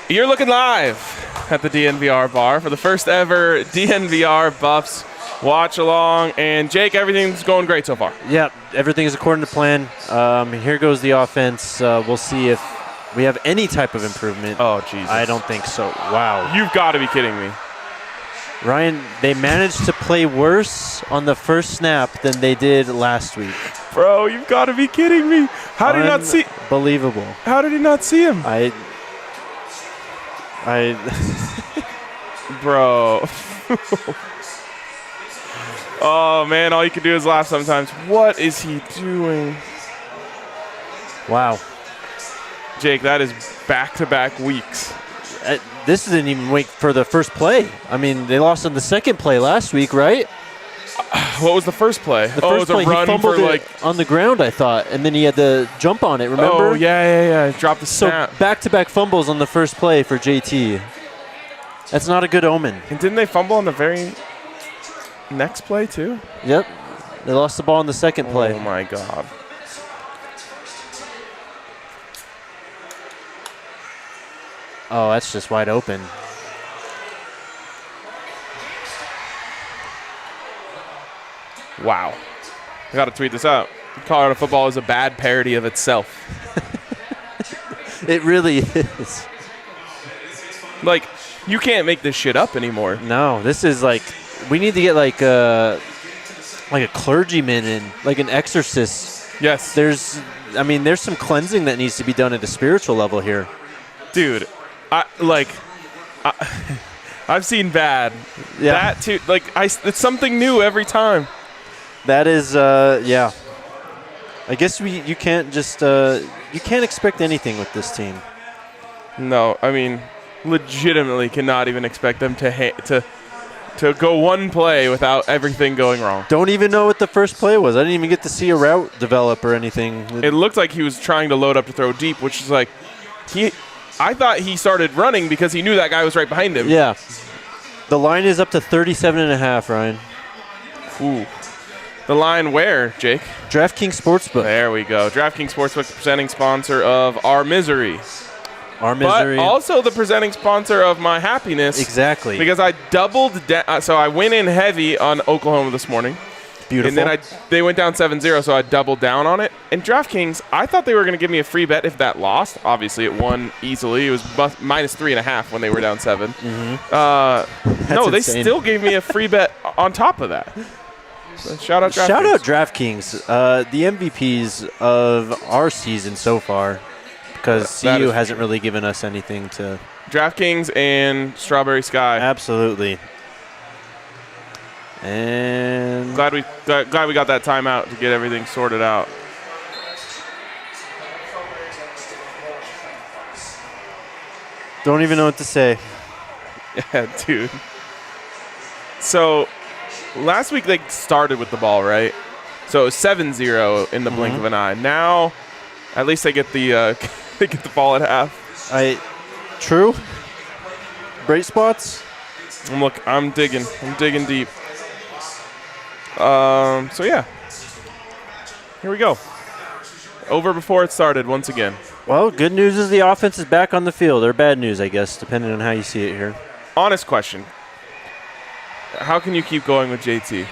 You're looking live at the DNVR bar for the first ever DNVR Buffs watch along. And Jake, everything's going great so far. Yep, everything is according to plan. Here goes the offense. We'll see if we have any type of improvement. Oh, Jesus. I don't think so. Wow. You've got to be kidding me. Ryan, they managed to play worse on the first snap than they did last week. Bro, you've got to be kidding me. How did he not see? Unbelievable. How did he not see him? Bro. Oh, man, all you can do is laugh sometimes. What is he doing? Wow. Jake, that is back-to-back weeks. This didn't even wait for the first play. I mean, they lost on the second play last week, right? What was the first play? The first play, it was a run he fumbled for like on the ground, I thought, and then he had to jump on it, remember? Oh, yeah. Drop the snap. So back-to-back fumbles on the first play for JT. That's not a good omen. And didn't they fumble on the very next play, too? Yep. They lost the ball in the second play. Oh, my God. Oh, that's just wide open. Wow. I got to tweet this out. Colorado football is a bad parody of itself. It really is. Like, you can't make this shit up anymore. No, this is like, we need to get like a clergyman in, like an exorcist. Yes. There's some cleansing that needs to be done at a spiritual level here. Dude, I've seen bad. Yeah. That too, it's something new every time. That is, yeah. I guess you can't just you can't expect anything with this team. No, I mean, legitimately cannot even expect them to go one play without everything going wrong. Don't even know what the first play was. I didn't even get to see a route develop or anything. It looked like he was trying to load up to throw deep, which is like I thought he started running because he knew that guy was right behind him. Yeah. The line is up to 37.5, Ryan. Ooh. The line where, Jake? DraftKings Sportsbook. There we go. DraftKings Sportsbook, the presenting sponsor of Our Misery. Our Misery. But also the presenting sponsor of My Happiness. Exactly. Because I doubled down. So I went in heavy on Oklahoma this morning. Beautiful. And then they went down 7-0, so I doubled down on it. And DraftKings, I thought they were going to give me a free bet if that lost. Obviously, it won easily. It was minus 3.5 when they were down 7. Mm-hmm. No, they insane. still gave me a free bet on top of that. So shout out DraftKings. Shout out DraftKings, the MVPs of our season so far, because CU hasn't really given us anything to. DraftKings and Strawberry Sky. Absolutely. And glad we got that timeout to get everything sorted out. Don't even know what to say. Yeah, dude. So last week they started with the ball, right? So it was 7-0 in the blink of an eye. Now, at least they get the ball at half. True. Bright spots. I'm digging deep. So yeah, here we go. Over before it started once again. Well, good news is the offense is back on the field, or bad news, I guess, depending on how you see it here. Honest question. How can you keep going with JT?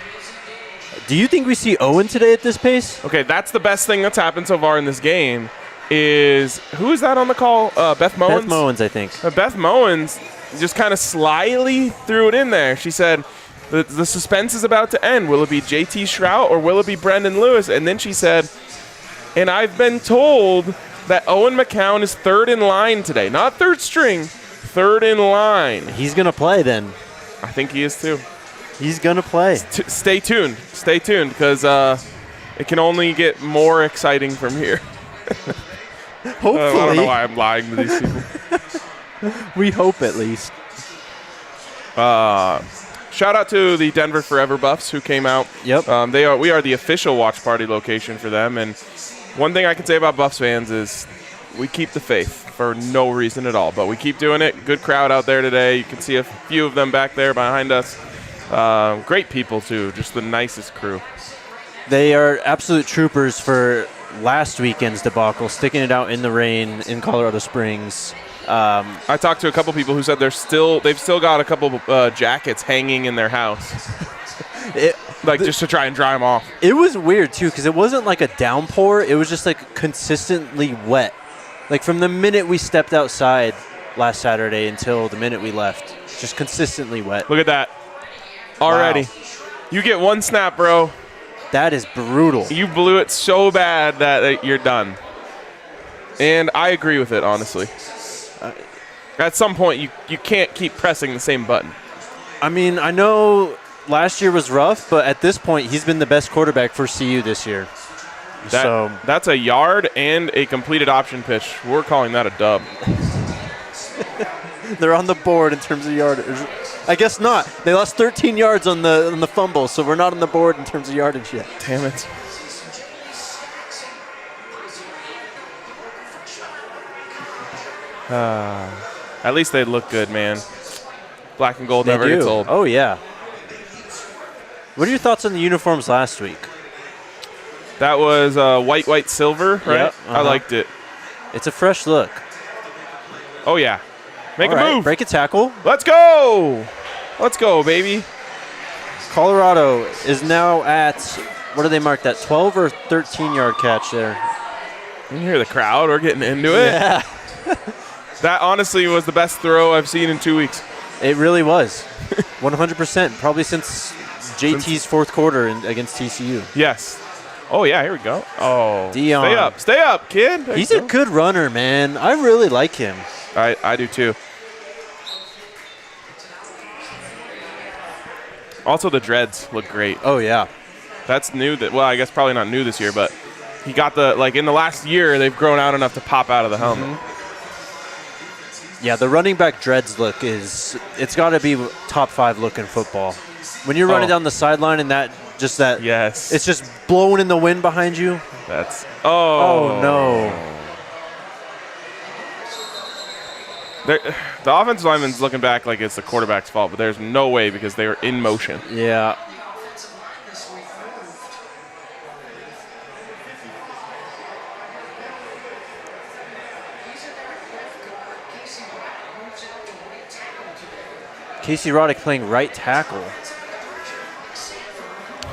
Do you think we see Owen today at this pace? Okay, that's the best thing that's happened so far in this game is, who is that on the call? Beth Mowens? Beth Mowens, I think. Beth Mowens just kind of slyly threw it in there. She said, the suspense is about to end. Will it be JT Shrout or will it be Brendan Lewis? And then she said, and I've been told that Owen McCown is third in line today. Not third string, third in line. He's going to play then. I think he is too. He's going to play. Stay tuned. Stay tuned because it can only get more exciting from here. Hopefully. I don't know why I'm lying to these people. We hope at least. Shout out to the Denver Forever Buffs who came out. Yep. We are the official watch party location for them. And one thing I can say about Buffs fans is we keep the faith for no reason at all. But we keep doing it. Good crowd out there today. You can see a few of them back there behind us. Great people, too. Just the nicest crew. They are absolute troopers for last weekend's debacle, sticking it out in the rain in Colorado Springs. I talked to a couple people who said they've still got a couple jackets hanging in their house, just to try and dry them off. It was weird too because it wasn't like a downpour. It was just like consistently wet, like from the minute we stepped outside last Saturday until the minute we left, just consistently wet. Look at that already. Wow. You get one snap, bro. That is brutal. You blew it so bad that you're done. And I agree with it, honestly. At some point, you can't keep pressing the same button. I mean, I know last year was rough, but at this point, he's been the best quarterback for CU this year. That's a yard and a completed option pitch. We're calling that a dub. They're on the board in terms of yardage. I guess not. They lost 13 yards on the fumble, so we're not on the board in terms of yardage yet. Damn it. At least they look good, man. Black and gold never gets old. Oh, yeah. What are your thoughts on the uniforms last week? That was white, silver, right? Yep, I liked it. It's a fresh look. Oh, yeah. Make a move. Break a tackle. Let's go. Let's go, baby. Colorado is now at, what do they mark that, 12 or 13-yard catch there? You can hear the crowd. We're getting into it. Yeah. That honestly was the best throw I've seen in 2 weeks. It really was. 100%. Probably since JT's fourth quarter against TCU. Yes. Oh, yeah, here we go. Oh, Dion. Stay up, kid. He's a good runner, man. I really like him. I do, too. Also, the dreads look great. Oh, yeah. That's new. Well, I guess probably not new this year, but he got in the last year, they've grown out enough to pop out of the helmet. Mm-hmm. Yeah, the running back dreads look it's got to be top 5 look in football. When you're running down the sideline and yes, it's just blowing in the wind behind you. Oh no. The offensive lineman's looking back like it's the quarterback's fault, but there's no way because they were in motion. Yeah. Casey Roddick playing right tackle.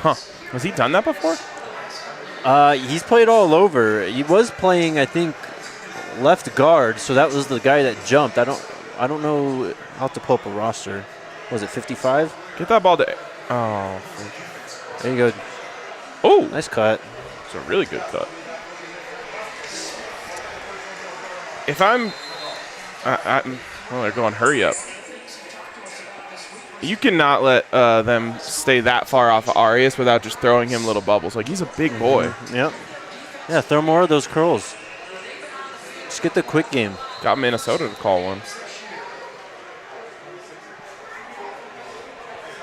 Huh. Has he done that before? He's played all over. He was playing, I think, left guard, so that was the guy that jumped. I don't know how to pull up a roster. Was it 55? Get that ball to... Oh. There you go. Oh. Nice cut. It's a really good cut. If I'm... well, they're going hurry up. You cannot let them stay that far off of Arias without just throwing him little bubbles. Like, he's a big boy. Mm-hmm. Yep. Yeah, throw more of those curls. Just get the quick game. Got Minnesota to call one.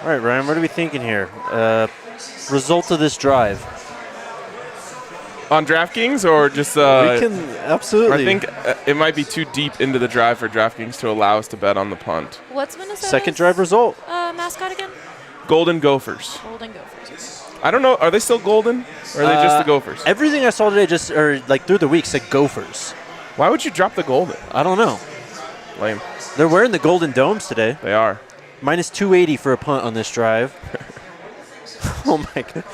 All right, Ryan, what are we thinking here? Result of this drive. On DraftKings or just... we can, absolutely. I think it might be too deep into the drive for DraftKings to allow us to bet on the punt. What's Minnesota's second drive result? Mascot again? Golden Gophers. Golden Gophers. I don't know. Are they still golden? Or are they just the Gophers? Everything I saw today through the week said Gophers. Why would you drop the golden? I don't know. Lame. They're wearing the golden domes today. They are. Minus 280 for a punt on this drive. Oh, my God.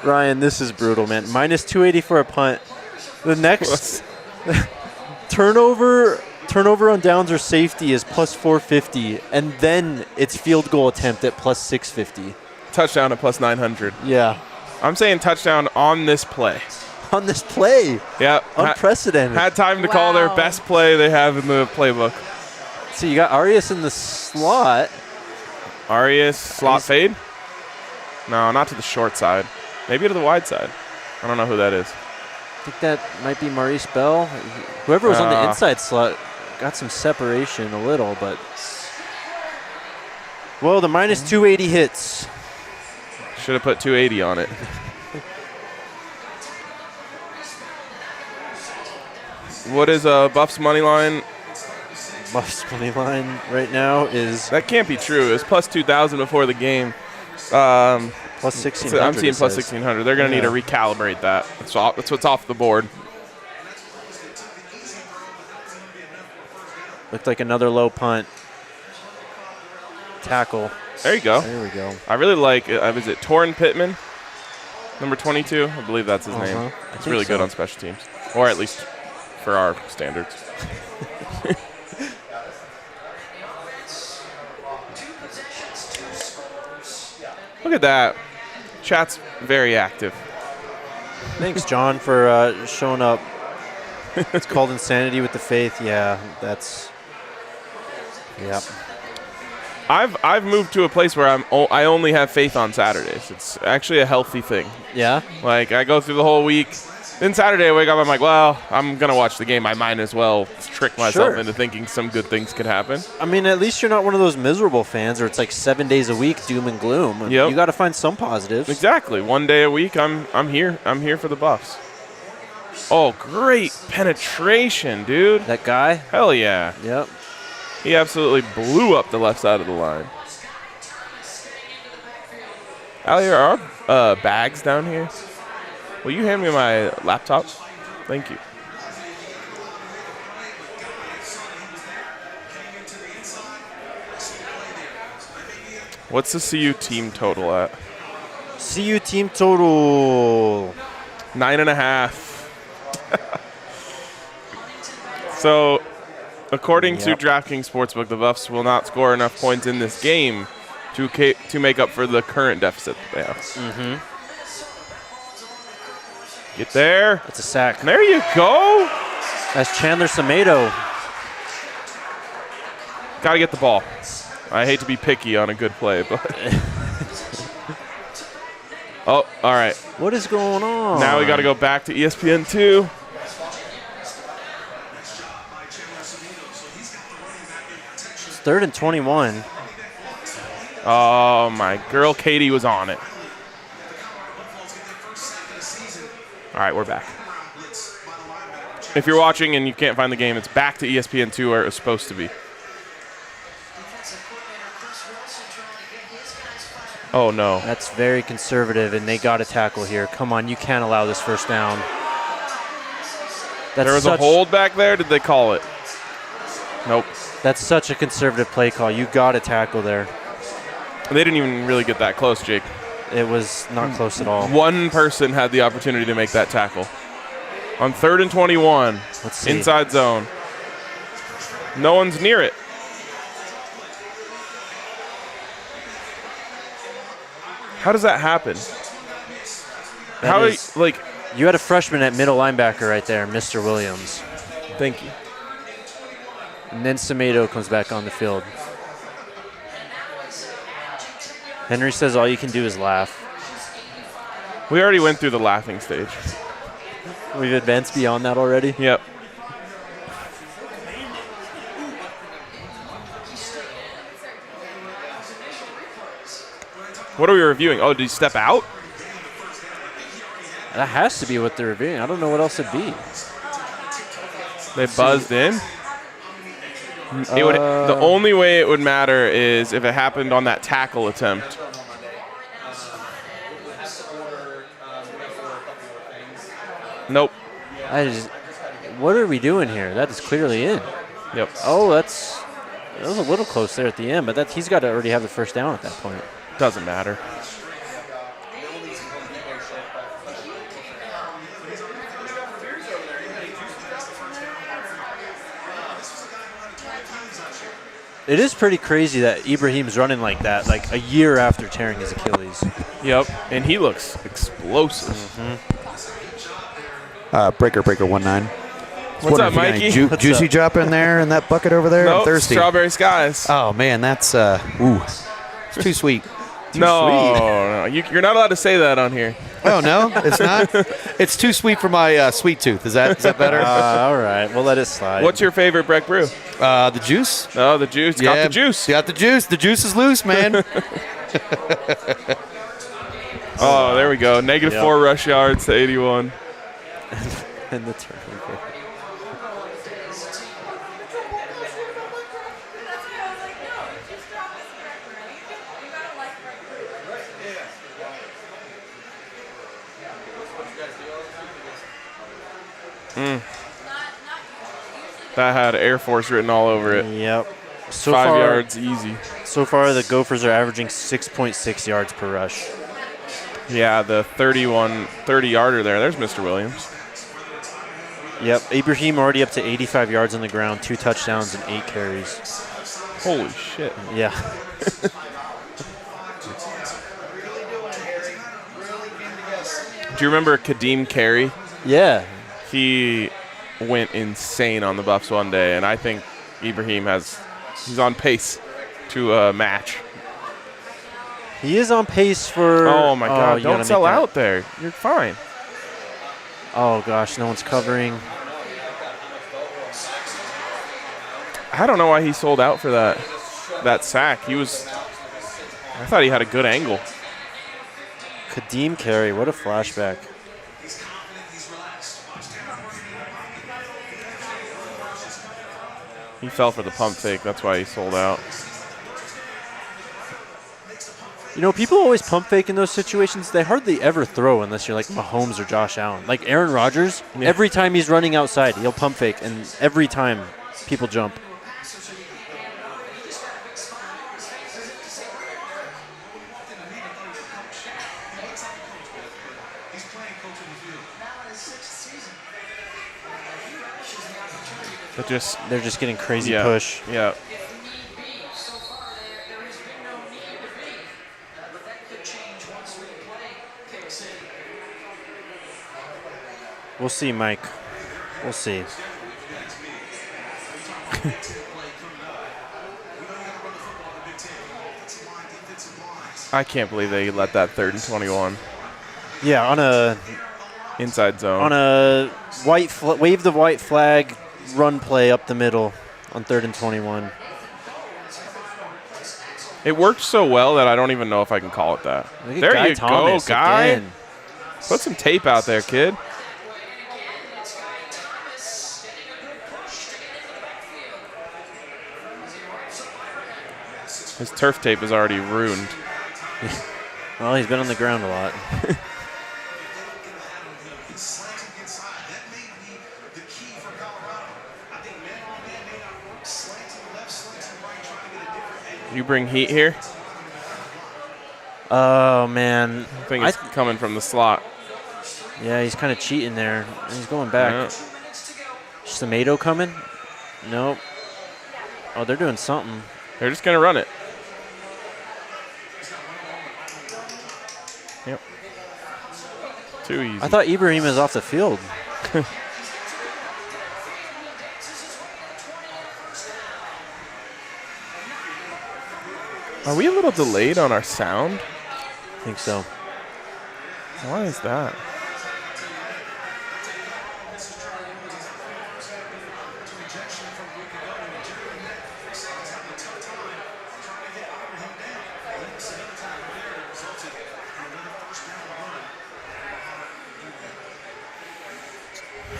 Ryan, this is brutal, man. Minus 280 for a punt. The next turnover on downs or safety is plus 450, and then it's field goal attempt at plus 650. Touchdown at plus 900. Yeah. I'm saying touchdown on this play. On this play? Yeah. Unprecedented. Had time to call their best play they have in the playbook. So you got Arias in the slot. Arias, slot fade? No, not to the short side. Maybe to the wide side. I don't know who that is. I think that might be Maurice Bell. Whoever was on the inside slot got some separation a little, but... Well, the minus 280 hits. Should have put 280 on it. What is Buff's money line? Buff's money line right now is... That can't be true. It was plus 2,000 before the game. Plus 1,600. I'm seeing plus 1,600. They're going to need to recalibrate that. That's what's off the board. Looked like another low punt. Tackle. There you go. There we go. I really like, is it Torrin Pittman? Number 22? I believe that's his name. It's really good on special teams. Or at least for our standards. Look at that. Chat's very active. Thanks, John, for showing up. It's called insanity with the faith. Yeah, that's. Yep. I've moved to a place where I only have faith on Saturdays. It's actually a healthy thing. Yeah. Like I go through the whole week. Then Saturday I wake up, I'm like, well, I'm gonna watch the game. I might as well trick myself into thinking some good things could happen. I mean, at least you're not one of those miserable fans where it's like 7 days a week, doom and gloom. Yep. You got to find some positives. Exactly. One day a week, I'm here. I'm here for the Buffs. Oh, great penetration, dude. That guy. Hell yeah. Yep. He absolutely blew up the left side of the line. Allie, are our bags down here? Will you hand me my laptop? Thank you. What's the CU team total at? CU team total. 9.5. So, according to DraftKings Sportsbook, the Buffs will not score enough points in this game to make up for the current deficit that they have. Mm-hmm. Get there. That's a sack. There you go. That's Chandler Samedo. Got to get the ball. I hate to be picky on a good play, but. Oh, all right. What is going on? Now we got to go back to ESPN 2. It's 3rd and 21. Oh, my girl Katie was on it. All right, we're back. If you're watching and you can't find the game, it's back to ESPN 2 where it was supposed to be. Oh, no. That's very conservative, and they got a tackle here. Come on, you can't allow this first down. There was a hold back there. Did they call it? Nope. That's such a conservative play call. You got a tackle there. They didn't even really get that close, Jake. It was not close at all. One person had the opportunity to make that tackle. On 3rd and 21, Let's see. Inside zone. No one's near it. How does that happen? You had a freshman at middle linebacker right there, Mr. Williams. Thank you. And then Samedo comes back on the field. Henry says all you can do is laugh. We already went through the laughing stage. We've advanced beyond that already? Yep. What are we reviewing? Oh, did he step out? That has to be what they're reviewing. I don't know what else it'd be. They buzzed in? The only way it would matter is if it happened on that tackle attempt. Nope. What are we doing here? That is clearly in. Yep. Oh, that was a little close there at the end, but he's got to already have the first down at that point. Doesn't matter. It is pretty crazy that Ibrahim's running like that, like a year after tearing his Achilles. Yep, and he looks explosive. Breaker 19. What's up, Mikey? Juicy drop in there in that bucket over there? Nope, I'm thirsty. Strawberry Skies. Oh, man, that's, it's too sweet. No, you're not allowed to say that on here. Oh, no? It's not? It's too sweet for my sweet tooth. Is that better? All right, we'll let it slide. What's your favorite Breck brew? The juice. Oh, the juice. Yeah, Got the juice. Got the juice. The juice is loose, man. Oh, there we go. -4 rush yards to 81. And the turnover. That had Air Force written all over it. Yep. So 5 far, yards, easy. So far, the Gophers are averaging 6.6 yards per rush. Yeah, the 30-yarder there. There's Mr. Williams. Yep. Ibrahim already up to 85 yards on the ground, 2 touchdowns and 8 carries. Holy shit. Yeah. Do you remember Kadeem Carey? Yeah. He went insane on the Buffs one day, and I think Ibrahim he's on pace to match. He is on pace for. Oh my God! you Don't gotta sell make that- out there. You're fine. Oh gosh, no one's covering. I don't know why he sold out for that sack. I thought he had a good angle. Kadeem Carey, what a flashback. He fell for the pump fake. That's why he sold out. You know, people always pump fake in those situations. They hardly ever throw unless you're like Mahomes or Josh Allen. Like Aaron Rodgers, every time he's running outside, he'll pump fake, and every time people jump. But just They're just getting crazy push. Yeah. We'll see, Mike. We'll see. I can't believe they let that 3rd and 21 Yeah, on a inside zone. on a wave the white flag run play up the middle on 3rd and 21. It worked so well that I don't even know if I can call it that. Look at There Guy you Thomas go, Guy. again. Put some tape out there, kid. His turf tape is already ruined. Well, he's been on the ground a lot. You bring heat here? Oh, man. I think it's coming from the slot. Yeah, he's kind of cheating there. He's going back. Yeah. Semedo coming? Nope. Oh, they're doing something. They're just going to run it. Yep. Too easy. I thought Ibrahim was off the field. Are we a little delayed on our sound? I think so. Why is that?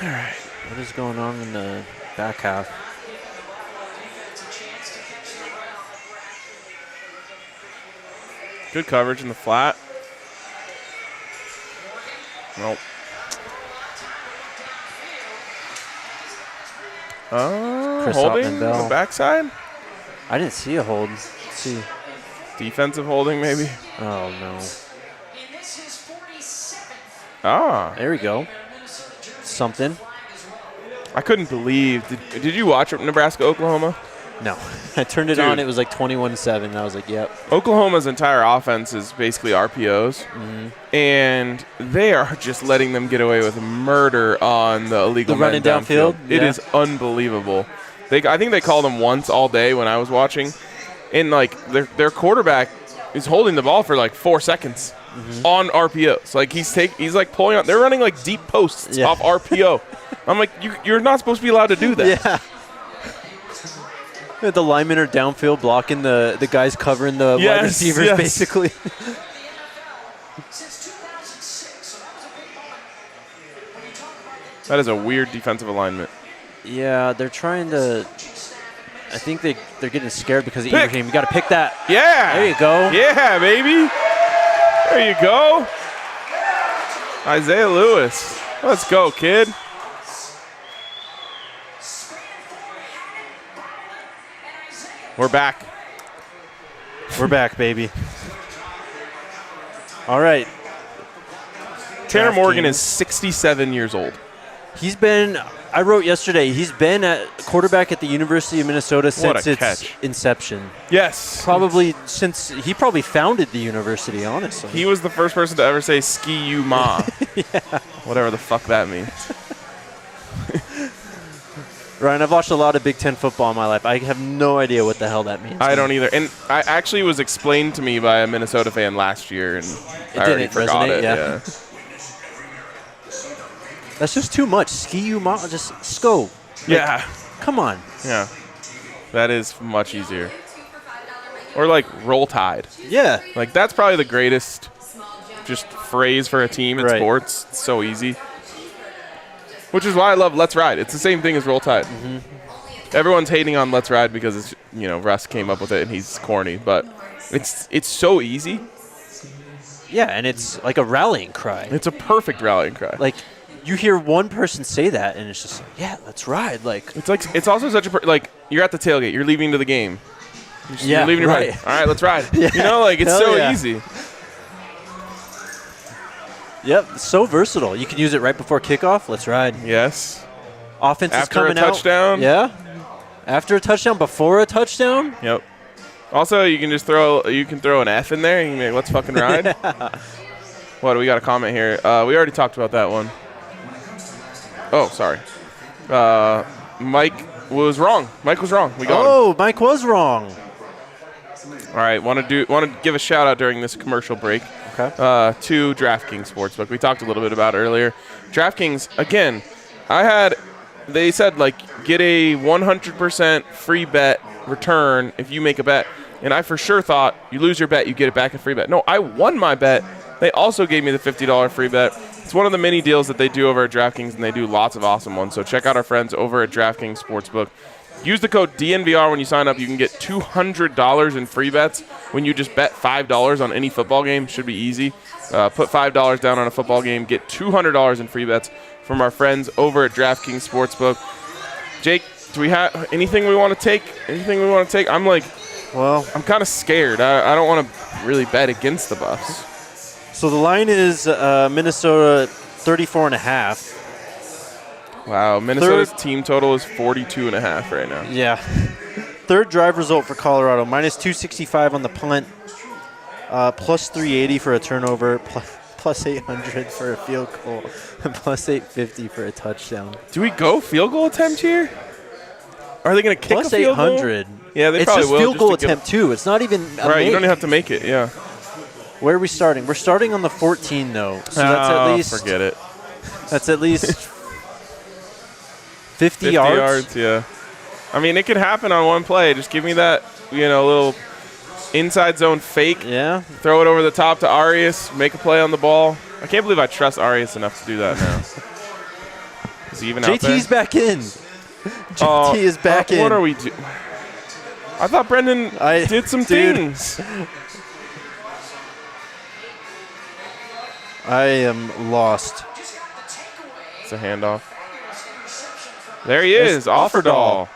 All right. What is going on in the back half? Good coverage in the flat. Nope. Chris Holding Ottman-Bell. the backside? I didn't see a hold. Let's see. Defensive holding, maybe? Oh, no. Ah. There we go. Something. I couldn't believe. Did you watch Nebraska-Oklahoma? No. I turned it on. It was like 21-7. And I was like, yep. Oklahoma's entire offense is basically RPOs. And they are just letting them get away with murder on the illegal The running men downfield? It Yeah. is unbelievable. I think they called them once all day when I was watching. And, like, their quarterback is holding the ball for, like, 4 seconds on RPOs. Like, he's like, pulling out. They're running, like, deep posts off RPO. I'm like, you're not supposed to be allowed to do that. Yeah. The linemen are downfield blocking the guys covering the wide receivers, basically. That is a weird defensive alignment. Yeah, they're trying to. I think they're getting scared because of Ibrahim. You got to pick that. Yeah. There you go. Yeah, baby. There you go. Isaiah Lewis. Let's go, kid. We're back. We're back, baby. All right. Tanner Morgan DraftKings. is 67 years old. He's been, I wrote yesterday, he's been at quarterback at the University of Minnesota since its catch. inception. Yes. Probably since, he probably founded the university, honestly. He was the first person to ever say ski you ma. Whatever the fuck that means. Ryan, I've watched a lot of Big Ten football in my life. I have no idea what the hell that means. I don't either. And I actually was explained to me by a Minnesota fan last year, and I already didn't forgot resonate, it. yeah. That's just too much. Ski you ma, just sko. Yeah. Come on. Yeah. That is much easier. Or like roll tide. Yeah. Like that's probably the greatest just phrase for a team in Right. sports. It's so easy. Which is why I love Let's Ride. It's the same thing as roll tide. Mm-hmm. Everyone's hating on Let's Ride because it's, Russ came up with it and he's corny, but it's so easy. Yeah, and it's like a rallying cry. It's a perfect rallying cry. Like, you hear one person say that, and it's just like, yeah, let's ride. Like, It's also such a like you're at the tailgate, you're leaving to the game. yeah, You're leaving your right. party. All right, let's ride. Yeah. It's Hell so yeah. easy. Yep, so versatile. You can use it right before kickoff. Let's ride. Yes. Offense is After a coming out. touchdown. Yeah. After a touchdown, before a touchdown. Yep. Also, you can just throw an F in there. You can be like, let's fucking ride. What do we got a comment here? We already talked about that one. Oh, sorry. Mike was wrong. Mike was wrong. We got him. Oh, Mike was wrong. All right. Want to give a shout out during this commercial break. Okay. To DraftKings Sportsbook. We talked a little bit about it earlier. DraftKings, again, they said, like, get a 100% free bet return if you make a bet. And I for sure thought you lose your bet, you get it back a free bet. No, I won my bet. They also gave me the $50 free bet. It's one of the many deals that they do over at DraftKings, and they do lots of awesome ones. So check out our friends over at DraftKings Sportsbook. Use the code DNVR when you sign up. You can get $200 in free bets when you just bet $5 on any football game. Should be easy. Put $5 down on a football game. Get $200 in free bets from our friends over at DraftKings Sportsbook. Jake, do we have anything we want to take? I'm kind of scared. I don't want to really bet against the Buffs. So the line is Minnesota 34.5. Wow, Minnesota's team total is 42.5 right now. Yeah. Third drive result for Colorado, minus 265 on the punt, plus 380 for a turnover, plus 800 for a field goal, and plus 850 for a touchdown. Do we go field goal attempt here? Are they going to kick Plus a field 800. goal? Yeah, they it's probably just will. field goal to get attempt, too. It's not even a right, make. you don't even have to make it, yeah. Where are we starting? We're starting on the 14, though. So that's at least forget it. That's at least 50 yards, yeah. I mean, it could happen on one play. Just give me that, little inside zone fake. Yeah. Throw it over the top to Arias. Make a play on the ball. I can't believe I trust Arias enough to do that now. Is he even out there? JT's back in. JT is back in. What are we doing? I thought Brendan did some things. I am lost. It's a handoff. There he is, Offerdahl.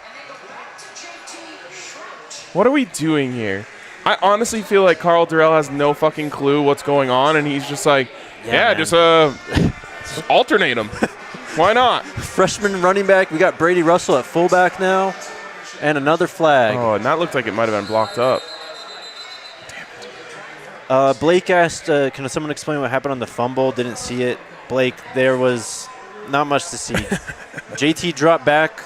What are we doing here? I honestly feel like Carl Durrell has no fucking clue what's going on, and he's just like, just alternate them. Why not? Freshman running back. We got Brady Russell at fullback now, and another flag. Oh, and that looked like it might have been blocked up. Blake asked, can someone explain what happened on the fumble? Didn't see it. Blake, there was not much to see. JT dropped back.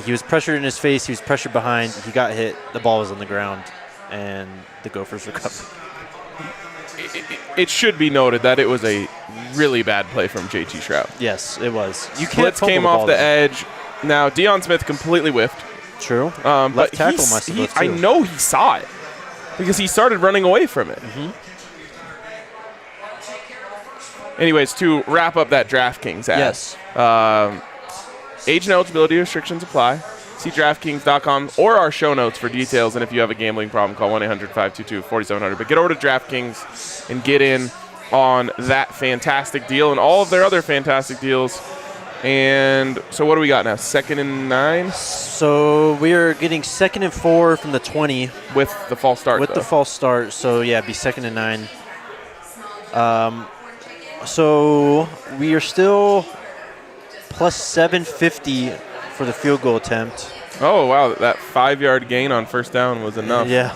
He was pressured in his face. He was pressured behind. He got hit. The ball was on the ground, and the Gophers recovered. It should be noted that it was a really bad play from JT Shroud. Yes, it was. You can't Blitz fumble came the off ball the there. edge. Now, Deion Smith completely whiffed. True. But Left tackle must have whiffed, I too. know he saw it because he started running away from it. Anyways, to wrap up that DraftKings ad. Yes. Age and eligibility restrictions apply. See DraftKings.com or our show notes for details. And if you have a gambling problem, call 1-800-522-4700. But get over to DraftKings and get in on that fantastic deal and all of their other fantastic deals. And so what do we got now? 2nd and 9 So we are getting 2nd and 4 from the 20 with the false start. with though. the false start. So yeah, it'd be 2nd and 9. So we are still plus 750 for the field goal attempt. Oh wow, that 5-yard gain on first down was enough. Yeah.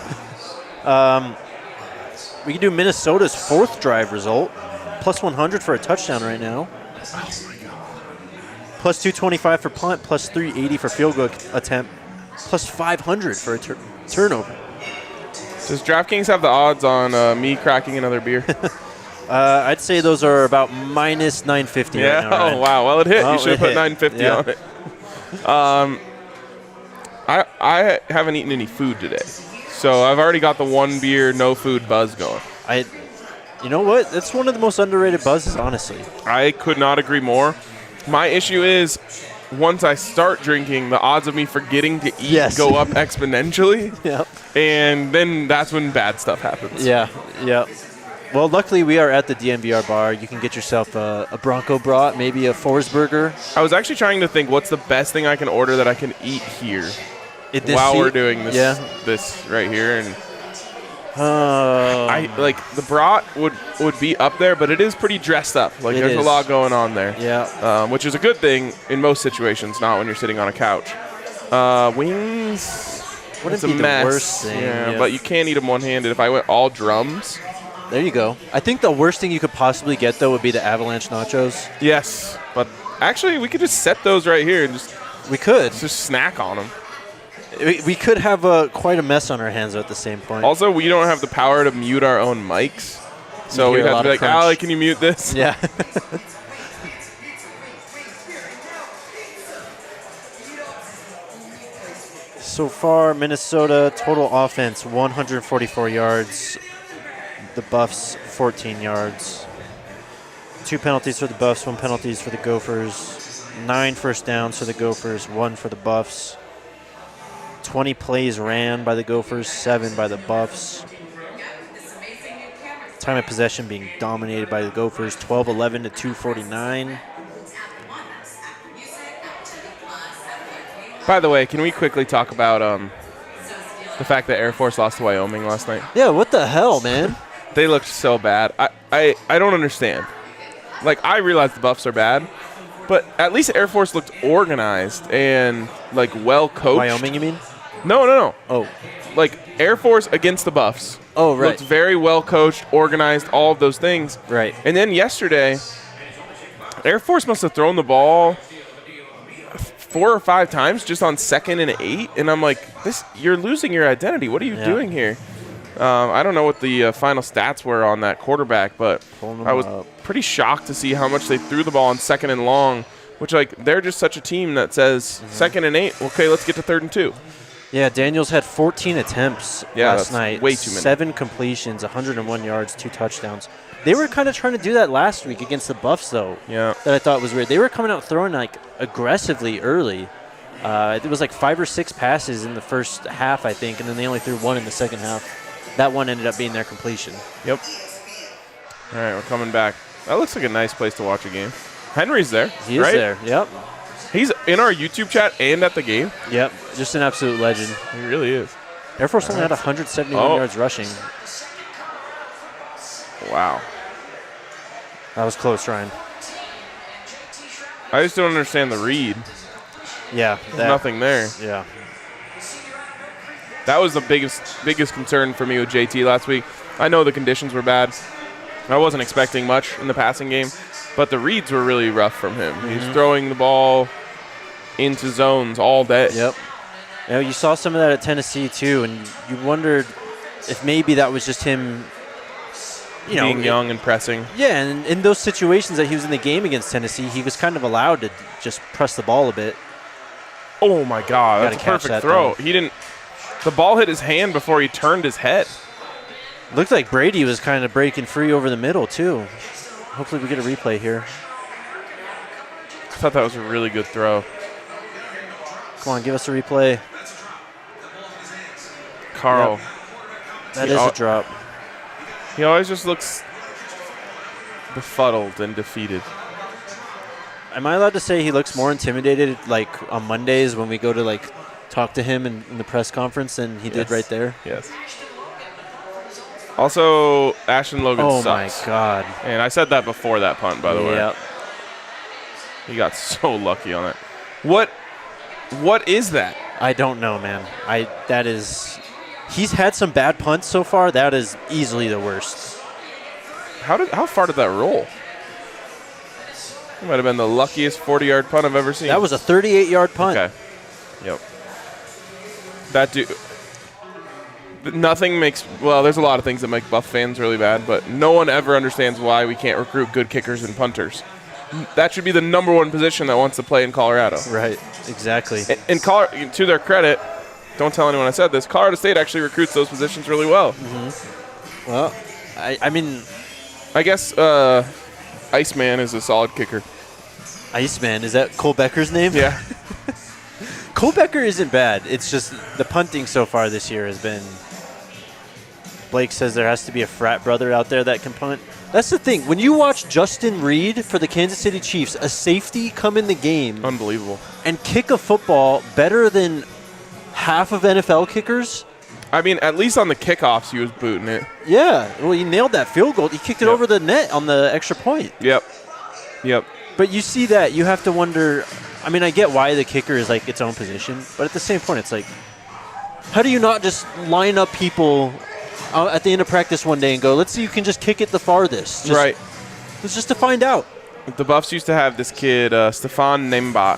We can do Minnesota's 4th drive result. Plus 100 for a touchdown right now. Oh my god. Plus 225 for punt. Plus 380 for field goal attempt. Plus 500 for a turnover. Does DraftKings have the odds on me cracking another beer? I'd say those are about minus 950 Yeah. right now. Ryan. Oh wow. Well, it hit. Oh, You should have it put hit. 950 on it. I haven't eaten any food today, so I've already got the one beer, no food buzz going. You know what? That's one of the most underrated buzzes, honestly. I could not agree more. My issue is once I start drinking, the odds of me forgetting to eat Yes. go up exponentially, Yep. and then that's when bad stuff happens. Yeah. Well, luckily we are at the DNVR bar. You can get yourself a Bronco brat, maybe a Forsberger. I was actually trying to think what's the best thing I can order that I can eat here while we're doing this. Yeah. This right here, and I like the brat would be up there, but it is pretty dressed up. Like It there's a is. lot going on there. Yeah. Which is a good thing in most situations, not when you're sitting on a couch. Wings. Wouldn't It's a be the mess. worst thing, Yeah, yeah. but you can't eat them one-handed. If I went all drums, There you go. I think the worst thing you could possibly get, though, would be the avalanche nachos. yes. But actually, we could just set those right here and We could. just snack on them. We could have quite a mess on our hands at the same point. Also, we don't have the power to mute our own mics, so You we'd hear a have to lot be of like, crunch. "Ali, can you mute this?" Yeah. So far, Minnesota total offense 144 yards. The Buffs 14 yards. 2 penalties for the Buffs, 1 penalties for the Gophers. 9 first downs for the Gophers, 1 for the Buffs. 20 plays ran by the Gophers, 7 by the Buffs. Time of possession being dominated by the Gophers, 12-11 to 249. By the way, can we quickly talk about the fact that Air Force lost to Wyoming last night? Yeah, what the hell, man? They looked so bad. I don't understand. Like, I realize the Buffs are bad, but at least Air Force looked organized and, like, well coached. Wyoming, you mean? No. Oh. Like, Air Force against the Buffs. Oh, right. Looked very well coached, organized, all of those things. Right. And then yesterday, Air Force must have thrown the ball 4 or 5 times just on 2nd and 8, and I'm like, you're losing your identity. What are you doing here? I don't know what the final stats were on that quarterback, but Pulling them I was up. pretty shocked to see how much they threw the ball on 2nd and long, which, like, they're just such a team that says 2nd and 8, okay, let's get to 3rd and 2. Yeah, Daniels had 14 attempts that's last night. way too many. 7 completions, 101 yards, 2 touchdowns. They were kind of trying to do that last week against the Buffs, though. Yeah. That I thought was weird. They were coming out throwing like aggressively early. It was like 5 or 6 passes in the first half, I think, and then they only threw 1 in the second half. That one ended up being their completion. Yep. All right, we're coming back. That looks like a nice place to watch a game. Henry's there. He is right? there. Yep. He's in our YouTube chat and at the game. Yep. Just an absolute legend. He really is. Air Force only had 171 Oh. yards rushing. Wow. That was close, Ryan. I just don't understand the read. Yeah. There's nothing there. Yeah. That was the biggest concern for me with JT last week. I know the conditions were bad. I wasn't expecting much in the passing game, but the reads were really rough from him. He's throwing the ball into zones all day. Yep. You know, you saw some of that at Tennessee too, and you wondered if maybe that was just him, Being young and pressing. Yeah, and in those situations that he was in the game against Tennessee, he was kind of allowed to just press the ball a bit. Oh my God, Gotta that's a catch perfect that, throw. though. He didn't. The ball hit his hand before he turned his head. Looked like Brady was kind of breaking free over the middle too. Hopefully we get a replay here. I thought that was a really good throw. Come on, give us a replay. Carl. Yep. That Yeah. is a drop. He always just looks befuddled and defeated. Am I allowed to say he looks more intimidated, like, on Mondays when we go to, like, talk to him in the press conference than he did right there? Yes. Also, Ashton Logan sucks. My God. And I said that before that punt, by the way. Yep. He got so lucky on it. What is that? I don't know, man. He's had some bad punts so far. That is easily the worst. How far did that roll? It might have been the luckiest 40-yard punt I've ever seen. That was a 38-yard punt. Okay. Yep. That dude. Nothing makes. Well, there's a lot of things that make Buff fans really bad, but no one ever understands why we can't recruit good kickers and punters. That should be the number one position that wants to play in Colorado. Right. Exactly. And to their credit, don't tell anyone I said this, Colorado State actually recruits those positions really well. Mm-hmm. Well, I mean, I guess Iceman is a solid kicker. Iceman, is that Cole Becker's name? Yeah. Cole Becker isn't bad. It's just the punting so far this year has been. Blake says there has to be a frat brother out there that can punt. That's the thing. When you watch Justin Reed for the Kansas City Chiefs, a safety come in the game. Unbelievable. And kick a football better than half of NFL kickers. I mean, at least on the kickoffs, he was booting it. Yeah. Well, he nailed that field goal. He kicked it over the net on the extra point. Yep. But you see that, you have to wonder. I mean, I get why the kicker is like its own position, but at the same point, it's like, how do you not just line up people at the end of practice one day and go, let's see who can just kick it the farthest? Right. It's just to find out. The Buffs used to have this kid, Stefan Nembot,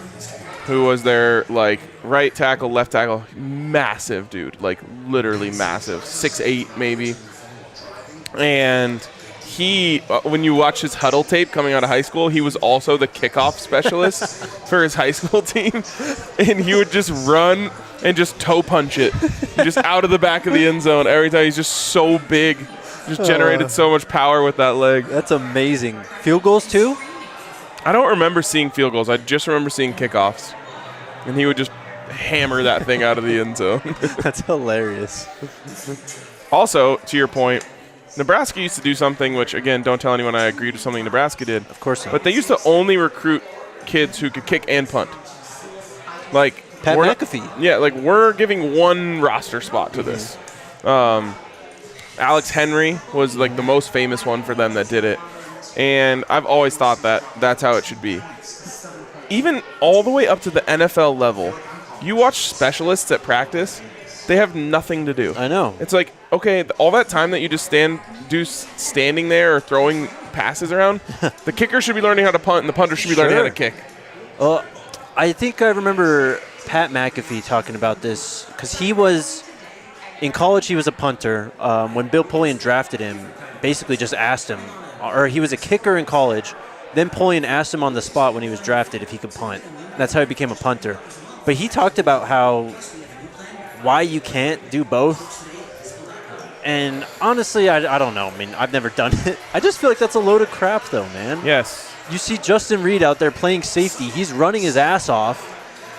who was their like right tackle, left tackle, massive dude, like literally massive, 6'8" maybe. And he, when you watch his huddle tape coming out of high school, he was also the kickoff specialist for his high school team. And he would just run and just toe punch it, just out of the back of the end zone every time. He's just so big, just generated so much power with that leg. That's amazing. Field goals too? I don't remember seeing field goals. I just remember seeing kickoffs. And he would just hammer that thing out of the end zone. That's hilarious. Also, to your point, Nebraska used to do something which, again, don't tell anyone I agreed with something Nebraska did. Of course not. But they used to only recruit kids who could kick and punt. Like Pat McAfee. Yeah, like we're giving one roster spot to this. Alex Henry was like the most famous one for them that did it. And I've always thought that that's how it should be. Even all the way up to the NFL level, you watch specialists at practice, they have nothing to do. I know. It's like, okay, all that time that you just standing there or throwing passes around, the kicker should be learning how to punt and the punter should be learning how to kick. Well, I think I remember Pat McAfee talking about this because he was, in college he was a punter. When Bill Polian drafted him, basically just asked him, or he was a kicker in college, then Polian asked him on the spot when he was drafted if he could punt. That's how he became a punter. But he talked about why you can't do both. And honestly, I don't know. I mean, I've never done it. I just feel like that's a load of crap, though, man. Yes. You see Justin Reed out there playing safety. He's running his ass off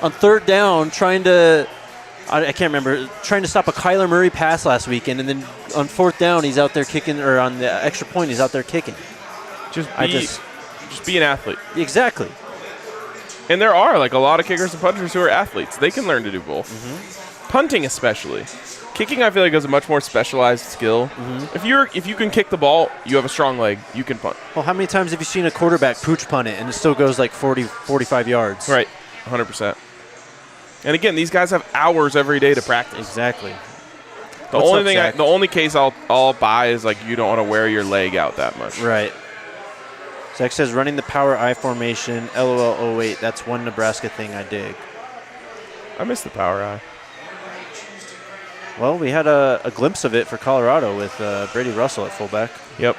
on third down, trying to stop a Kyler Murray pass last weekend, and then on fourth down, he's out there kicking, or on the extra point, he's out there kicking. Just be an athlete. Exactly. And there are like a lot of kickers and punters who are athletes. They can learn to do both. Mm-hmm. Punting especially. Kicking, I feel like, is a much more specialized skill. Mm-hmm. If you can kick the ball, you have a strong leg, you can punt. Well, how many times have you seen a quarterback pooch punt it and it still goes like 40, 45 yards? Right, 100%. And again, these guys have hours every day to practice. Exactly. The only case I'll buy is like you don't want to wear your leg out that much. Right. Zach says running the power I formation. LOL. Oh wait, that's one Nebraska thing I dig. I miss the power eye. Well, we had a glimpse of it for Colorado with Brady Russell at fullback. Yep.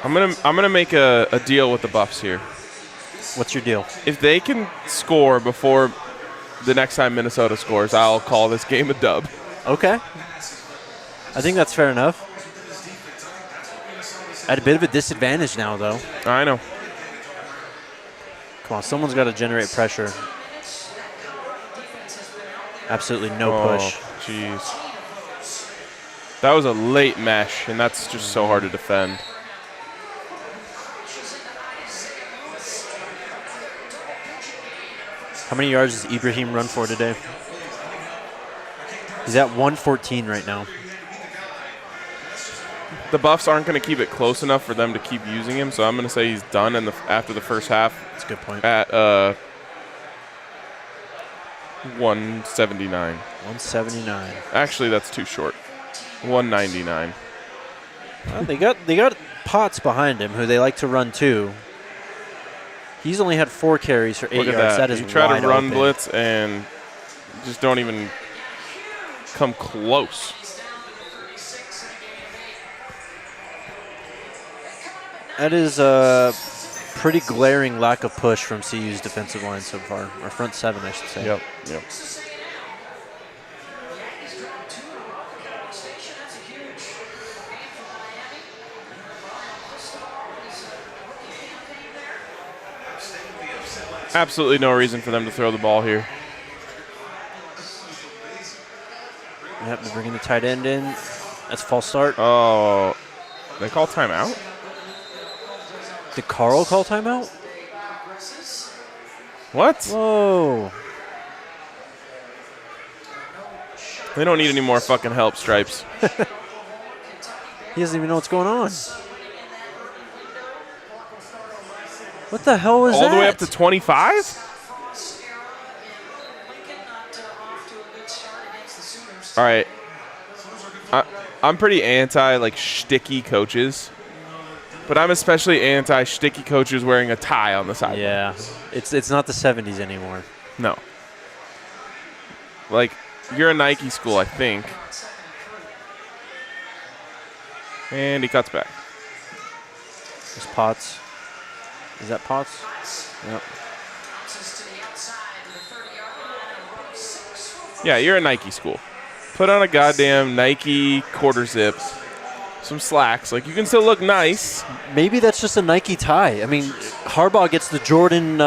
I'm gonna make a deal with the Buffs here. What's your deal? If they can score before the next time Minnesota scores, I'll call this game a dub. Okay. I think that's fair enough. At a bit of a disadvantage now, though. I know. Come on, someone's got to generate pressure. Absolutely no push. Jeez. That was a late mesh, and that's just so hard to defend. How many yards does Ibrahim run for today? He's at 114 right now. The Buffs aren't going to keep it close enough for them to keep using him, so I'm going to say he's done after the first half. That's a good point. At 179. 179. Actually, that's too short. 199. Well, they got Potts behind him, who they like to run too. He's only had 4 carries for 8 Look yards. at That is you try wide to run open. blitz and just don't even come close. That is a pretty glaring lack of push from CU's defensive line so far. Or front 7, I should say. Yep. Absolutely no reason for them to throw the ball here. Yep, they're bringing the tight end in. That's a false start. Oh, they call timeout? Did Carl call timeout? What? Whoa. They don't need any more fucking help, Stripes. He doesn't even know what's going on. What the hell was that? All the way up to 25? All right. I'm pretty anti like shticky coaches, but I'm especially anti shticky coaches wearing a tie on the sideline. Yeah, it's not the 70s anymore. No. Like, you're a Nike school, I think. And he cuts back. There's Potts. Is that Potts? Yep. Yeah, you're a Nike school. Put on a goddamn Nike quarter zip, some slacks. Like, you can still look nice. Maybe that's just a Nike tie. I mean, Harbaugh gets the Jordan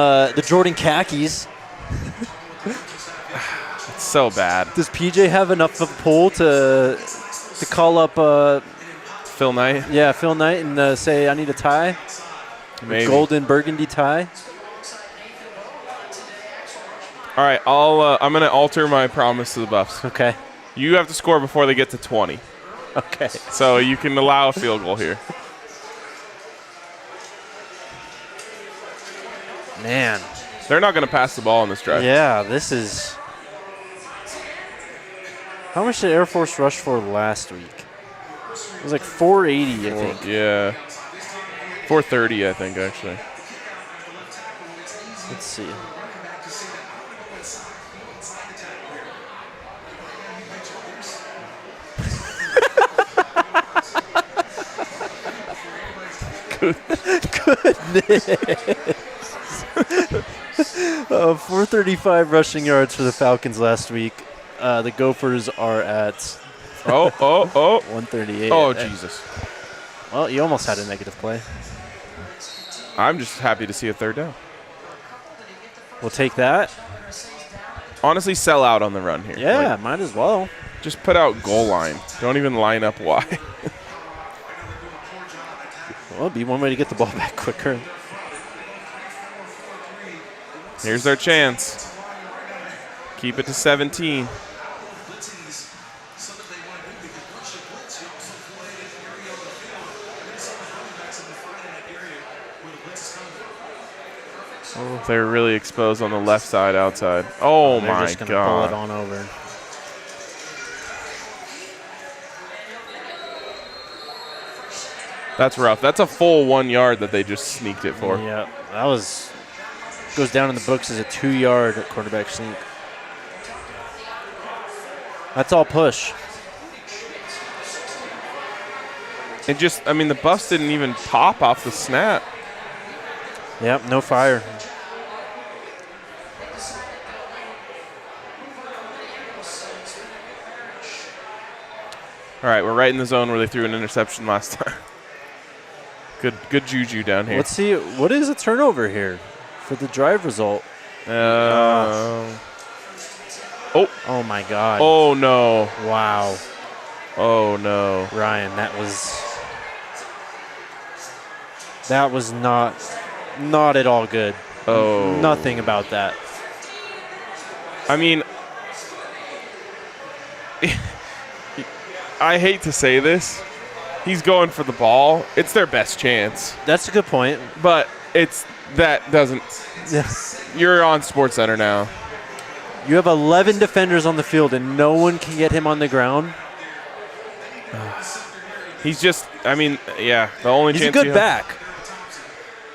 khakis. It's so bad. Does PJ have enough of a pull to call up Phil Knight? Yeah, Phil Knight and say, I need a tie? Maybe. Golden burgundy tie? All right, I'm going to alter my promise to the Buffs. Okay. You have to score before they get to 20. Okay. So you can allow a field goal here. Man. They're not going to pass the ball on this drive. Yeah, this is... How much did Air Force rush for last week? It was like 480, I think. Yeah. 430, I think, actually. Let's see. Goodness. 435 rushing yards for the Falcons last week. The Gophers are at 138. Oh, Jesus. Well, you almost had a negative play. I'm just happy to see a third down. We'll take that. Honestly, sell out on the run here. Yeah, Like, might as well. just put out goal line. Don't even line up wide. Well, it'd be one way to get the ball back quicker. Here's their chance. Keep it to 17. Oh, they're really exposed on the left side outside. Oh, They're my just gonna pull it God. on over. That's rough. That's a full 1 yard that they just sneaked it for. Yeah, that goes down in the books as a 2-yard quarterback sneak. That's all push. And just, I mean, the Buffs didn't even pop off the snap. Yep, no fire. All right, we're right in the zone where they threw an interception last time. Good juju down here. Let's see. What is a turnover here for the drive result? Oh. Oh, my God. Oh, no. Wow. Oh, no. Ryan, that was not at all good. Oh. Nothing about that. I mean, I hate to say this. He's going for the ball. It's their best chance. That's a good point. But that doesn't. Yeah. You're on SportsCenter now. You have 11 defenders on the field, and no one can get him on the ground. He's just, I mean, yeah, the only He's chance a good you back.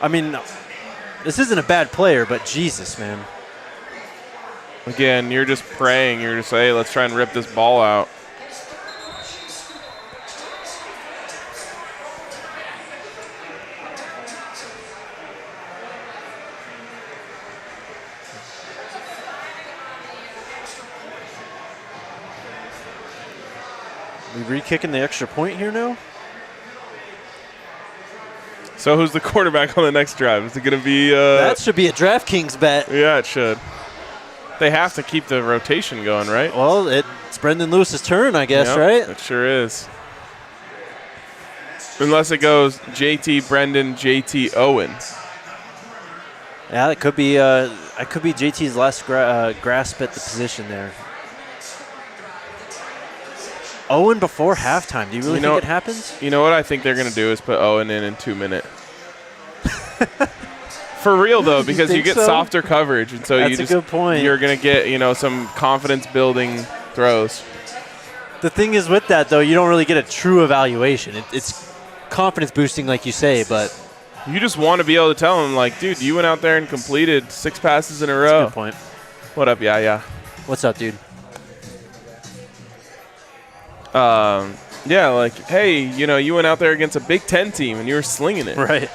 I mean, this isn't a bad player, but Jesus, man. Again, you're just praying. You're just, hey, let's try and rip this ball out. We re-kicking the extra point here now? So who's the quarterback on the next drive? Is it going to be? That should be a DraftKings bet. Yeah, it should. They have to keep the rotation going, right? Well, it's Brendan Lewis's turn, I guess, Yep, right? It sure is. Unless it goes JT, Brendan, JT, Owen. Yeah, it could be JT's last grasp at the position there. Owen before halftime. Do you really think it happens? You know what I think they're going to do is put Owen in 2 minutes. For real, though, because you get softer coverage. And so That's a good point. You're going to get, some confidence-building throws. The thing is with that, though, you don't really get a true evaluation. It's confidence boosting, like you say, but You just want to be able to tell him, like, dude, you went out there and completed 6 passes in a that's a row. good point. What up? Yeah. What's up, dude? Yeah, like, hey, you went out there against a Big Ten team and you were slinging it. Right.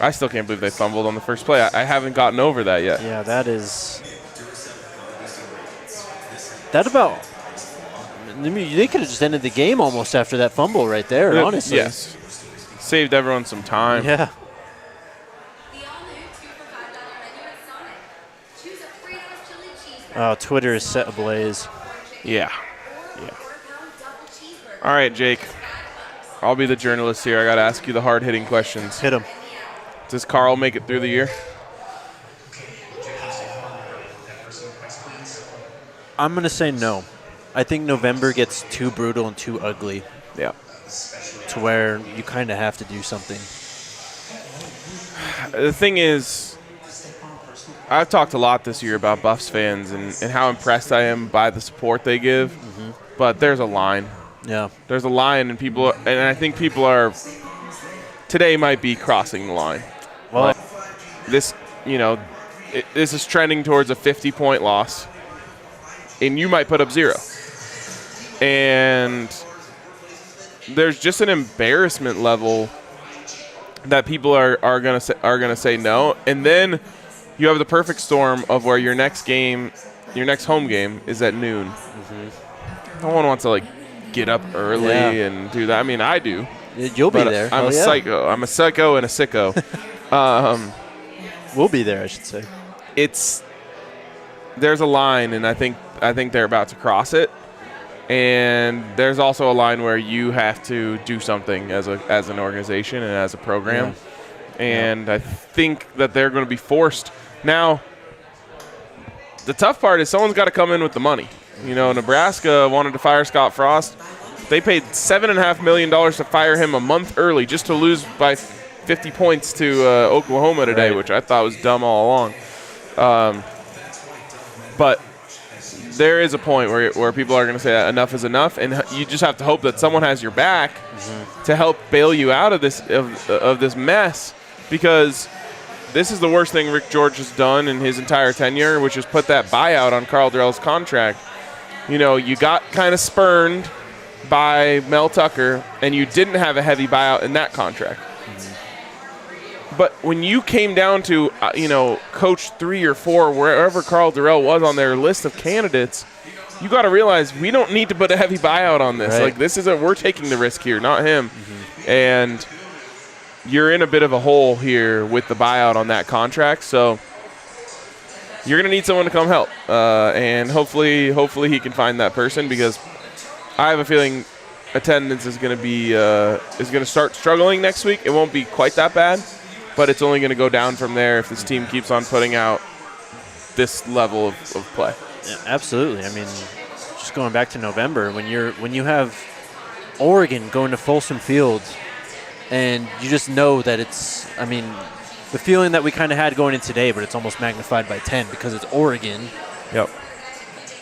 I still can't believe they fumbled on the first play. I haven't gotten over that yet. Yeah, that is. That about. I mean, they could have just ended the game almost after that fumble right there, honestly. Yes. Saved everyone some time. Yeah. Oh, Twitter is set ablaze. Yeah. All right, Jake. I'll be the journalist here. I got to ask you the hard-hitting questions. Hit him. Does Carl make it through the year? I'm going to say no. I think November gets too brutal and too ugly Yeah. to where you kind of have to do something. The thing is, I've talked a lot this year about Buffs fans and how impressed I am by the support they give, but there's a line. Yeah. There's a line, and I think people are today might be crossing the line. Well, This, this is trending towards a 50-point loss, and you might put up 0. And there's just an embarrassment level that people are gonna say no, and then you have the perfect storm of where your next home game is at noon. No one wants to get up early and do that. I mean, I do. you'll be there. I'm a psycho. I'm a psycho and a sicko. We'll be there, I should say. There's a line, and I think they're about to cross it. And there's also a line where you have to do something as an organization and as a program. Yeah. And I think that they're going to be forced. Now, the tough part is someone's got to come in with the money. Nebraska wanted to fire Scott Frost. They paid $7.5 million to fire him a month early just to lose by 50 points to Oklahoma today, right. which I thought was dumb all along. But there is a point where people are going to say that enough is enough, and you just have to hope that someone has your back to help bail you out of this mess, because this is the worst thing Rick George has done in his entire tenure, which is put that buyout on Carl Durrell's contract. You got kind of spurned by Mel Tucker, and you didn't have a heavy buyout in that contract. But when you came down to, coach 3 or 4, wherever Carl Durrell was on their list of candidates, you got to realize we don't need to put a heavy buyout on this. Right. We're taking the risk here, not him. And you're in a bit of a hole here with the buyout on that contract. So you're going to need someone to come help. And hopefully he can find that person, because I have a feeling attendance is going to be is going to start struggling next week. It won't be quite that bad, but it's only going to go down from there if this team keeps on putting out this level of play. Yeah, absolutely. I mean, just going back to November, when you have Oregon going to Folsom Field, and you just know that it's, I mean, the feeling that we kind of had going in today, but it's almost magnified by 10 because it's Oregon. Yep.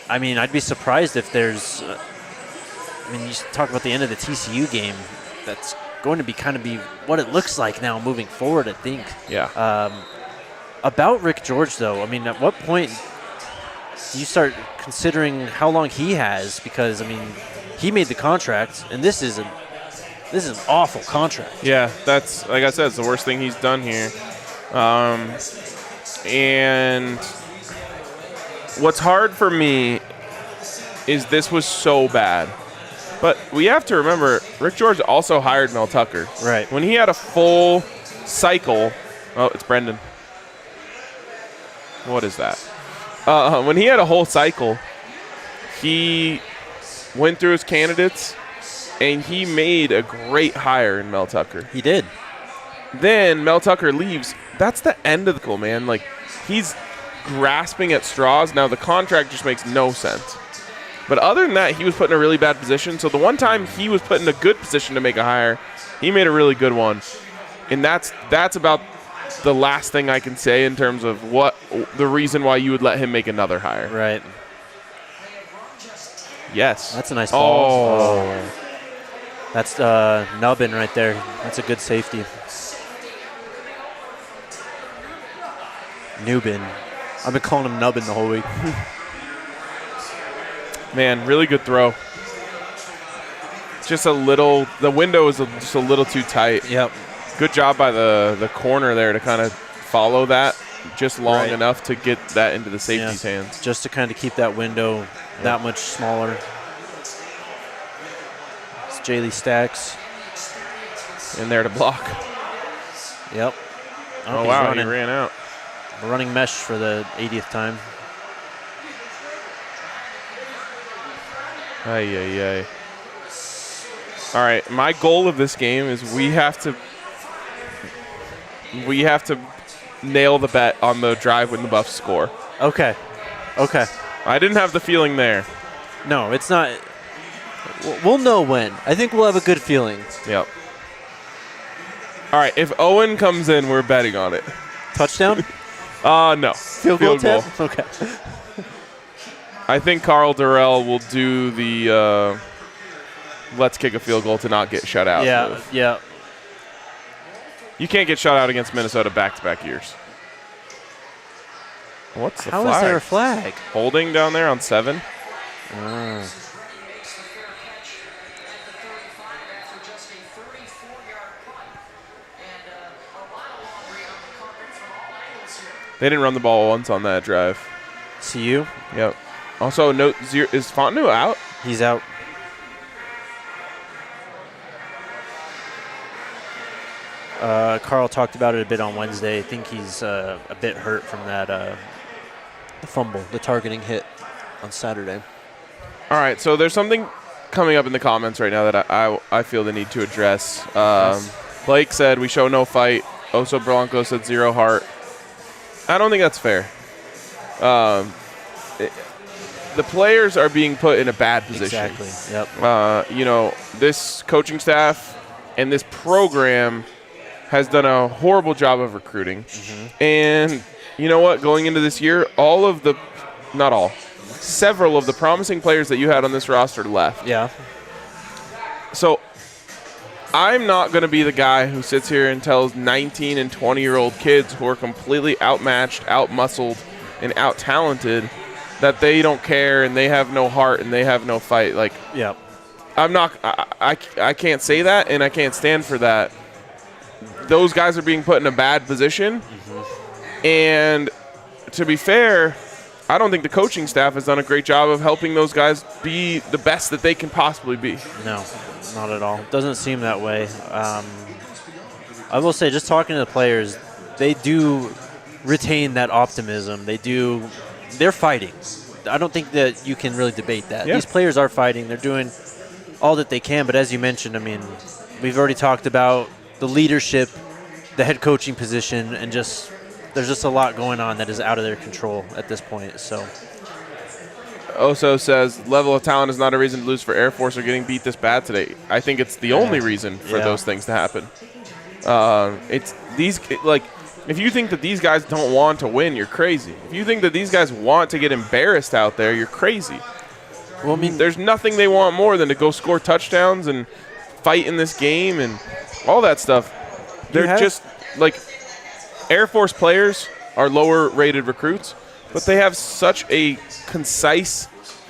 I mean, I'd be surprised if there's, I mean, you talk about the end of the TCU game, that's going to be kind of be what it looks like now moving forward, I think. Yeah. About Rick George, though, I mean, at what point do you start considering how long he has? Because, I mean, he made the contract, and this is an awful contract. Yeah, that's, like I said, it's the worst thing he's done here. And what's hard for me is this was so bad. But we have to remember, Rick George also hired Mel Tucker. Right. When he had a full cycle, oh, it's Brendan. What is that? When he had a whole cycle, he went through his candidates, and he made a great hire in Mel Tucker. He did. Then Mel Tucker leaves. That's the end of the goal, man. Like, he's grasping at straws. Now, the contract just makes no sense. But other than that, he was put in a really bad position. So the one time he was put in a good position to make a hire, he made a really good one. And that's about the last thing I can say in terms of what the reason why you would let him make another hire. Right. Yes. That's a nice ball. Oh. That's Nubbin right there. That's a good safety. Nubin. I've been calling him Nubbin the whole week. Man, really good throw. Just a little, the window is just a little too tight. Yep. Good job by the corner there to kind of follow that just long enough to get that into the safety's hands. Just to kind of keep that window that much smaller. It's Jaylee Stacks. In there to block. Yep. Oh, wow, he ran out. Running mesh for the 80th time. Ay, ay, ay. All right, my goal of this game is we have to nail the bet on the drive when the Buffs score. Okay. Okay. I didn't have the feeling there. No, it's not. We'll know when. I think we'll have a good feeling. Yep. All right, if Owen comes in, we're betting on it. Touchdown? No. Field goal. Okay. I think Carl Durrell will do the let's kick a field goal to not get shut out. Yeah, yeah. You can't get shut out against Minnesota back-to-back years. What's the flag? How is there a flag? Holding down there on 7. They didn't run the ball once on that drive. CU? Yep. Also, note 0, is Fontenot out? He's out. Carl talked about it a bit on Wednesday. I think he's a bit hurt from that the fumble, the targeting hit on Saturday. All right, so there's something coming up in the comments right now that I feel the need to address. Blake said, we show no fight. Oso Blanco said 0 heart. I don't think that's fair. The players are being put in a bad position. Exactly. Yep. You know, this coaching staff and this program has done a horrible job of recruiting. And you know what? Going into this year, several of the promising players that you had on this roster left. Yeah. So I'm not going to be the guy who sits here and tells 19 and 20-year-old kids who are completely outmatched, out-muscled, and out-talented that they don't care and they have no heart and they have no fight. Like, yep. I'm not. I can't say that, and I can't stand for that. Those guys are being put in a bad position, and to be fair, I don't think the coaching staff has done a great job of helping those guys be the best that they can possibly be. No, not at all. Doesn't seem that way. I will say, just talking to the players, they do retain that optimism. They're fighting. I don't think that you can really debate that. Yeah. These players are fighting. They're doing all that they can. But as you mentioned, I mean, we've already talked about the leadership, the head coaching position, and there's just a lot going on that is out of their control at this point. So Oso says, level of talent is not a reason to lose for Air Force or getting beat this bad today. I think it's the only reason for those things to happen. If you think that these guys don't want to win, you're crazy. If you think that these guys want to get embarrassed out there, you're crazy. Well, I mean, there's nothing they want more than to go score touchdowns and fight in this game and all that stuff. They're just like Air Force players are lower rated recruits, but they have such a concise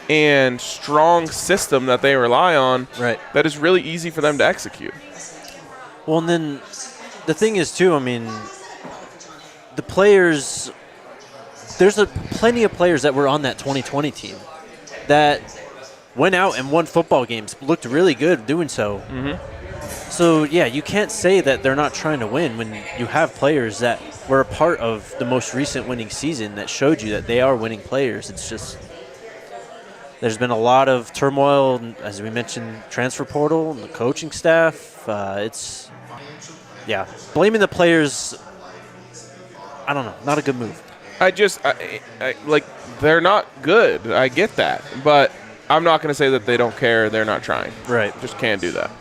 and strong system that they rely on that is really easy for them to execute. Well, and then the thing is, too, I mean, the players, there's plenty of players that were on that 2020 team that went out and won football games, looked really good doing so. Mm-hmm. So, yeah, you can't say that they're not trying to win when you have players that were a part of the most recent winning season that showed you that they are winning players. It's just there's been a lot of turmoil, as we mentioned, transfer portal and the coaching staff. Blaming the players, I don't know, not a good move. They're not good. I get that. But I'm not going to say that they don't care. They're not trying. Right. Just can't do that.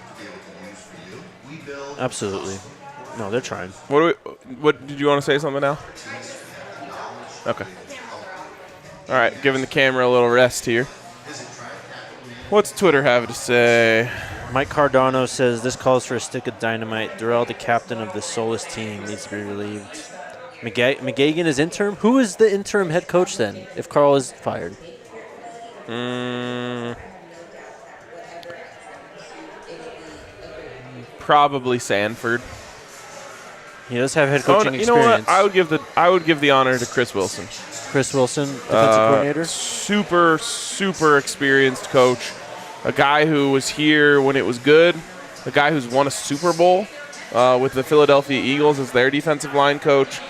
Absolutely. No, they're trying. What did you want to say something now? Okay. All right, giving the camera a little rest here. What's Twitter have to say? Mike Cardano says this calls for a stick of dynamite. Durrell, the captain of the soulless team, needs to be relieved. McGagan is interim? Who is the interim head coach then if Carl is fired? Probably Sanford. He does have head coaching experience. You know what? I would give the honor to Chris Wilson. Chris Wilson, defensive coordinator. Super, super experienced coach. A guy who was here when it was good. A guy who's won a Super Bowl with the Philadelphia Eagles as their defensive line coach.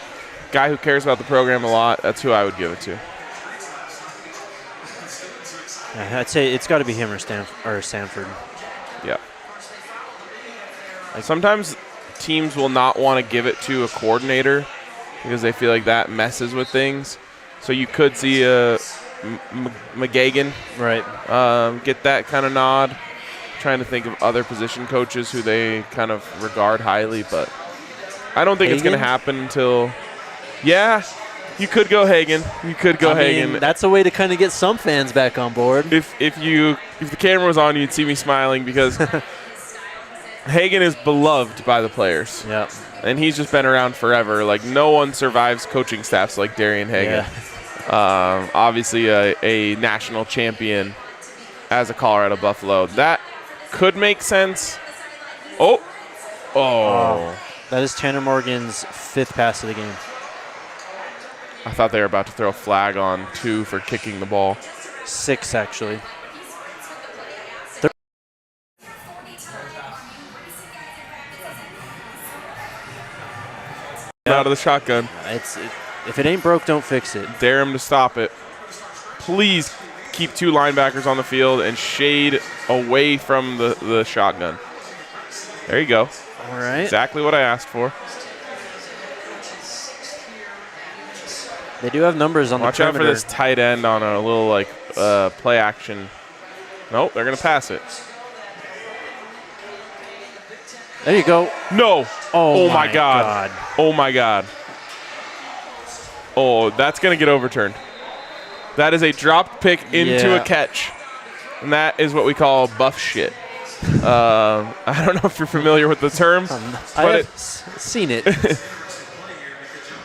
Guy who cares about the program a lot. That's who I would give it to. Yeah, I'd say it's got to be him or Sanford. Yeah. Sometimes teams will not want to give it to a coordinator because they feel like that messes with things. So you could see McGagan get that kind of nod. Trying to think of other position coaches who they kind of regard highly, but I don't think it's going to happen until – yeah, you could go Hagan. You could go Hagan. That's a way to kind of get some fans back on board. If the camera was on, you'd see me smiling because Hagan is beloved by the players. Yeah. And he's just been around forever. Like, no one survives coaching staffs like Darian Hagan. Yeah. Obviously a national champion as a Colorado Buffalo. That could make sense. Oh. That is Tanner Morgan's 5th pass of the game. I thought they were about to throw a flag on 2 for kicking the ball. 6, actually. Out of the shotgun. If it ain't broke, don't fix it. Dare him to stop it. Please keep 2 linebackers on the field and shade away from the shotgun. There you go. All right. Exactly what I asked for. They do have numbers on the perimeter. Watch out for this tight end on a little play action. Nope, they're going to pass it. There you go. No. Oh my God. Oh, my God. Oh, that's going to get overturned. That is a dropped pick into a catch. And that is what we call buff shit. I don't know if you're familiar with the term. I have seen it.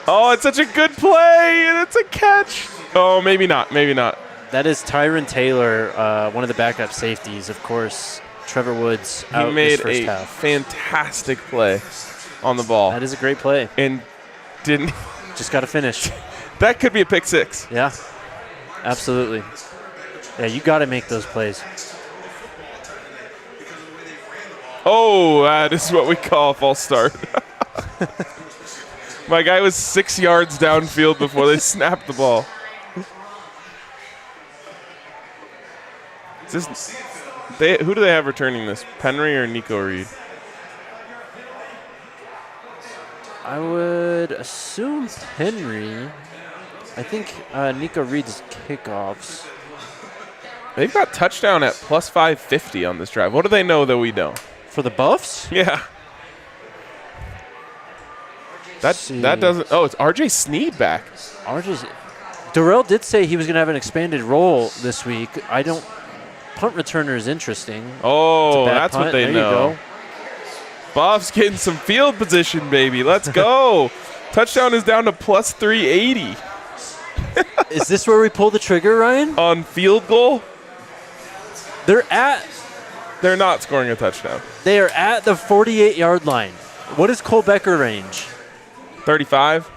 Oh, it's such a good play, and it's a catch. Oh, maybe not. Maybe not. That is Tyron Taylor, one of the backup safeties. Of course, Trevor Woods out He made his first a half. fantastic play on the ball. That is a great play. And didn't – just got to finish. That could be a pick 6. Yeah, absolutely. Yeah, you got to make those plays. Oh, that is what we call a false start. My guy was 6 yards downfield before they snapped the ball. Is this, who do they have returning this? Penry or Nico Reed? I would assume Henry. I think Nico Reed's kickoffs. They've got touchdown at plus 550 on this drive. What do they know that we don't? For the Buffs? Yeah. That doesn't. Oh, it's RJ Sneed back. Darrell did say he was going to have an expanded role this week. Punt returner is interesting. Oh, that's punt. what they there know. You go. Buff's getting some field position, baby. Let's go. Touchdown is down to plus 380. Is this where we pull the trigger, Ryan? On field goal? They're not scoring a touchdown. They are at the 48-yard line. What is Cole Becker range? 35.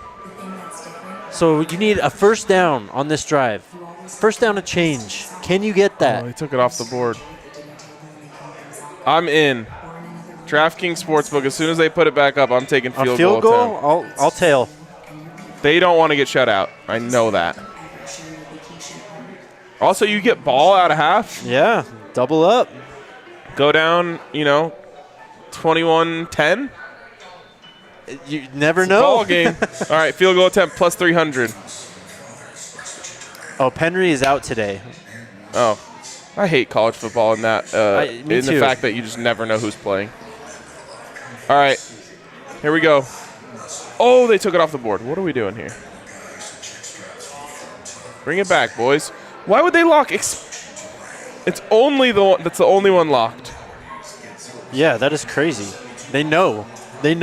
So you need a first down on this drive. First down to change. Can you get that? Oh, he took it off the board. I'm in. DraftKings Sportsbook, as soon as they put it back up, I'm taking field goal attempt. I'll tail. They don't want to get shut out. I know that. Also, you get ball out of half. Yeah, double up. Go down, 21-10. You never know. Ball game. All right, field goal attempt plus 300. Oh, Penry is out today. Oh, I hate college football in that. Me too. The fact that you just never know who's playing. All right, here we go. Oh, they took it off the board. What are we doing here? Bring it back, boys. Why would they lock? It's only the one. That's the only one locked. Yeah, that is crazy. They know. They're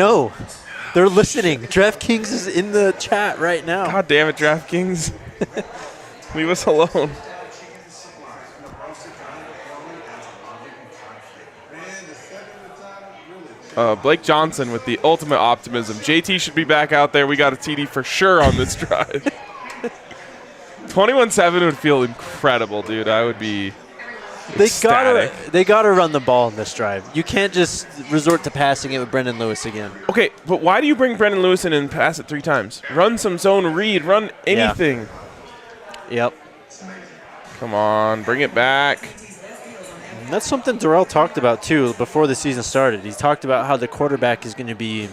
listening. DraftKings is in the chat right now. God damn it, DraftKings. Leave us alone. Blake Johnson with the ultimate optimism. JT should be back out there. We got a TD for sure on this drive. 21-7 would feel incredible, dude. I would be ecstatic. They gotta run the ball in this drive. You can't just resort to passing it with Brendan Lewis again. Okay, but why do you bring Brendan Lewis in and pass it 3 times? Run some zone read. Run anything. Yeah. Yep. Come on, bring it back. That's something Darrell talked about, too, before the season started. He talked about how the quarterback is going to be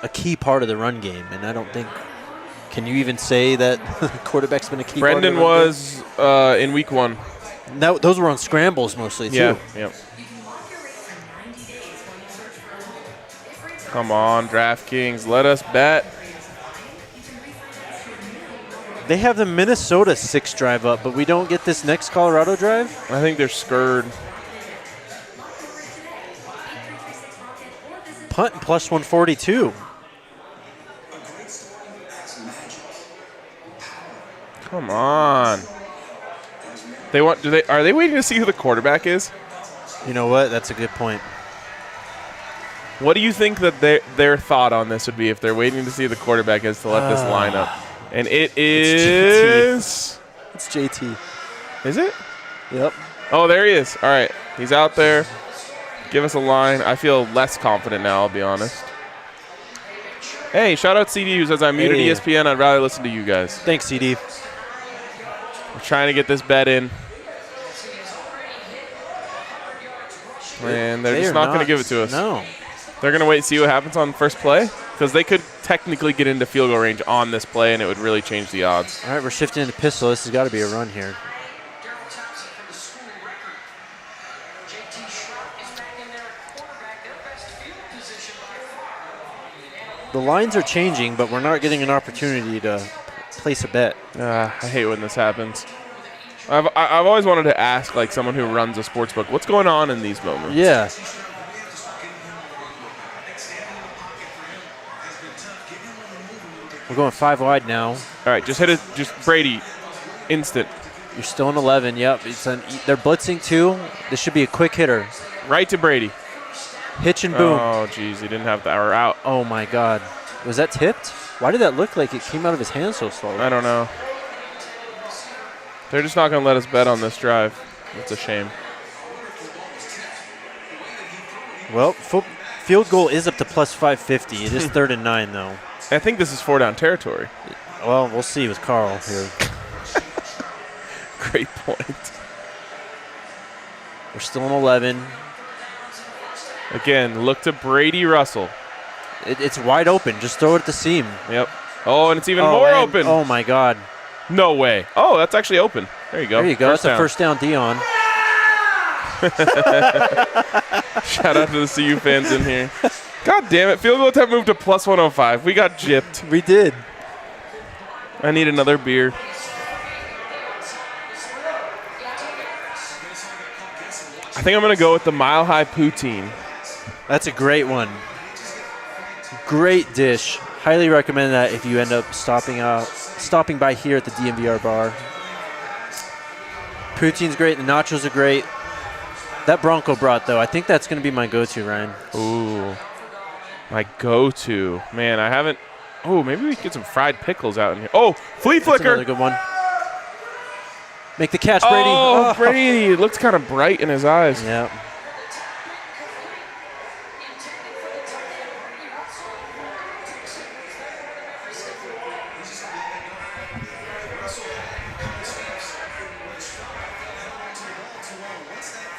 a key part of the run game, and I don't think – can you even say that the quarterback's been a key part of the run was in week 1. Those were on scrambles mostly, too. Yeah, yep. Come on, DraftKings, let us bet. They have the Minnesota 6 drive up, but we don't get this next Colorado drive? I think they're scared. Punt plus 142. Come on. Are they waiting to see who the quarterback is? You know what? That's a good point. What do you think that their thought on this would be if they're waiting to see who the quarterback is to let this line up? And it is... It's JT. Is it? Yep. Oh, there he is. All right. He's out there. Give us a line. I feel less confident now, I'll be honest. Hey, shout out CD who says, I muted ESPN. I'd rather listen to you guys. Thanks, CD. We're trying to get this bet in. And they're just not going to give it to us. No. They're going to wait and see what happens on first play because they could technically get into field goal range on this play, and it would really change the odds. All right, we're shifting into pistol. This has got to be a run here. The lines are changing, but we're not getting an opportunity to place a bet. I hate when this happens. I've always wanted to ask, like, someone who runs a sports book, what's going on in these moments? Yeah. We're going 5 wide now. All right, just hit it. Just Brady, instant. You're still in 11. Yep. They're blitzing too. This should be a quick hitter. Right to Brady. Hitch and boom. Oh, geez, he didn't have the hour out. Oh, my God. Was that tipped? Why did that look like it came out of his hand so slowly? I don't know. They're just not going to let us bet on this drive. It's a shame. Well, field goal is up to plus 550. It is 3rd and 9, though. I think this is 4-down territory. Well, we'll see with Carl here. Great point. We're still in 11. Again, look to Brady Russell. It's wide open. Just throw it at the seam. Yep. Oh, and it's even more open. Oh, my God. No way. Oh, that's actually open. There you go. There you go. That's a first down, Dion. Shout out to the CU fans in here. God damn it. Field goal attempt moved to plus 105. We got gypped. We did. I need another beer. I think I'm going to go with the Mile High Poutine. That's a great one. Great dish. Highly recommend that if you end up stopping by here at the DNVR bar. Poutine's great. The nachos are great. That Bronco brat, though, I think that's going to be my go-to, Ryan. Ooh. My go-to. Man, I haven't. Oh, maybe we could get some fried pickles out in here. Oh, flea That's flicker. another good one. Make the catch, Brady. Oh, Brady. It looks kind of bright in his eyes. Yeah.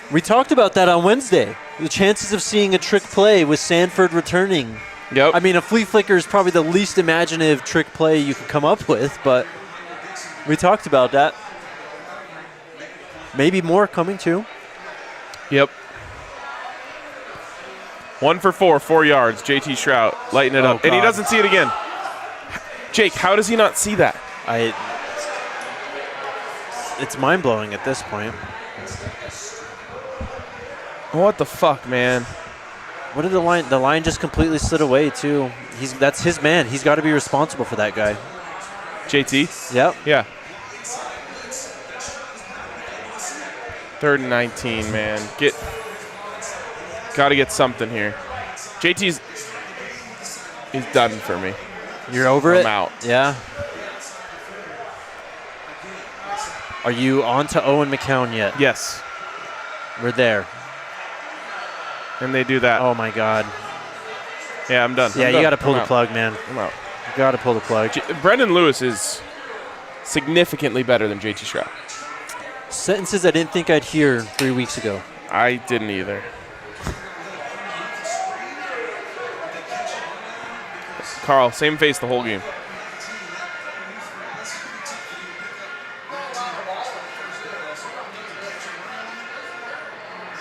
We talked about that on Wednesday. The chances of seeing a trick play with Sanford returning. Yep. I mean, a flea flicker is probably the least imaginative trick play you could come up with, but we talked about that. Maybe more coming too. Yep. 1 for 4, 4 yards. JT Shrout lighting it up. And he God. doesn't see it again. Jake, how does he not see that? It's mind-blowing at this point. What the fuck, man? What did the line just completely slid away too. That's his man. He's got to be responsible for that guy. JT? Yep. Yeah. 3rd and 19, man. Got to get something here. JT's he's done for me. You're over it? I'm out. Yeah. Are you on to Owen McCown yet? Yes. We're there. And they do that. Oh, my God. Yeah, I'm done. Yeah, you got to pull the plug, man. I'm out. You got to pull the plug. Brendan Lewis is significantly better than JT Shrout. Sentences I didn't think I'd hear 3 weeks ago. I didn't either. Carl, same face the whole game.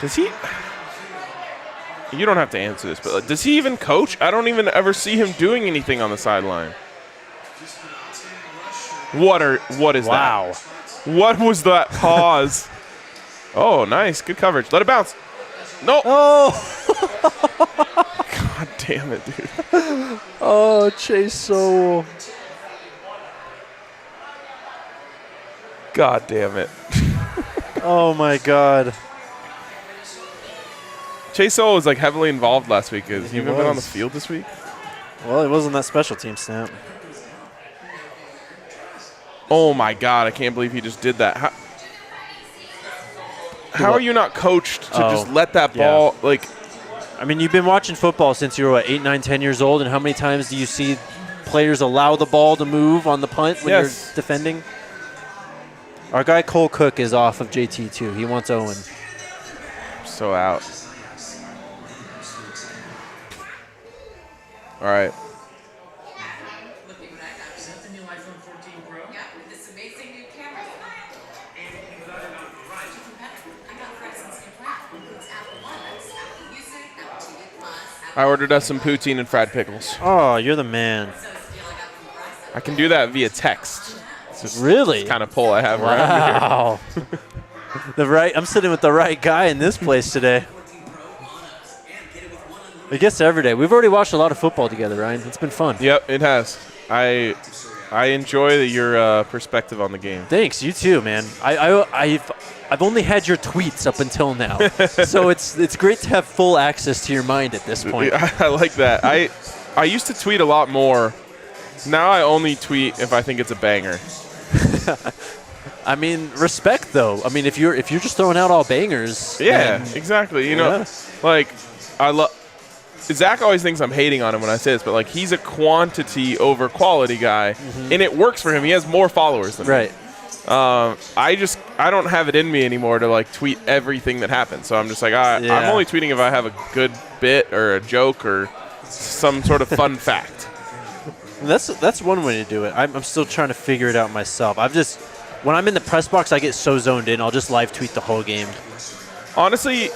Does he? You don't have to answer this, but does he even coach? I don't even ever see him doing anything on the sideline. What is that? Wow. What was that pause? Oh, nice. Good coverage. Let it bounce. No. Oh. God damn it, dude. Oh, Chase Sowell. God damn it. Oh, my God. Chase Sowell was like heavily involved last week. Has he even been on the was. field this week? Well, it wasn't that special team snap. Oh my God, I can't believe he just did that. How are you not coached to just let that ball, I mean, you've been watching football since you were, 8, 9, 10 years old, and how many times do you see players allow the ball to move on the punt when you're defending? Our guy Cole Cook is off of JT, too. He wants Owen. so out. All right. I ordered us some poutine and fried pickles. Oh, you're the man. I can do that via text. It's just Really? this kind of pull I have around here. Wow. I'm sitting with the right guy in this place today. I guess every day. We've already watched a lot of football together, Ryan. It's been fun. Yep, it has. I enjoy your perspective on the game. Thanks. You too, man. I've only had your tweets up until now, so it's great to have full access to your mind at this point. I like that. I used to tweet a lot more. Now I only tweet if I think it's a banger. I mean, respect though. I mean, if you're just throwing out all bangers. Yeah, then, exactly. You know, like I love. Zach always thinks I'm hating on him when I say this, but like he's a quantity over quality guy, and it works for him. He has more followers than me. Right. I don't have it in me anymore to like tweet everything that happens. So I'm just like, I'm only tweeting if I have a good bit or a joke or some sort of fun fact. That's one way to do it. I'm still trying to figure it out myself. When I'm in the press box, I get so zoned in. I'll just live tweet the whole game. Honestly,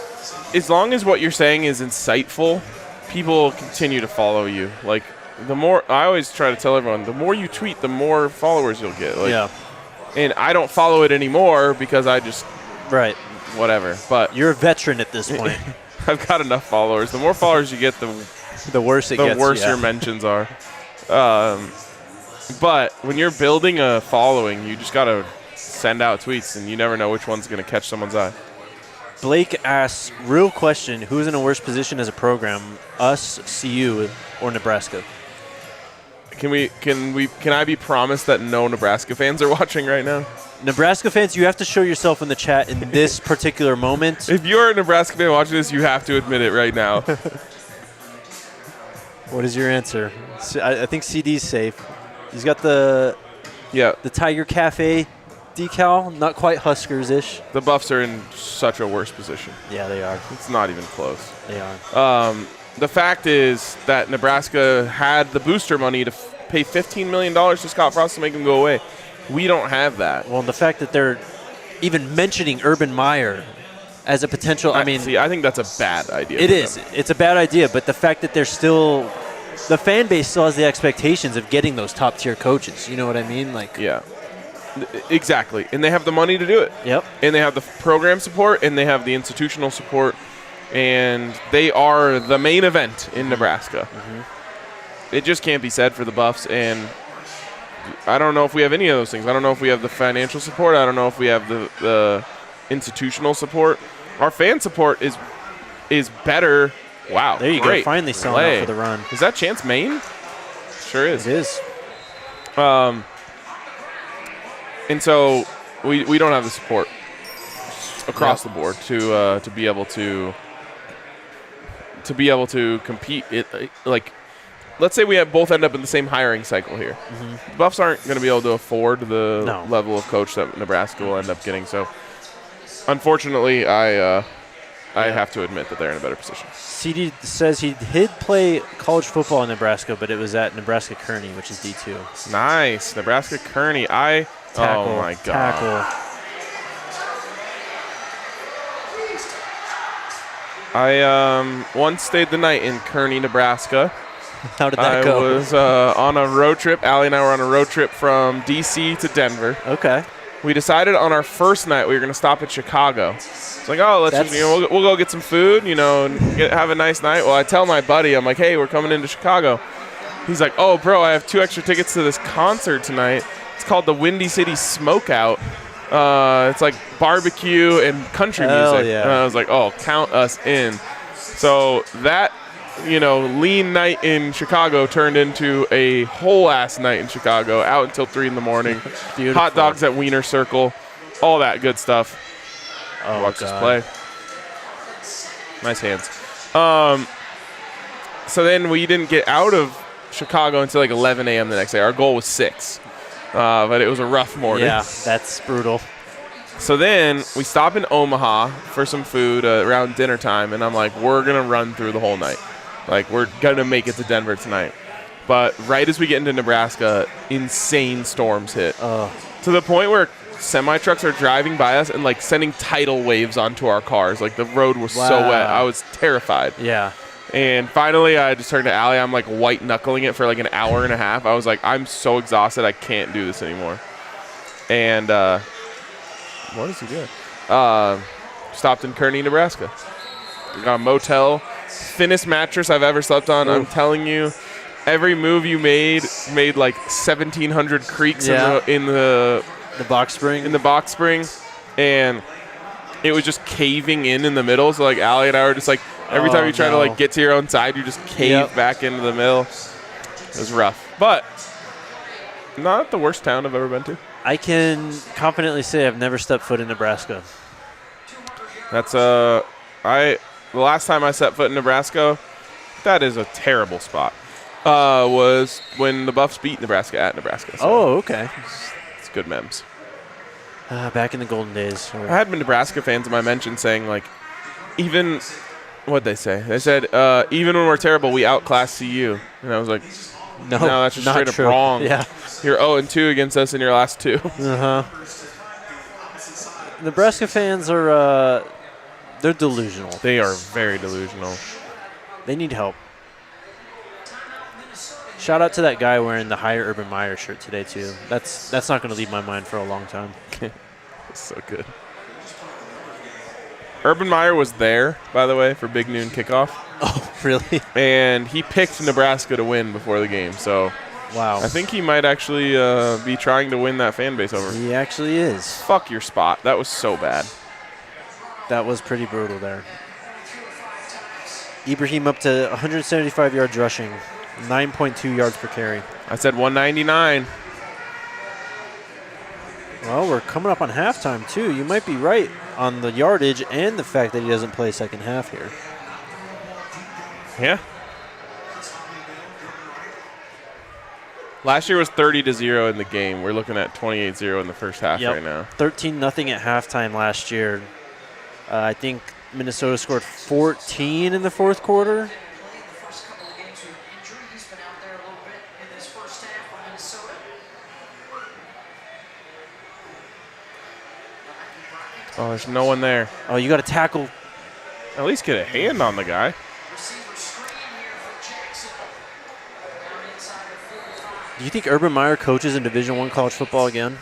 as long as what you're saying is insightful, people will continue to follow you. Like the more I always try to tell everyone, the more you tweet, the more followers you'll get. Like, yeah. And I don't follow it anymore because I just whatever. But you're a veteran at this point. I've got enough followers. The more followers you get, the worse it gets. The worse your mentions are. But when you're building a following, you just gotta send out tweets, and you never know which one's gonna catch someone's eye. Blake asks, real question: who's in a worse position as a program, us, CU, or Nebraska? Can I be promised that no Nebraska fans are watching right now? Nebraska fans, you have to show yourself in the chat in this particular moment. If you're a Nebraska fan watching this, you have to admit it right now. What is your answer? I think CD's safe. He's got the Tiger Cafe decal, not quite Huskers-ish. The Buffs are in such a worse position. Yeah, they are. It's not even close. They are. The fact is that Nebraska had the booster money to pay $15 million to Scott Frost to make him go away. We don't have that. Well, the fact that they're even mentioning Urban Meyer as a potential, I think that's a bad idea. It is. It's a bad idea, but the fact that the fan base still has the expectations of getting those top-tier coaches. You know what I mean? Yeah. Exactly. And they have the money to do it. Yep. And they have the program support, and they have the institutional support. And they are the main event in Nebraska. Mm-hmm. It just can't be said for the Buffs, and I don't know if we have any of those things. I don't know if we have the financial support. I don't know if we have the institutional support. Our fan support is better. Wow, there you great. Go. Finally selling out for the run. Is that Chance Maine? Sure is. It is. And so we don't have the support across the board to be able to compete. Let's say we both end up in the same hiring cycle here. Mm-hmm. Buffs aren't going to be able to afford the level of coach that Nebraska will end up getting. So, unfortunately, I have to admit that they're in a better position. CD says he did play college football in Nebraska, but it was at Nebraska Kearney, which is D2. Nice, Nebraska Kearney. Oh my God. Tackle. I once stayed the night in Kearney, Nebraska. How did that go? I was on a road trip. Allie and I were on a road trip from D.C. to Denver. Okay. We decided on our first night we were going to stop at Chicago. It's like, we'll go get some food, and have a nice night. Well, I tell my buddy, I'm like, hey, we're coming into Chicago. He's like, oh, bro, I have 2 extra tickets to this concert tonight. It's called the Windy City Smokeout. It's like barbecue and country music. Yeah. And I was like, oh, count us in. So that, lean night in Chicago turned into a whole-ass night in Chicago, out until 3 in the morning. Beautiful. Hot dogs at Wiener Circle, all that good stuff. Oh, watch God. this play. Nice hands. So then we didn't get out of Chicago until like 11 a.m. the next day. Our goal was 6. But it was a rough morning. Yeah, that's brutal. So then we stop in Omaha for some food around dinner time, and I'm like, we're going to run through the whole night. Like, we're going to make it to Denver tonight. But right as we get into Nebraska, insane storms hit. To the point where semi-trucks are driving by us and, sending tidal waves onto our cars. Like, the road was so wet. I was terrified. Yeah. And finally, I just turned to Allie. I'm, white-knuckling it for, an hour and a half. I was like, I'm so exhausted. I can't do this anymore. And what is he doing? Stopped in Kearney, Nebraska. Got a motel. Thinnest mattress I've ever slept on. Ooh. I'm telling you, every move you made 1,700 creaks in the box spring. In the box spring. And it was just caving in the middle. So, Allie and I were just every time you try to get to your own side, you just cave back into the middle. It was rough. But not the worst town I've ever been to. I can confidently say I've never stepped foot in Nebraska. That's the last time I set foot in Nebraska, That is a terrible spot. Was when the Buffs beat Nebraska at Nebraska. So Oh, okay. it's good memes. Back in the golden days. I had Nebraska fans in my mention saying, like, even, what'd they say? They said, even when we're terrible, we outclass CU. And I was like, no, that's just not straight up true. wrong. Yeah. You're 0-2 against us in your last 2. Uh-huh. Nebraska fans are, they're delusional. They are very delusional. They need help. Shout out to that guy wearing the Higher Urban Meyer shirt today, too. That's not going to leave my mind for a long time. It's so good. Urban Meyer was there, by the way, for Big Noon kickoff. Oh, really? And he picked Nebraska to win before the game. So Wow. I think he might actually be trying to win that fan base over. He actually is. Fuck your spot. That was so bad. That was pretty brutal there. Ibrahim up to 175 yards rushing, 9.2 yards per carry. I said 199. Well, we're coming up on halftime, too. You might be right on the yardage and the fact that he doesn't play second half here. Yeah. Last year was 30-0 in the game. We're looking at 28-0 in the first half right now. 13-0 at halftime last year. I think Minnesota scored 14 in the fourth quarter. Oh, there's no one there. Oh, you got to tackle. At least get a hand on the guy. Do you think Urban Meyer coaches in Division I college football again?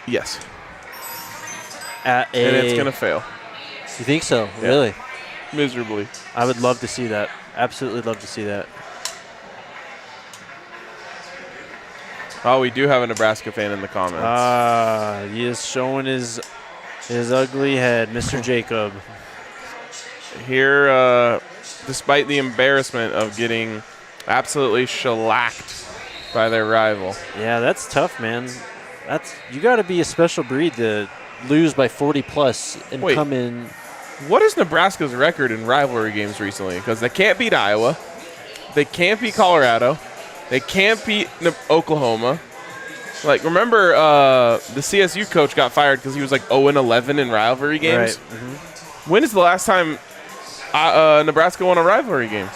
Yes. And And it's going to fail. You think so? Yeah. Really? Miserably. I would love to see that. Absolutely love to see that. Oh, we do have a Nebraska fan in the comments. He is showing his ugly head, Mr. Jacob. Here, despite the embarrassment of getting absolutely shellacked by their rival. Yeah, that's tough, man. You got to be a special breed to lose by 40 plus and Wait. come in. What is Nebraska's record in rivalry games recently? Because they can't beat Iowa. They can't beat Colorado. They can't beat Oklahoma. Like, remember the CSU coach got fired because he was like 0-11 in rivalry games? Right. Mm-hmm. When is the last time Nebraska won a rivalry game?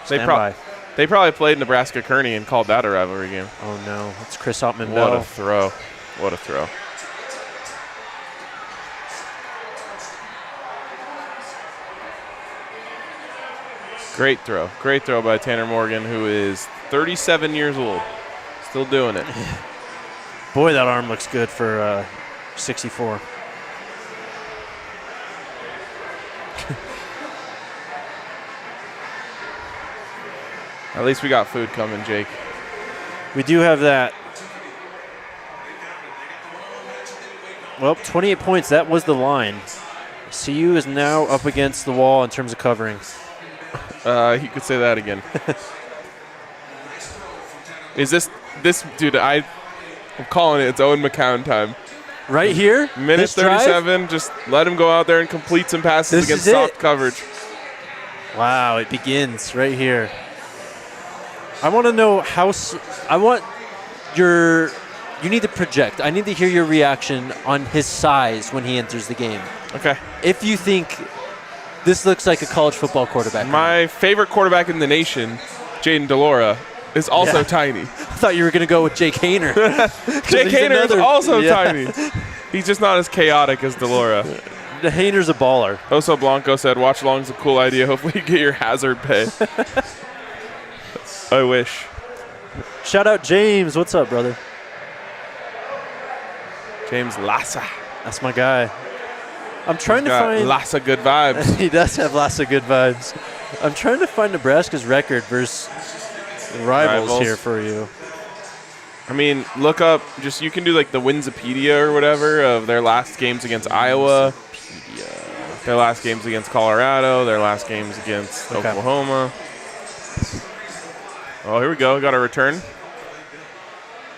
Stand by. They probably played Nebraska Kearney and called that a rivalry game. Oh, no. It's Chris Ottman What Bell. a throw. What a throw. Great throw. Great throw by Tanner Morgan, who is 37 years old. Still doing it. Boy, that arm looks good for 64. At least we got food coming, Jake. We do have that. Well, 28 points. That was the line. CU is now up against the wall in terms of covering. You could say that again. Is this dude? I'm calling it. It's Owen McCown time. Right here? Minute This drive? 37. Just let him go out there and complete some passes This against is soft it. coverage. Wow, it begins right here. I want to know you need to project. I need to hear your reaction on his size when he enters the game. Okay. If you think this looks like a college football quarterback. My favorite quarterback in the nation, Jaden DeLora, is also Yeah. tiny. I thought you were going to go with Jake Hayner. Jake he's Hayner is another- also yeah. tiny. He's just not as chaotic as DeLora. The Hayner's a baller. Oso Blanco said, watch along's a cool idea. Hopefully you get your hazard pay. I wish. Shout out James. What's up, brother? James Lassa. That's my guy. I'm trying to Got find. lots of good vibes. He does have lots of good vibes. I'm trying to find Nebraska's record versus rivals here for you. I mean, look up, you can do like the Winsipedia or whatever of their last games against Iowa, their last games against Colorado, their last games against Oklahoma. Oh, here we go. We got a return.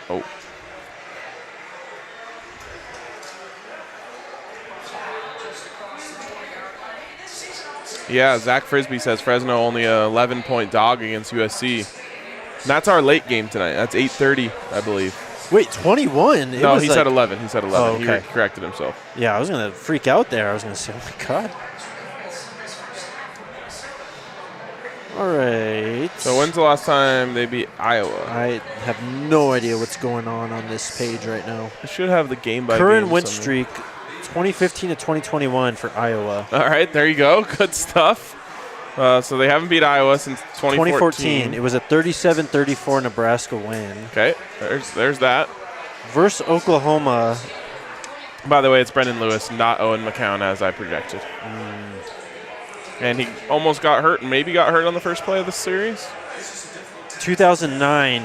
Oh. Yeah, Zach Frisbee says Fresno only a 11-point dog against USC. And that's our late game tonight. That's 8:30, I believe. Wait, 21? No, he said 11. He said 11. Oh, okay. He corrected himself. Yeah, I was going to freak out there. I was going to say, oh, my God. All right. So when's the last time they beat Iowa? I have no idea what's going on this page right now. I should have the game by Current game win somewhere. streak, 2015 to 2021 for Iowa. All right, there you go. Good stuff. So they haven't beat Iowa since 2014. It was a 37-34 Nebraska win. Okay, there's that. Versus Oklahoma. By the way, it's Brendan Lewis, not Owen McCown, as I projected. And he almost got hurt and maybe got hurt on the first play of the series. 2009,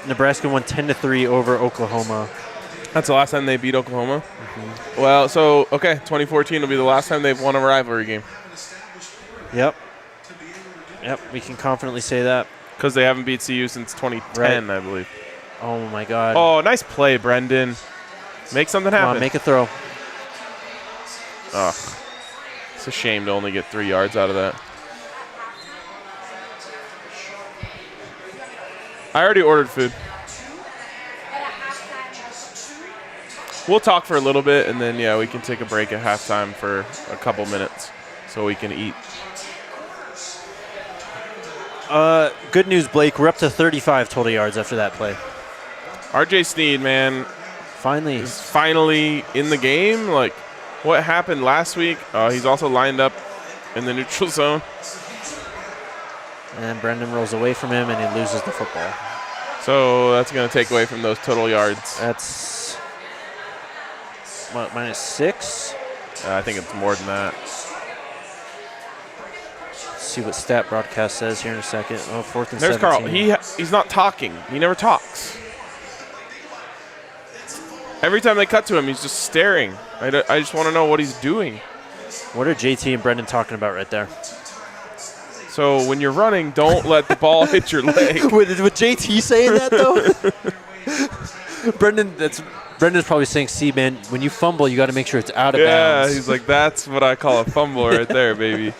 Nebraska won 10-3 over Oklahoma. That's the last time they beat Oklahoma? Well, so, okay, 2014 will be the last time they've won a rivalry game. Yep, we can confidently say that. Because they haven't beat CU since 2010, I believe. Oh, my God. Oh, nice play, Brendan. Make something happen. Come on, make a throw. Ugh. It's a shame to only get 3 yards out of that. I already ordered food. We'll talk for a little bit, and then, yeah, we can take a break at halftime for a couple minutes so we can eat. Good news, Blake. We're up to 35 total yards after that play. RJ Sneed, man, Finally. is finally in the game. Like, what happened last week? He's also lined up in the neutral zone. And Brendan rolls away from him, and he loses the football. So that's going to take away from those total yards. That's, what, -6? I think it's more than that. See what stat broadcast says here in a second. Oh, 4th and There's 17. Carl. He's not talking. He never talks. Every time they cut to him, he's just staring. I just want to know what he's doing. What are JT and Brendan talking about right there? So when you're running, don't let the ball hit your leg. With JT saying that, though? Brendan's probably saying, see, man, when you fumble, you got to make sure it's out of bounds. Yeah, he's like, that's what I call a fumble right there, baby.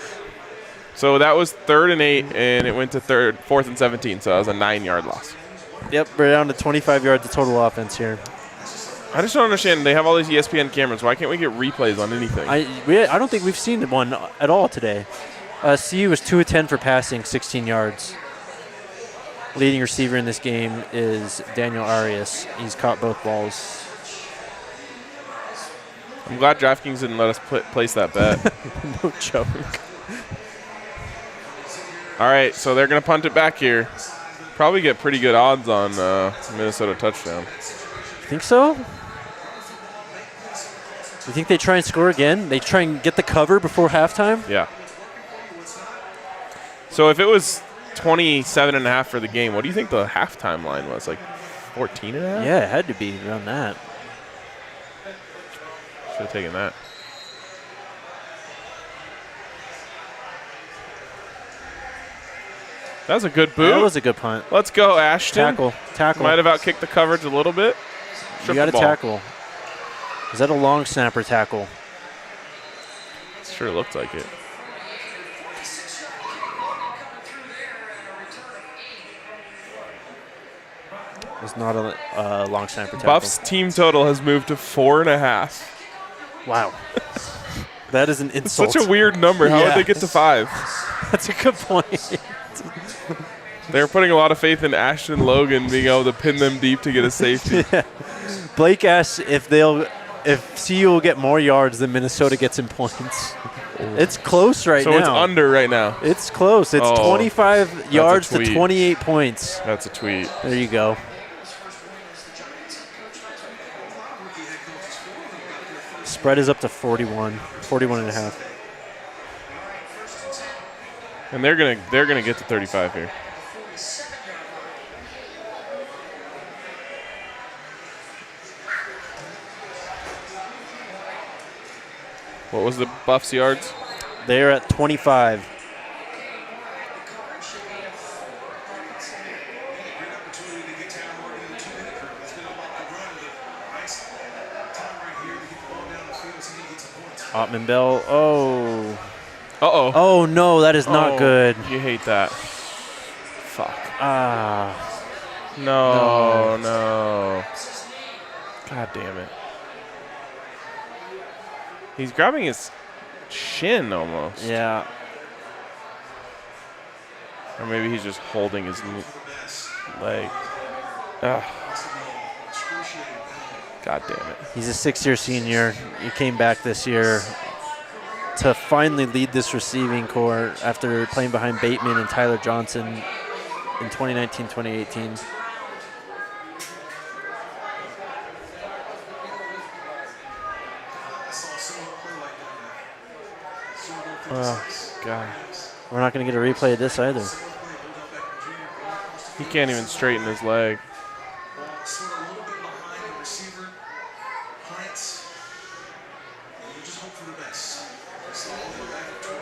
So that was 3rd and 8, and it went to 4th and 17, so that was a 9-yard loss. Yep, we're down to 25 yards of total offense here. I just don't understand. They have all these ESPN cameras. Why can't we get replays on anything? I don't think we've seen one at all today. CU was 2 of 10 for passing, 16 yards. Leading receiver in this game is Daniel Arias. He's caught both balls. I'm glad DraftKings didn't let us place that bet. No joke. All right, so they're going to punt it back here. Probably get pretty good odds on Minnesota touchdown. Think so? You think they try and score again? They try and get the cover before halftime? Yeah. So if it was 27.5 for the game, what do you think the halftime line was? Like 14.5? Yeah, it had to be around that. Should have taken that. That was a good boot. That was a good punt. Let's go, Ashton. Tackle. Might have outkicked the coverage a little bit. You Strip got the to ball. tackle. Is that a long snapper tackle? Sure looked like it. It's not a long snapper tackle. Buff's team total has moved to 4.5. Wow. That is an insult. Such a weird number. How would Yeah. they get to 5? That's a good point. They're putting a lot of faith in Ashton Logan being able to pin them deep to get a safety. Blake asks if CU will get more yards than Minnesota gets in points. It's close right now. So it's under right now. It's close. It's 25 yards to tweet. 28 points. That's a tweet. There you go. Spread is up to 41 and a half. And they're gonna get to 35 here. What was the Buffs yards? They're at 25. Ottman Bell. Oh. Uh-oh. Oh, no, that is not Oh, good. You hate that. Fuck. Ah. No. God damn it. He's grabbing his shin almost. Yeah. Or maybe he's just holding his leg. Ugh. God damn it. He's a 6-year senior. He came back this year to finally lead this receiving corps after playing behind Bateman and Tyler Johnson in 2019-2018. Oh, God. We're not going to get a replay of this either. He can't even straighten his leg.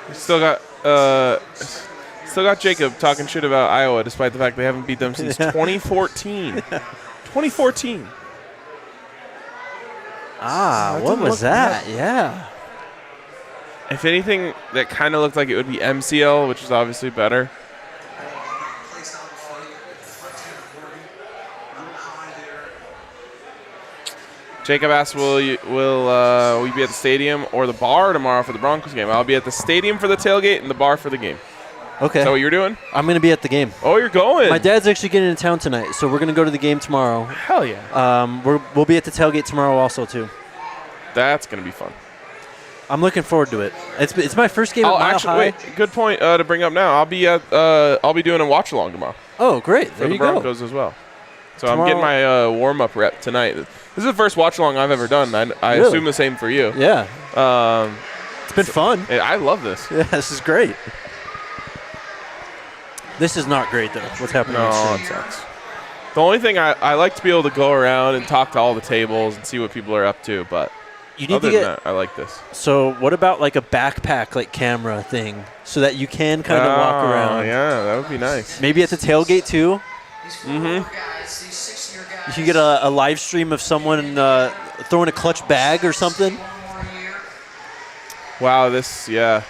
We still got Jacob talking shit about Iowa despite the fact they haven't beat them since 2014. 2014. Ah, That what didn't was look that? Yeah. If anything, that kind of looked like it would be MCL, which is obviously better. Jacob asked, will we be at the stadium or the bar tomorrow for the Broncos game? I'll be at the stadium for the tailgate and the bar for the game. Okay. Is that what you're doing? I'm going to be at the game. Oh, you're going. My dad's actually getting into town tonight, so we're going to go to the game tomorrow. Hell yeah. We'll be at the tailgate tomorrow also, too. That's going to be fun. I'm looking forward to it. It's my first game at Mile High. Wait, good point to bring up now. I'll be doing a watch along tomorrow. Oh, great. For There the you go. Broncos as well. So Tomorrow, I'm getting my warm-up rep tonight. This is the first watch along I've ever done. I Really? assume the same for you. Yeah. It's been fun. I love this. Yeah, this is great. This is not great, though, what's happening No, on it stream. sucks. The only thing I like to be able to go around and talk to all the tables and see what people are up to, but You need other to than get. that, I like this. So, what about like a backpack, like camera thing, so that you can kind of walk around? Yeah, that would be nice. Maybe at the tailgate too. Mm-hmm. You can get a live stream of someone throwing a clutch bag or something. Wow, The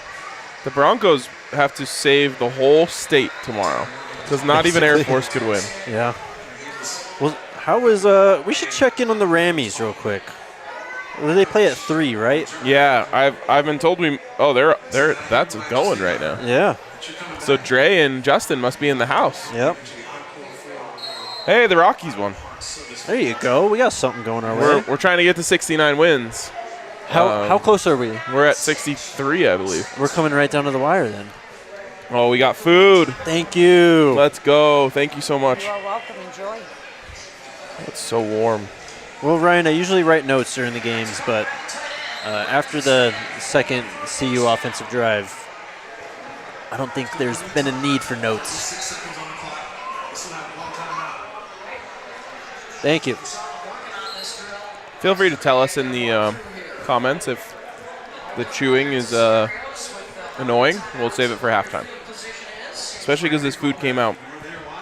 Broncos have to save the whole state tomorrow because not even Air Force could win. Yeah. Well, how is we should check in on the Rammies real quick. Well, they play at 3, right? Yeah, I've been told they're that's going right now. Yeah. So Dre and Justin must be in the house. Yep. Hey, the Rockies won. There you go. We got something going our way. We're trying to get to 69 wins. How close are we? We're at 63, I believe. We're coming right down to the wire then. Oh, we got food. Thank you. Let's go. Thank you so much. You are welcome. Enjoy. It's so warm. Well, Ryan, I usually write notes during the games, but after the second CU offensive drive, I don't think there's been a need for notes. Thank you. Feel free to tell us in the comments if the chewing is annoying. We'll save it for halftime. Especially because this food came out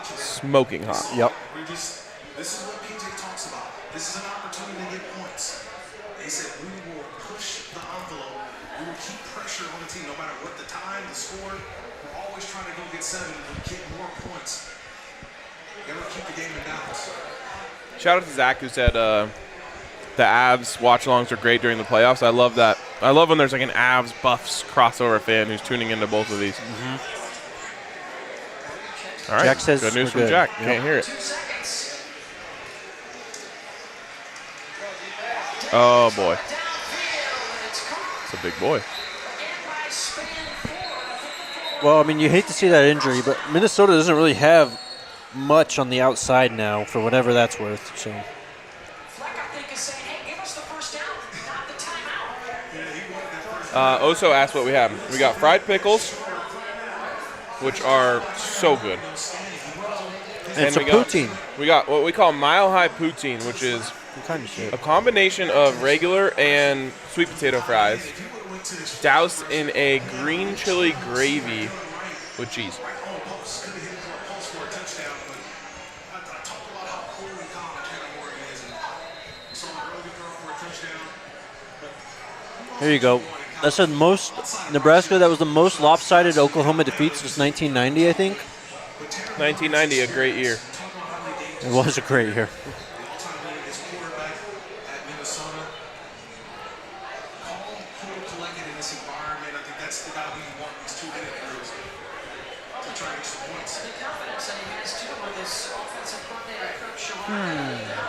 smoking hot. Yep. This is what PJ talks about. This is an opportunity to get points. They said we will push the envelope. We will keep pressure on the team no matter what the time, the score. We're always trying to go get 7 and get more points. You gotta keep the game in balance. Shout out to Zach who said the Avs watch-alongs are great during the playoffs. I love that. I love when there's like an Avs Buffs crossover fan who's tuning into both of these. Mm-hmm. All right. Jack says good news we're from good. Jack. Yep. Can't hear it. Oh boy. It's a big boy. Well, I mean, you hate to see that injury, but Minnesota doesn't really have much on the outside now, for whatever that's worth. So. Oso asked what we have. We got fried pickles, which are so good. And some we got- poutine. We got what we call Mile High Poutine, which is What kind of shit? a combination of regular and sweet potato fries, doused in a green chili gravy with cheese. Here you go. That's the most Nebraska. That was the most lopsided Oklahoma defeats since 1990, I think. 1990, a great year. It was a great year. Quarterback at Minnesota. Calm, cool, collected in this environment. I think that's the guy we want these two interviews to try and get some points.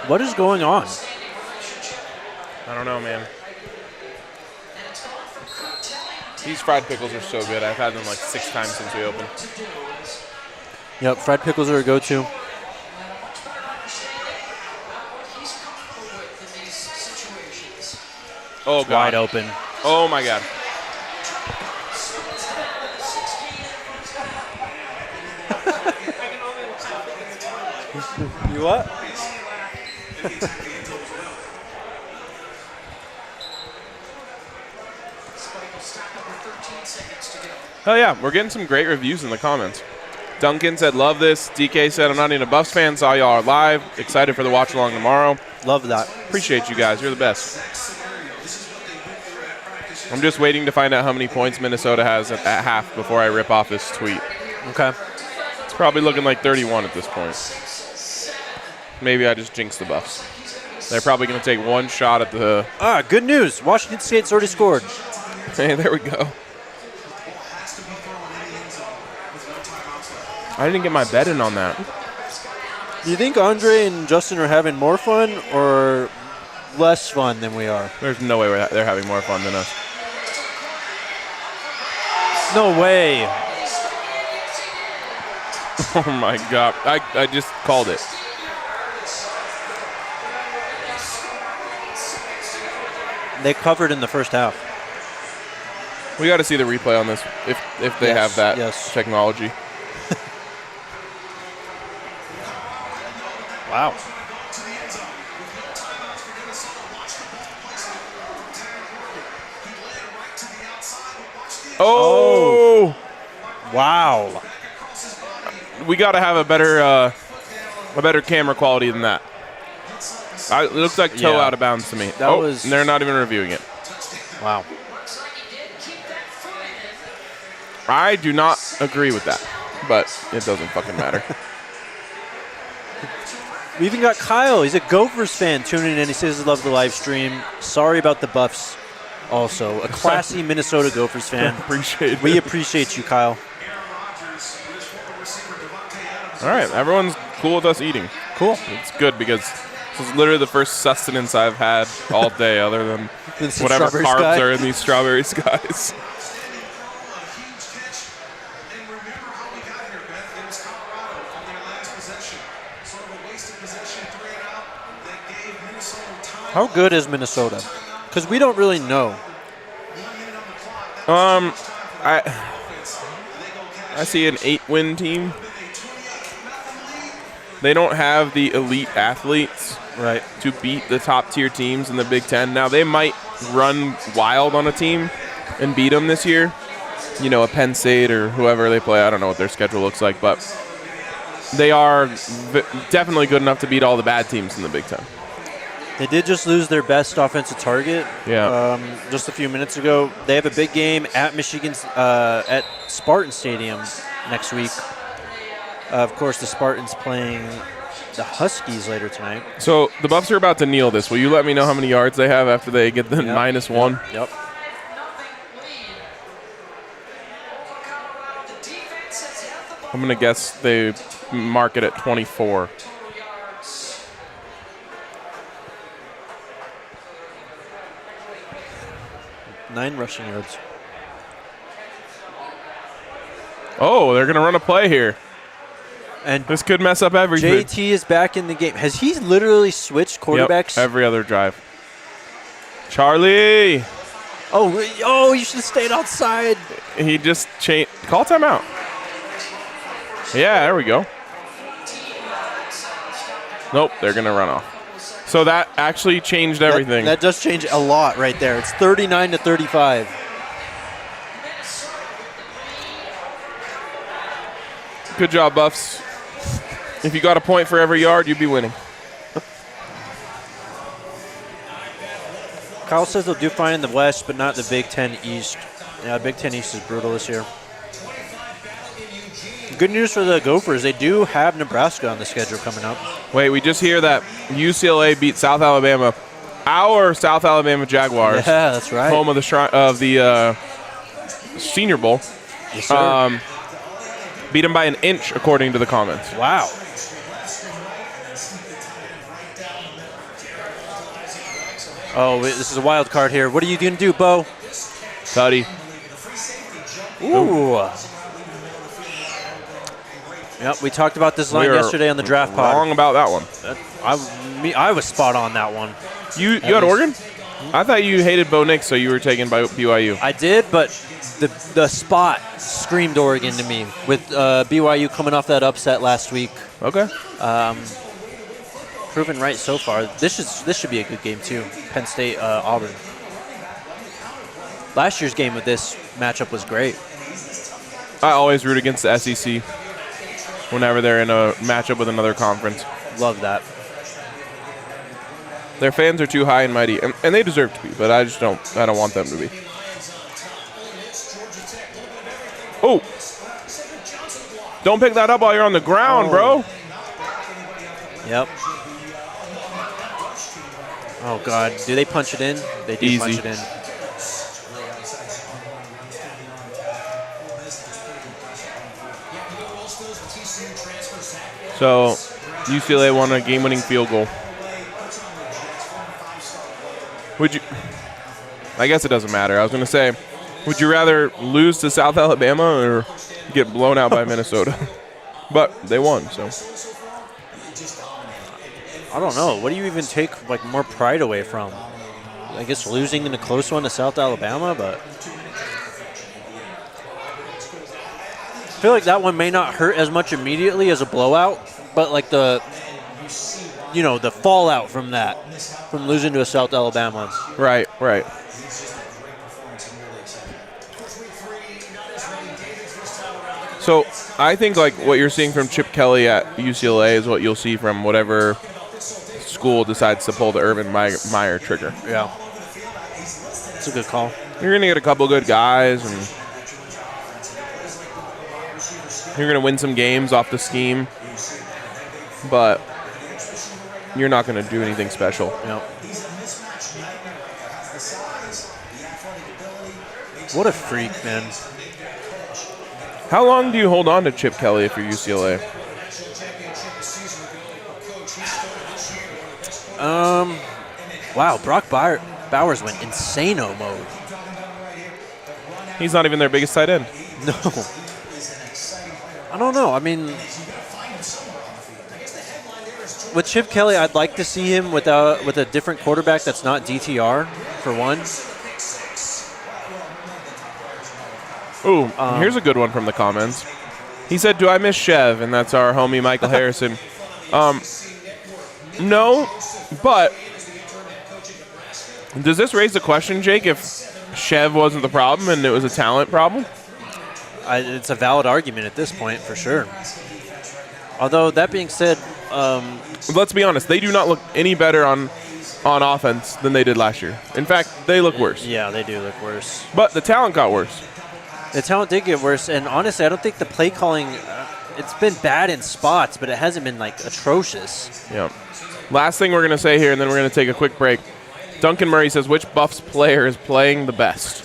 What is going on? I don't know, man. These fried pickles are so good. I've had them like 6 times since we opened. Yep, fried pickles are a go-to. Oh, God. Wide open. Oh, my God. You what? Oh, yeah. We're getting some great reviews in the comments. Duncan said, love this. DK said, I'm not even a Buffs fan. Saw y'all live. Excited for the watch along tomorrow. Love that. Appreciate you guys. You're the best. I'm just waiting to find out how many points Minnesota has at half before I rip off this tweet. Okay. It's probably looking like 31 at this point. Maybe I just jinxed the Buffs. They're probably going to take one shot at the... Good news. Washington State's already scored. Hey, there we go. I didn't get my bet in on that. Do you think Andre and Justin are having more fun or less fun than we are? There's no way they're having more fun than us. No way. Oh, my God. I just called it. They covered in the first half. We got to see the replay on this if they have that technology. Wow. Oh! Wow. We got to have a better camera quality than that. It looks like toe out of bounds to me. That was. And they're not even reviewing it. Wow. I do not agree with that, but it doesn't fucking matter. We even got Kyle. He's a Gophers fan tuning in. He says he loves the live stream. Sorry about the Buffs. Also, a classy Minnesota Gophers fan. Appreciate it. We appreciate you, Kyle. All right, everyone's cool with us eating. Cool. It's good because this is literally the first sustenance I've had all day other than whatever carbs are in these strawberry skies. How good is Minnesota? Because we don't really know. I see an 8-win team. They don't have the elite athletes to beat the top-tier teams in the Big Ten. Now, they might run wild on a team and beat them this year. You know, a Penn State or whoever they play. I don't know what their schedule looks like, but they are definitely good enough to beat all the bad teams in the Big Ten. They did just lose their best offensive target just a few minutes ago. They have a big game at Michigan's at Spartan Stadium next week. Of course, the Spartans playing the Huskies later tonight. So the Buffs are about to kneel this. Will you let me know how many yards they have after they get the -1? Yep. I'm going to guess they mark it at 24. Nine rushing yards. Oh, they're going to run a play here. And this could mess up everything. JT is back in the game. Has he literally switched quarterbacks? Yep, every other drive. Charlie! Oh, you should have stayed outside. He just changed. Call timeout. Yeah, there we go. Nope, they're going to run off. So that actually changed everything. That does change a lot right there. It's 39-35. Good job, Buffs. If you got a point for every yard, you'd be winning. Kyle says they'll do fine in the West, but not the Big Ten East. Yeah, Big Ten East is brutal this year. Good news for the Gophers. They do have Nebraska on the schedule coming up. Wait, we just hear that UCLA beat South Alabama. Our South Alabama Jaguars. Yeah, that's right. Home of the Senior Bowl. Yes, sir. Beat them by an inch, according to the comments. Wow. Oh, wait, this is a wild card here. What are you going to do, Bo? Tutty. Ooh. Yep, we talked about this line We are yesterday on the draft pod. Wrong about that one. I was spot on that one. You had Oregon? I thought you hated Bo Nix, so you were taken by BYU. I did, but the spot screamed Oregon to me with BYU coming off that upset last week. Okay. Proven right so far. This should be a good game too. Penn State, Auburn. Last year's game with this matchup was great. I always root against the SEC whenever they're in a matchup with another conference. Love that. Their fans are too high and mighty, and they deserve to be, but I don't want them to be. Oh! Don't pick that up while you're on the ground, bro. Yep. Oh, God. Do they punch it in? They do punch it in. So, UCLA won a game-winning field goal. Would you? I guess it doesn't matter. I was going to say, would you rather lose to South Alabama or get blown out by Minnesota? But they won, so. I don't know. What do you even take more pride away from? I guess losing in a close one to South Alabama, but I feel like that one may not hurt as much immediately as a blowout, but the fallout from that, from losing to a South Alabama. Right. So I think what you're seeing from Chip Kelly at UCLA is what you'll see from whatever school decides to pull the Urban Meyer trigger. Yeah. It's a good call. You're going to get a couple good guys, and you're going to win some games off the scheme, but you're not going to do anything special. Yep. What a freak, man. How long do you hold on to Chip Kelly if you're UCLA? Wow, Brock Bowers went insano mode. He's not even their biggest tight end. No. I don't know. I mean, with Chip Kelly, I'd like to see him with a different quarterback that's not DTR, for one. Ooh, here's a good one from the comments. He said, "Do I miss Chev?" And that's our homie Michael Harrison. No, but does this raise the question, Jake, if Chev wasn't the problem and it was a talent problem? It's a valid argument at this point, for sure. Although, that being said, let's be honest, they do not look any better on offense than they did last year. In fact, they look worse. Yeah, they do look worse. But the talent got worse. The talent did get worse, and honestly, I don't think the play calling, it's been bad in spots, but it hasn't been, atrocious. Yeah. Last thing we're going to say here, and then we're going to take a quick break. Duncan Murray says, which Buffs player is playing the best?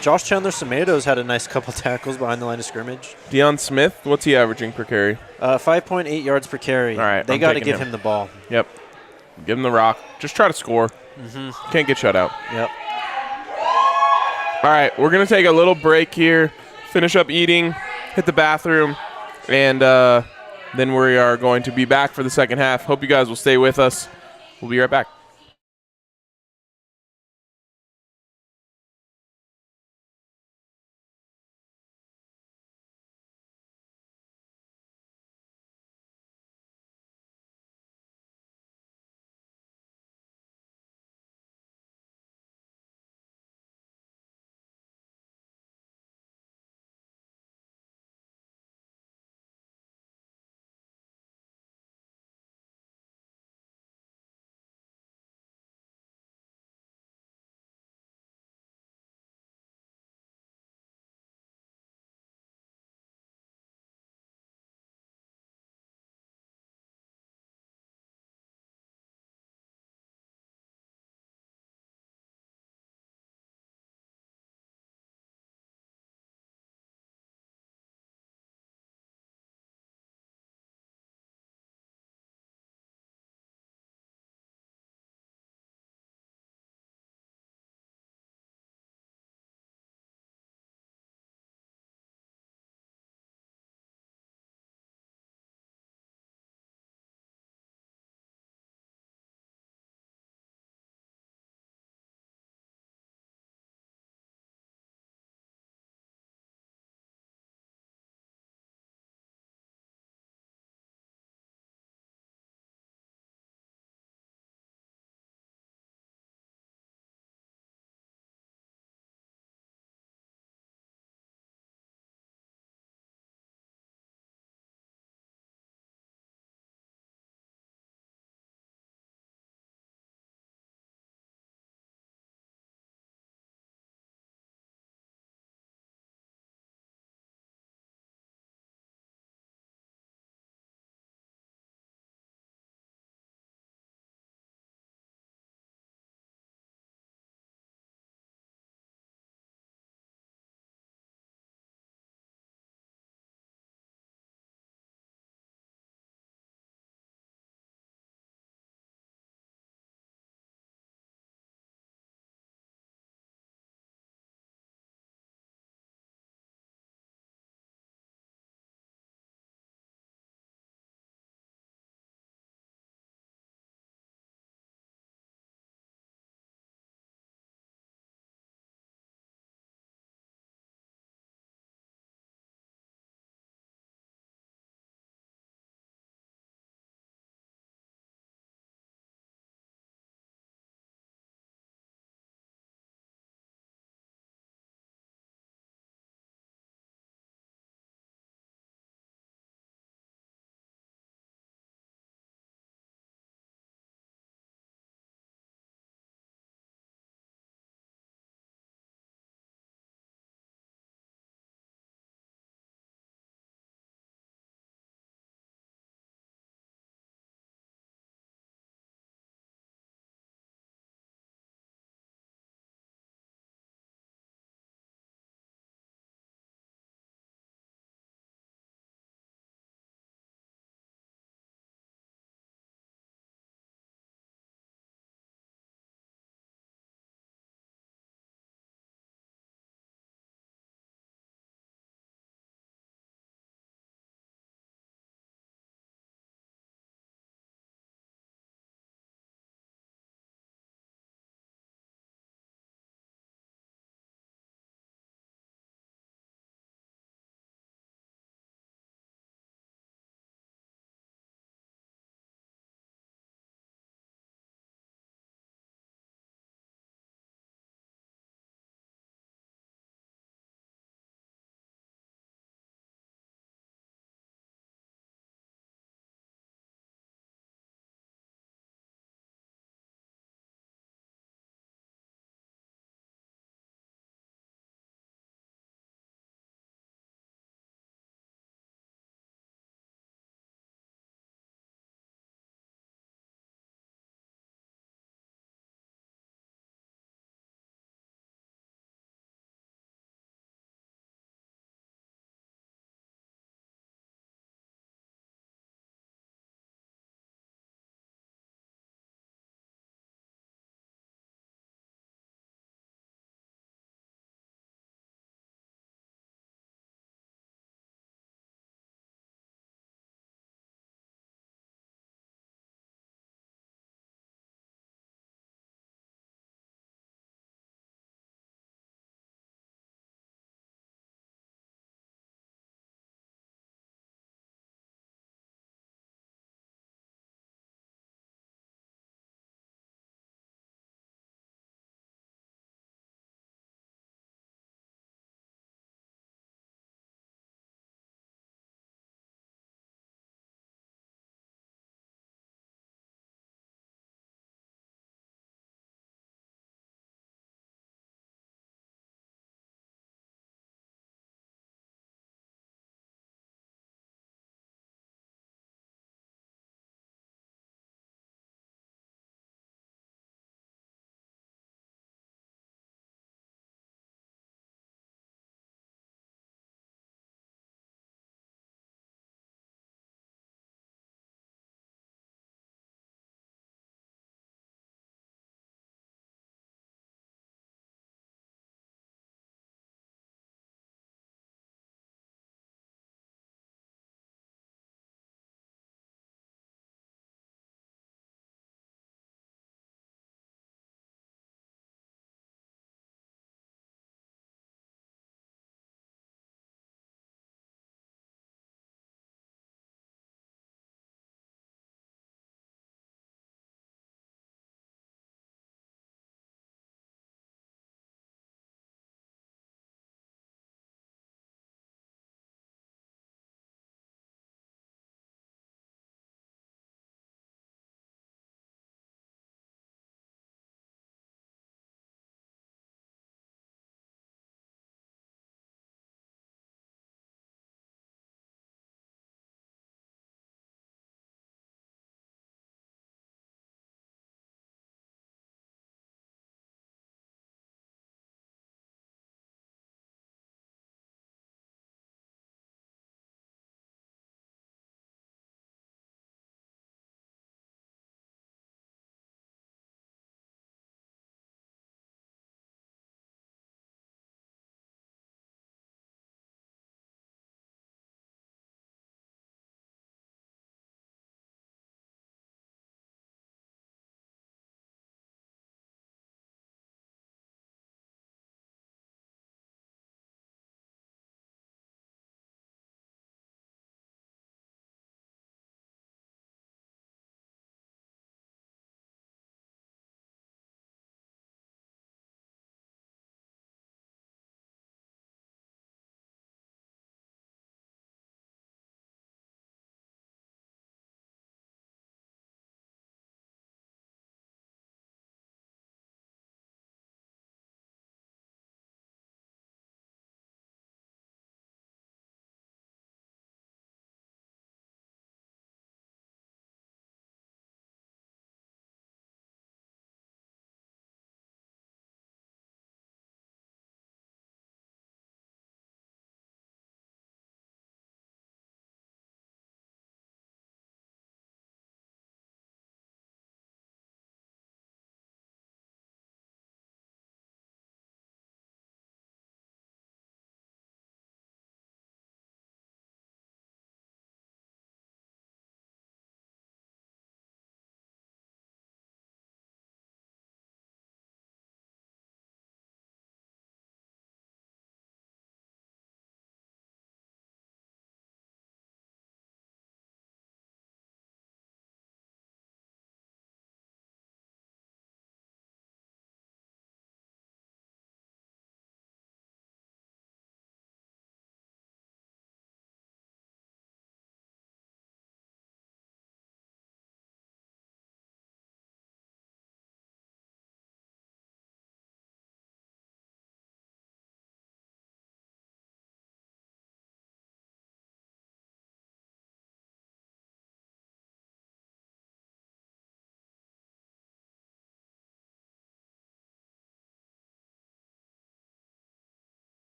Josh Chandler-Samato's had a nice couple tackles behind the line of scrimmage. Deion Smith, what's he averaging per carry? 5.8 yards per carry. All right, they got to give him the ball. Yep. Give him the rock. Just try to score. Can't get shut out. Yep. All right, we're going to take a little break here, finish up eating, hit the bathroom, and then we are going to be back for the second half. Hope you guys will stay with us. We'll be right back.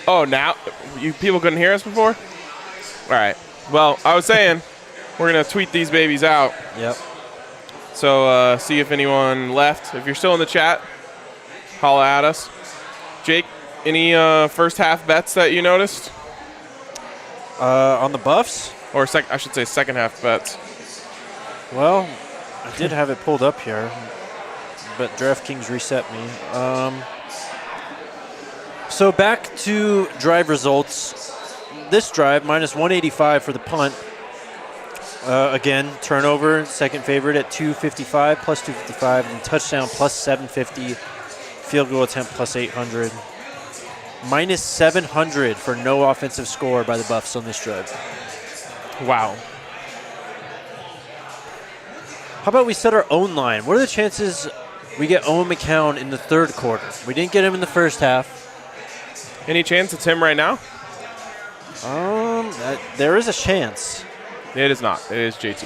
Oh, now you people couldn't hear us before? All right. Well, I was saying we're going to tweet these babies out. Yep. So see if anyone left. If you're still in the chat, holla at us. Jake, any first half bets that you noticed? On the Buffs? Or I should say second half bets. Well, I did have it pulled up here, but DraftKings reset me. So back to drive results. This drive, minus 185 for the punt. Again, turnover, second favorite at 255, plus 255, and touchdown plus 750, field goal attempt plus 800. Minus 700 for no offensive score by the Buffs on this drive. Wow. How about we set our own line? What are the chances we get Owen McCown in the third quarter? We didn't get him in the first half. Any chance it's him right now? There is a chance. It is not. It is JT.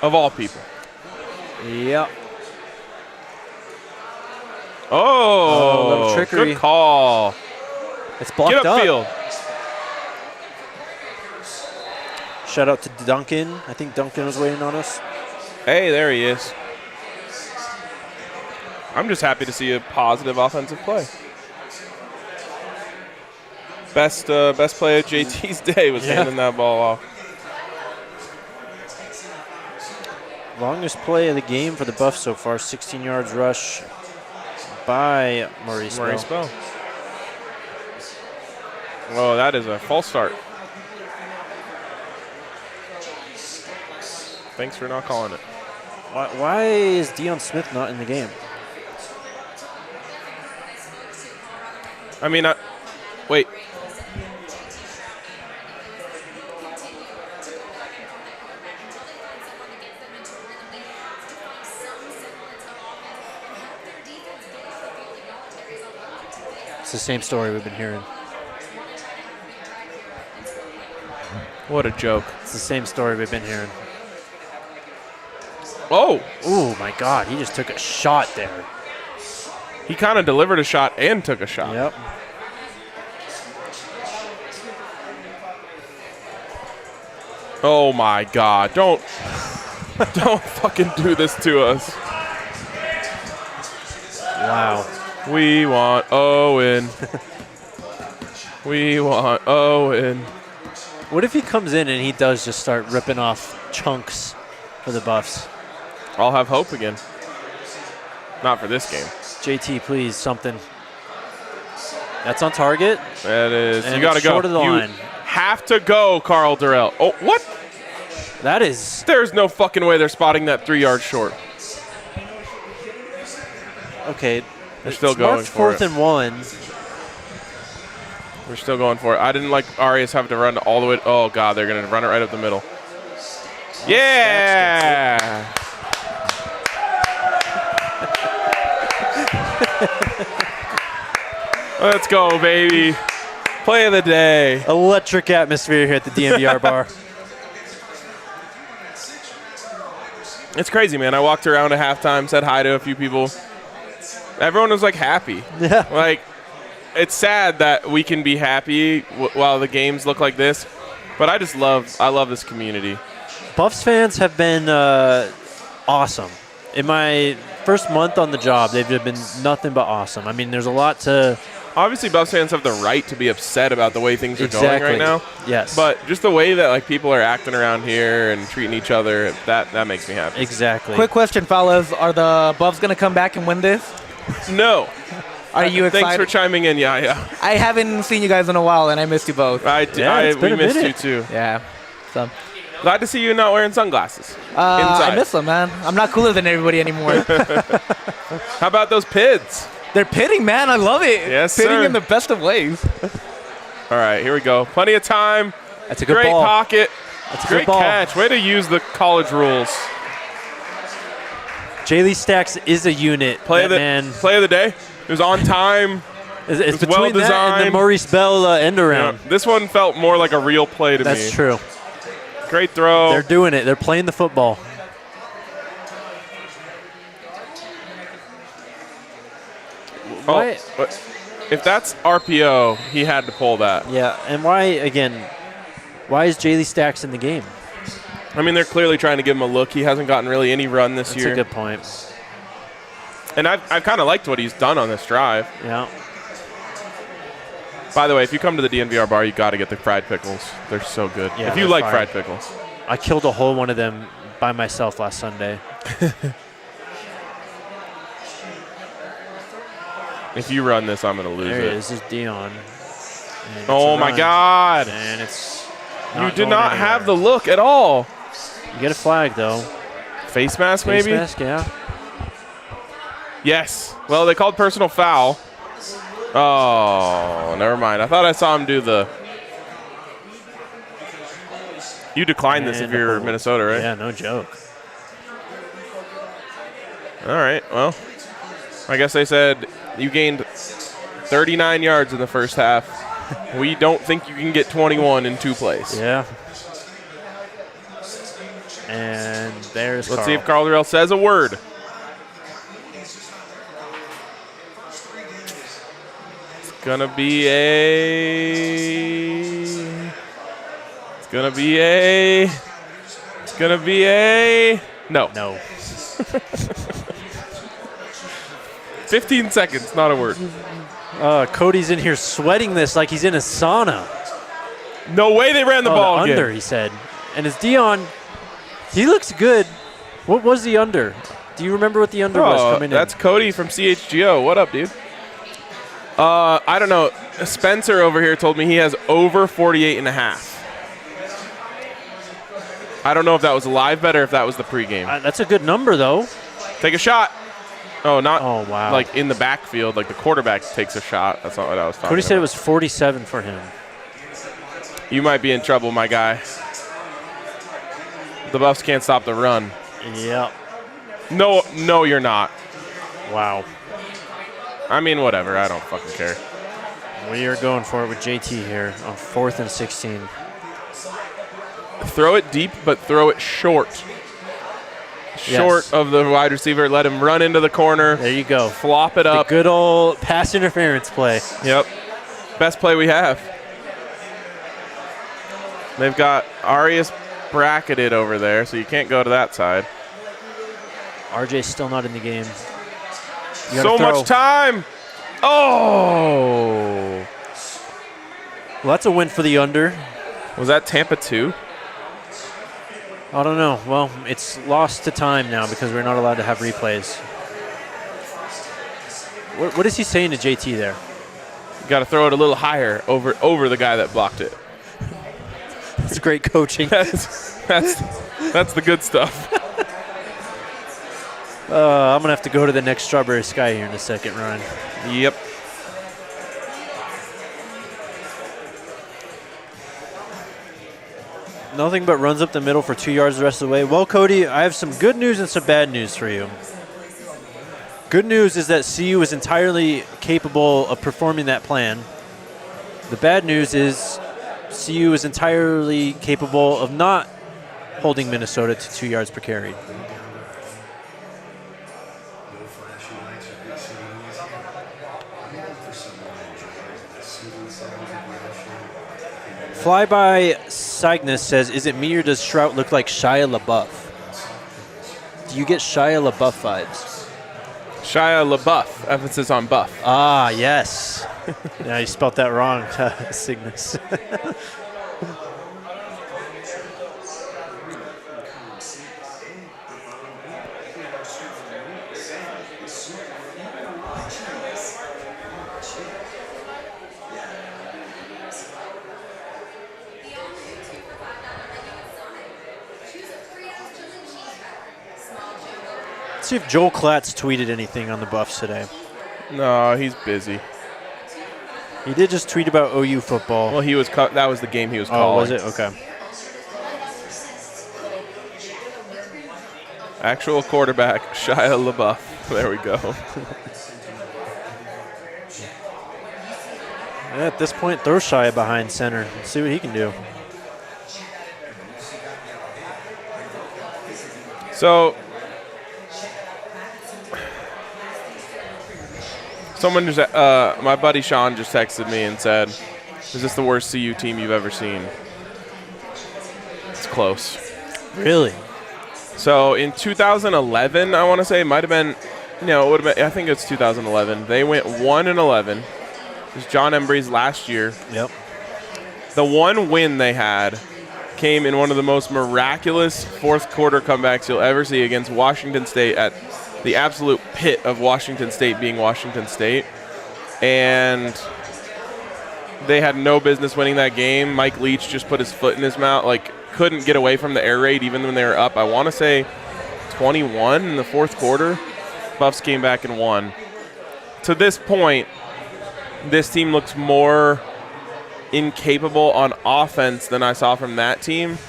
Of all people. Yep. Oh, little trickery. Good call. It's blocked Get upfield. Shout out to Duncan. I think Duncan was waiting on us. Hey, there he is. I'm just happy to see a positive offensive play. Best play of JT's day was handing that ball off. Longest play of the game for the Buffs so far, 16 yards rush by Maurice Bell. Oh, that is a false start. Thanks for not calling it. Why is Deion Smith not in the game? I mean, wait. It's the same story we've been hearing. What a joke. It's the same story we've been hearing. Oh! Oh, my God. He just took a shot there. He kind of delivered a shot and took a shot. Yep. Oh, my God. Don't fucking do this to us. Wow. We want Owen. We want Owen. What if he comes in and he does just start ripping off chunks for the Buffs? I'll have hope again. Not for this game. JT, please, something. That's on target. That is. And you got to it's go. short of the You line. have to go, Carl Durrell. Oh, what? That is. There's no fucking way they're spotting that 3 yards short. Okay. They're still It's going marked for fourth it. and one. We're still going for it. I didn't like Arias having to run all the way. Oh, God, they're going to run it right up the middle. Yeah! Let's go, baby. Play of the day. Electric atmosphere here at the DNVR bar. It's crazy, man. I walked around at halftime, said hi to a few people. Everyone was, like, happy. Yeah. Like, it's sad that we can be happy while the games look like this. But I love this community. Buffs fans have been awesome. In my first month on the job, they've been nothing but awesome. I mean, there's a lot to... Obviously, Buffs fans have the right to be upset about the way things are going right now. Yes. But just the way that like people are acting around here and treating each other, that makes me happy. Exactly. Quick question, fellas. Are the Buffs going to come back and win this? No. Are you excited? Thanks for chiming in, yeah. I haven't seen you guys in a while, and I missed you both. It's We missed you minute. too. Yeah. So, Glad to see you not wearing sunglasses. I Inside. miss them, man. I'm not cooler than everybody anymore. How about those PIDs? They're pitting, man. I love it. Yes, pitting sir. in the best of ways. All right, here we go. Plenty of time. That's a good Great ball. pocket. That's a Great good ball. catch. Way to use the college rules. J-Lee Stacks is a unit. Play of the day. It was on time. It's was between that and the well-designed. Maurice Bell end around. Yeah, this one felt more like a real play to me. That's true. Great throw. They're doing it. They're playing the football. Oh, Why- what? if that's RPO, he had to pull that. Yeah, and why is Jaylee Stacks in the game? I mean, they're clearly trying to give him a look. He hasn't gotten really any run this That's year. a good point. And I've kind of liked what he's done on this drive. Yeah. By the way, if you come to the DNVR bar, you got to get the fried pickles. They're so good. Yeah, if you they're like fire. fried pickles. I killed a whole one of them by myself last Sunday. If you run this, I'm going to lose There it. it is. This is Dion. And it's Oh, a my run. God. And it's You not did going not have the anywhere. look at all. You get a flag, though. Face mask, Face maybe? mask, yeah. Yes. Well, they called personal foul. Oh, never mind. I thought I saw him do the... You decline this if And you're hold. Minnesota, right? Yeah, no joke. All right, well, I guess they said you gained 39 yards in the first half. We don't think you can get 21 in 2 plays. Yeah. And there's Let's Carl. see if Carl Durrell says a word. It's gonna be a... It's gonna be a... It's gonna be a... No. No. 15 seconds, not a word. Cody's in here sweating this like he's in a sauna. No way they ran the ball the again. under, he said. And it's Dion. He looks good. What was the under? Do you remember what the under was coming That's in? Cody from CHGO. What up, dude? I don't know. Spencer over here told me he has over 48.5. I don't know if that was a live bet or if that was the pregame. That's a good number, though. Take a shot. Oh, not Oh, wow. like in the backfield. Like the quarterback takes a shot. That's not what I was talking Cody about. said it was 47 for him. You might be in trouble, my guy. The Buffs can't stop the run. Yep. No, you're not. Wow. I mean, whatever. I don't fucking care. We are going for it with JT here on 4th and 16. Throw it deep, but throw it short. Short Yes. of the wide receiver. Let him run into the corner. There you go. Flop it The up. good old pass interference play. Yep. Best play we have. They've got Arias bracketed over there, so you can't go to that side. RJ's still not in the game. You So gotta throw. much time. Oh. Well, that's a win for the under. Was that Tampa 2? I don't know. Well, it's lost to time now because we're not allowed to have replays. What is he saying to JT there? You got to throw it a little higher over the guy that blocked it. It's great coaching. That's the good stuff. I'm going to have to go to the next Strawberry Sky here in a second, Ryan. Yep. Nothing but runs up the middle for 2 yards the rest of the way. Well, Cody, I have some good news and some bad news for you. Good news is that CU is entirely capable of performing that plan. The bad news is CU is entirely capable of not holding Minnesota to 2 yards per carry. Flyby Cygnus says, is it me or does Shrout look like Shia LaBeouf? Do you get Shia LaBeouf vibes? Shia LaBeouf. Emphasis on buff. Ah, yes. Yeah, you spelled that wrong, Cygnus. Let's see if Joel Klatt's tweeted anything on the Buffs today. No, he's busy. He did just tweet about OU football. Well, he was. That was the game he was calling. Oh, was it? Okay. Actual quarterback, Shia LaBeouf. There we go. Yeah, at this point, throw Shia behind center. Let's see what he can do. So Someone just, my buddy Sean just texted me and said, "Is this the worst CU team you've ever seen?" It's close. Really? So in 2011, I want to say it might have been, it would have been. I think it's 2011. They went 1-11. It was John Embry's last year. Yep. The one win they had came in one of the most miraculous fourth quarter comebacks you'll ever see against Washington State at the absolute pit of Washington State being Washington State. And they had no business winning that game. Mike Leach just put his foot in his mouth, couldn't get away from the air raid even when they were up. I want to say 21 in the fourth quarter. Buffs came back and won. To this point, this team looks more incapable on offense than I saw from that team.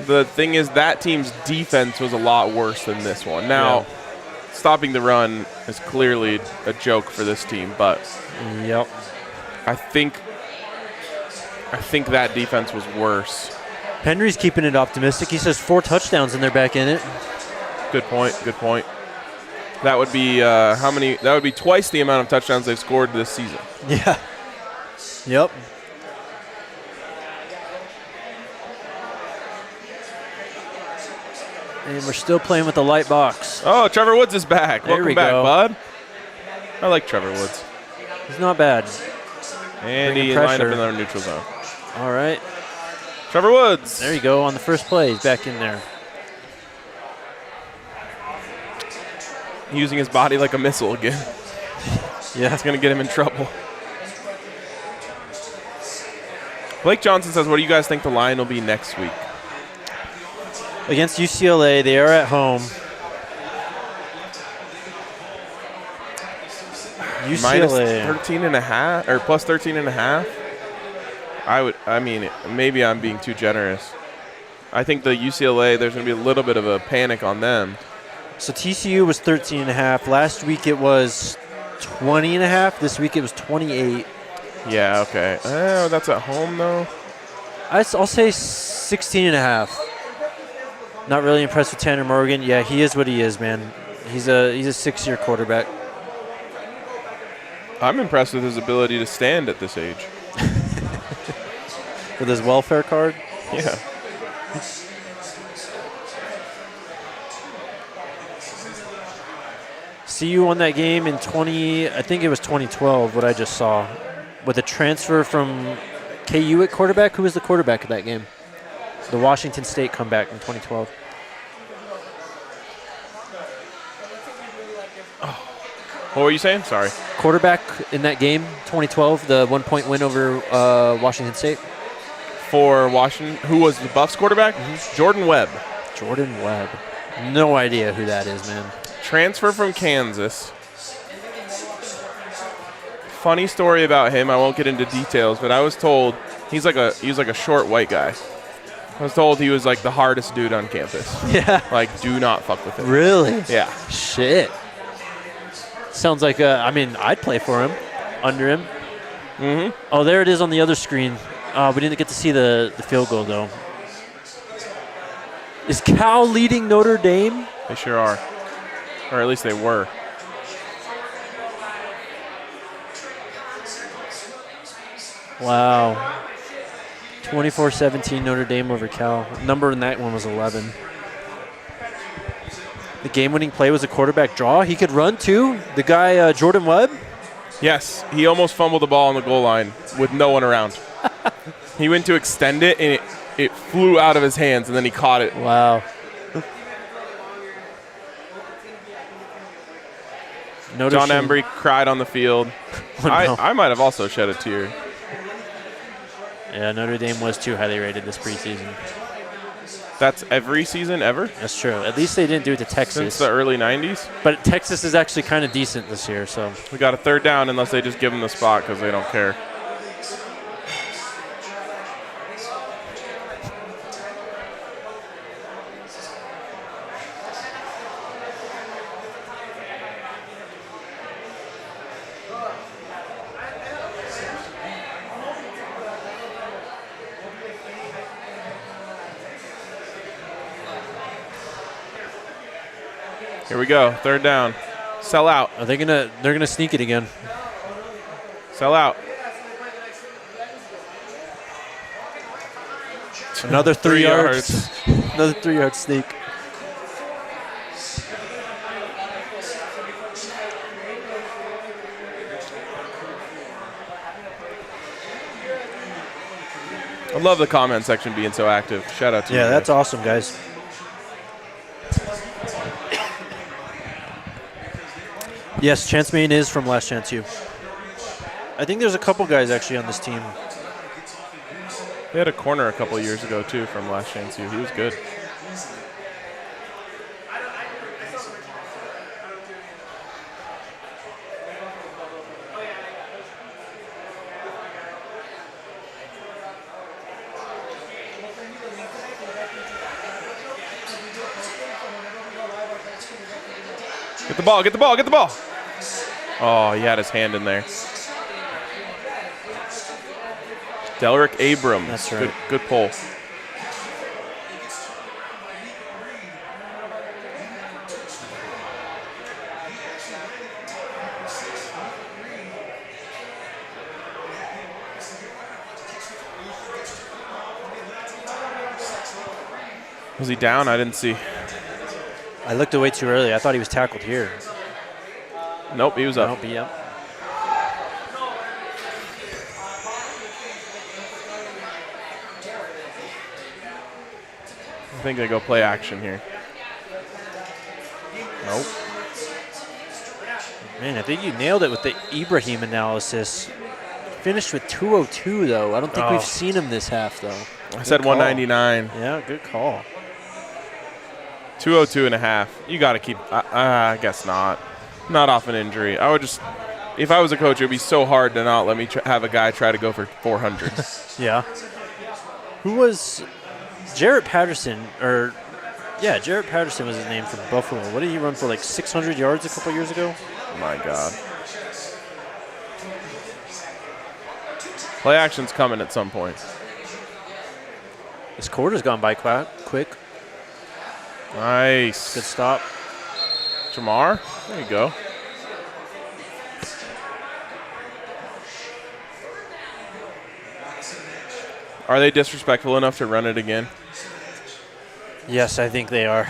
The thing is, that team's defense was a lot worse than this one. Now, stopping the run is clearly a joke for this team, but Yep. I think that defense was worse. Henry's keeping it optimistic. He says 4 touchdowns and they're back in it. Good point. Good point. That would be how many? That would be twice the amount of touchdowns they've scored this season. Yeah. Yep. And we're still playing with the light box. Oh, Trevor Woods is back. There Welcome we back, go. bud. I like Trevor Woods. He's not bad. And Bringing he lined up pressure. in our neutral zone. All right. Trevor Woods. There you go on the first play. He's back in there. Using his body like a missile again. Yeah. That's going to get him in trouble. Blake Johnson says, what do you guys think the line will be next week? Against UCLA, they are at home. Minus UCLA. 13.5 or plus 13.5. Maybe I'm being too generous. I think the UCLA, there's going to be a little bit of a panic on them. So TCU was 13.5. Last week it was 20.5. This week it was 28. Yeah, okay. Oh, that's at home though. I'll say 16.5. Not really impressed with Tanner Morgan. Yeah, he is what he is, man. He's a 6-year quarterback. I'm impressed with his ability to stand at this age. With his welfare card. Yeah. CU won that game in 2012, what I just saw. With a transfer from KU at quarterback. Who was the quarterback of that game? The Washington State comeback in 2012. What were you saying? Sorry. Quarterback in that game, 2012, the 1-point win over Washington State. For Washington, who was the Buffs quarterback? Jordan Webb. Jordan Webb. No idea who that is, man. Transfer from Kansas. Funny story about him. I won't get into details, but I was told he was like a short white guy. I was told he was like the hardest dude on campus. Yeah. Like, do not fuck with him. Really? Yeah. Shit. Sounds like, I'd play for him, under him. Mm-hmm. Oh, there it is on the other screen. We didn't get to see the field goal, though. Is Cal leading Notre Dame? They sure are. Or at least they were. Wow. 24-17 Notre Dame over Cal. Number in that one was 11. The game-winning play was a quarterback draw. He could run, too. The guy, Jordan Webb. Yes, he almost fumbled the ball on the goal line with no one around. He went to extend it, and it flew out of his hands, and then he caught it. Wow. John Embry cried on the field. Oh, no. I might have also shed a tear. Yeah, Notre Dame was too highly rated this preseason. That's every season ever? That's true. At least they didn't do it to Texas. Since the early 90s? But Texas is actually kind of decent this year, so. We got a third down unless they just give them the spot because they don't care. Here we go, third down. Sell out. Are they they're gonna sneak it again. Sell out. Another 3 3 yards. Another 3-yard sneak. I love the comment section being so active. Shout out to you. Yeah, that's guys. awesome, guys. Yes, Chance Main is from Last Chance U. I think there's a couple guys actually on this team. They had a corner a couple years ago, too, from Last Chance U. He was good. Get the ball, get the ball, get the ball. Oh, he had his hand in there. Delrick Abrams. That's right. Good pull. Was he down? I didn't see. I looked away too early. I thought he was tackled here. Nope, he was up. Nope, yep. I think they go play action here. Nope. Man, I think you nailed it with the Ibrahim analysis. Finished with 202, though. I don't think we've seen him this half, though. I said call. 199. Yeah, good call. 202 and a half. You got to keep. I guess not. Not off an injury. I would just. If I was a coach, it would be so hard to not let me have a guy try to go for 400. Yeah. Who was Jarrett Patterson? Yeah, Jarrett Patterson was his name for Buffalo. What did he run for, like 600 yards a couple years ago? My God. Play action's coming at some point. This quarter's gone by quick. Nice. Good stop. Jamar, there you go. Are they disrespectful enough to run it again? Yes, I think they are.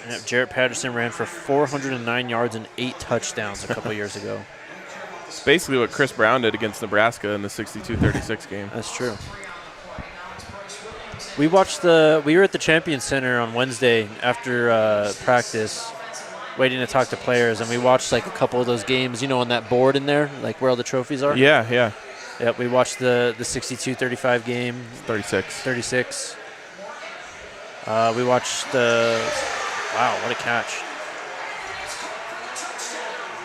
Yep, Jarrett Patterson ran for 409 yards and 8 touchdowns a couple years ago. It's basically what Chris Brown did against Nebraska in the 62-36 game. That's true. We were at the Champions Center on Wednesday after practice, waiting to talk to players, and we watched like a couple of those games, on that board in there, like where all the trophies are. Yeah, yeah. Yep, we watched the 62-35 game. 36. We watched the wow, what a catch.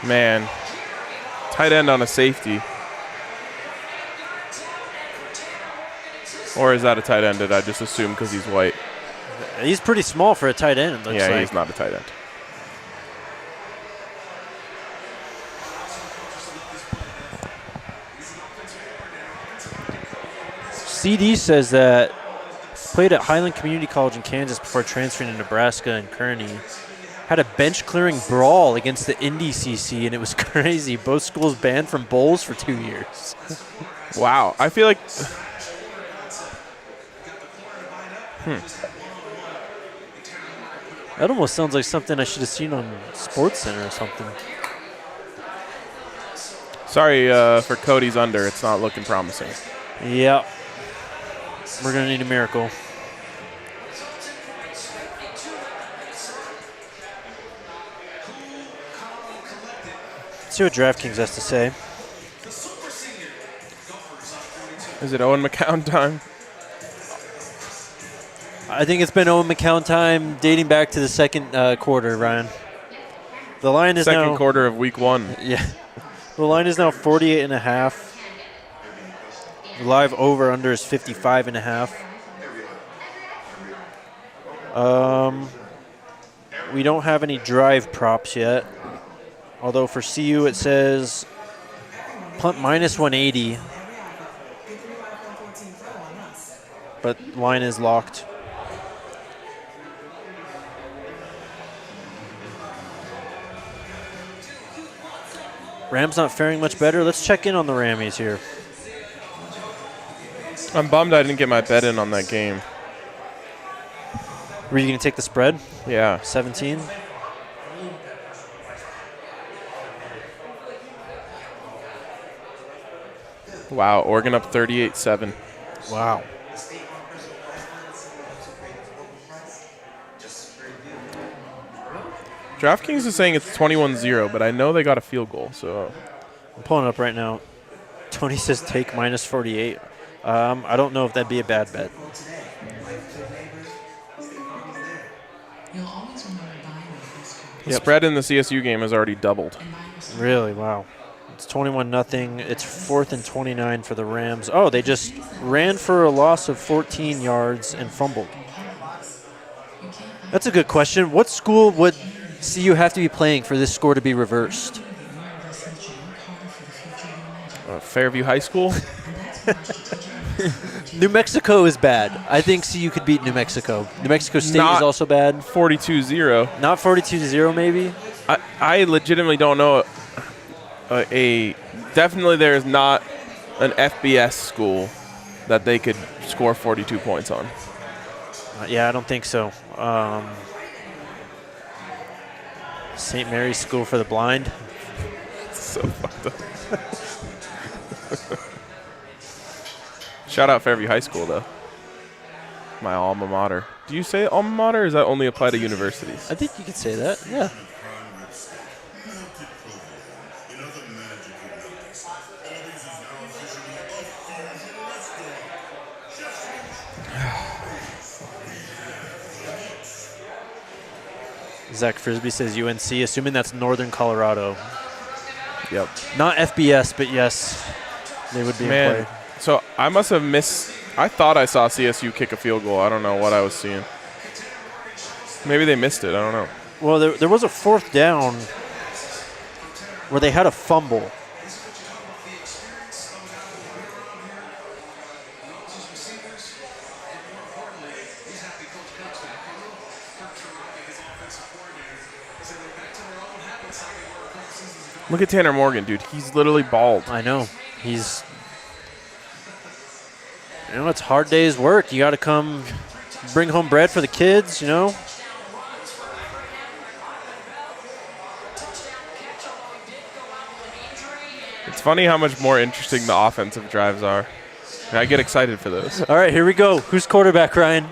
Man, tight end on a safety. Or is that a tight end? Did I just assume because he's white? He's pretty small for a tight end, it looks Yeah, like. he's not a tight end. CD says that played at Highland Community College in Kansas before transferring to Nebraska and Kearney. Had a bench-clearing brawl against the Indy CC, and it was crazy. Both schools banned from bowls for 2 years. Wow. I feel like... That almost sounds like something I should have seen on Sports Center or something. Sorry for Cody's under. It's not looking promising. Yep. We're going to need a miracle. Let's see what DraftKings has to say. Is it Owen McCown time? I think it's been Owen McCown time dating back to the second quarter, Ryan. The line is Second now, quarter of week 1. Yeah. The line is now 48.5. The live over-under is 55.5. We don't have any drive props yet. Although for CU it says punt minus 180. But line is locked. Rams not faring much better. Let's check in on the Rammies here. I'm bummed I didn't get my bet in on that game. Were you going to take the spread? Yeah. 17? Wow, Oregon up 38-7. Wow. DraftKings is saying it's 21-0, but I know they got a field goal, so I'm pulling it up right now. Tony says take minus 48. I don't know if that'd be a bad bet. the spread in the CSU game has already doubled. Really? Wow. It's 21-0. It's 4th and 29 for the Rams. Oh, they just ran for a loss of 14 yards and fumbled. That's a good question. What school would CU have to be playing for this score to be reversed? Fairview High School? New Mexico is bad. I think CU could beat New Mexico. New Mexico State Not is also bad. 42-0. Not 42-0 maybe? I legitimately don't know definitely there is not an FBS school that they could score 42 points on. Yeah, I don't think so. St. Mary's School for the Blind. So fucked up. Shout out Fairview High School, though. My alma mater. Do you say alma mater, or does that only apply to universities? I think you could say that, yeah. Zach Frisbee says UNC, assuming that's Northern Colorado. Yep. Not FBS, but yes, they would be in play. So I must have missed. I thought I saw CSU kick a field goal. I don't know what I was seeing. Maybe they missed it. I don't know. Well, there was a 4th down where they had a fumble. Look at Tanner Morgan, dude. He's literally bald. I know. He's... You know, it's hard day's work. You got to come bring home bread for the kids, you know? It's funny how much more interesting the offensive drives are. I get excited for those. All right, here we go. Who's quarterback, Ryan?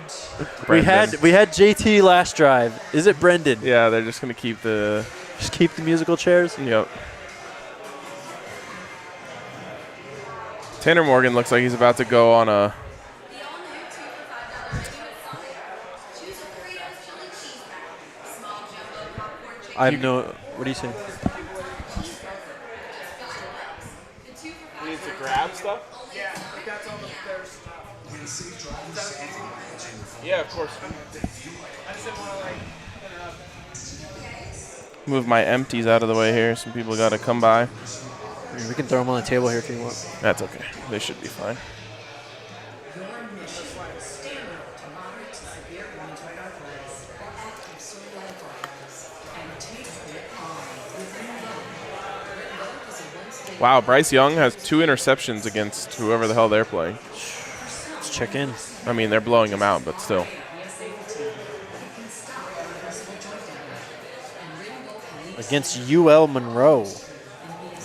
We had JT last drive. Is it Brendan? Yeah, they're just going to keep the... Just keep the musical chairs? Yep. Tanner Morgan looks like he's about to go on a... I have no... What do you say? He needs to grab stuff? Yeah, of course. Move my empties out of the way here. Some people got to come by. We can throw them on the table here if you want. That's okay. They should be fine. Wow, Bryce Young has 2 interceptions against whoever the hell they're playing. Let's check in. I mean, they're blowing him out, but still. Against UL Monroe.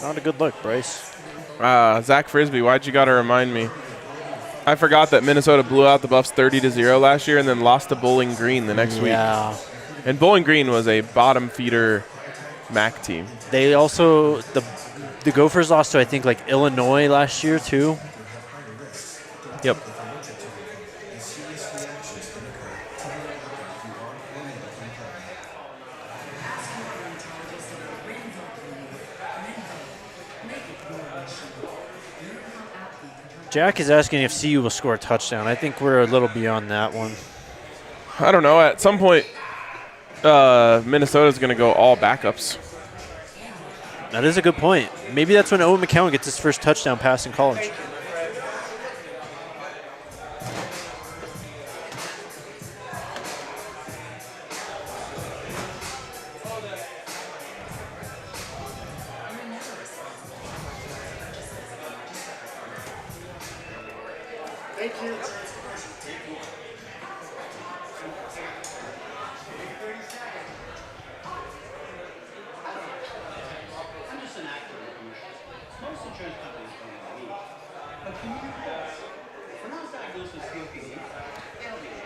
Not a good look, Bryce. Zach Frisbee, why'd you got to remind me? I forgot that Minnesota blew out the Buffs 30-0 last year and then lost to Bowling Green the next week. Yeah. And Bowling Green was a bottom feeder MAC team. They also, the Gophers lost to, I think, like Illinois last year, too. Yep. Jack is asking if CU will score a touchdown. I think we're a little beyond that one. I don't know. At some point, Minnesota's going to go all backups. That is a good point. Maybe that's when Owen McCowan gets his first touchdown pass in college.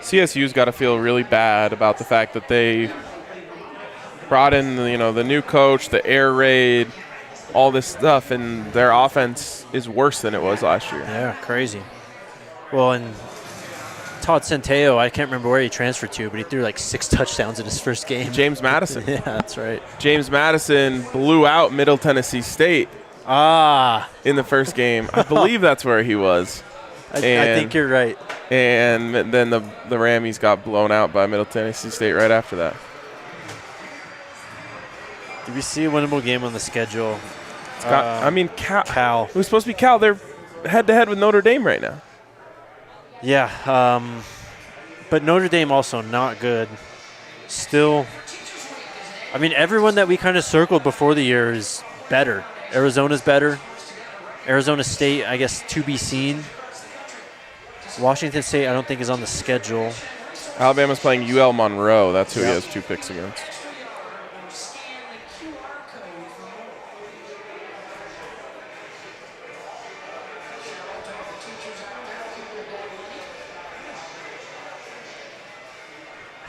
CSU's got to feel really bad about the fact that they brought in, the new coach, the air raid, all this stuff, and their offense is worse than it was last year. Yeah, crazy. Well, and Todd Centeio, I can't remember where he transferred to, but he threw like 6 touchdowns in his first game. James Madison. Yeah, that's right. James Madison blew out Middle Tennessee State in the first game. I believe that's where he was. I think you're right. And then the Rammies got blown out by Middle Tennessee State right after that. Did we see a winnable game on the schedule? Cal. It was supposed to be Cal. They're head-to-head with Notre Dame right now. Yeah, but Notre Dame also not good. Still, I mean, everyone that we kind of circled before the year is better. Arizona's better. Arizona State, I guess, to be seen. Washington State, I don't think, is on the schedule. Alabama's playing UL Monroe. That's who he has 2 picks against.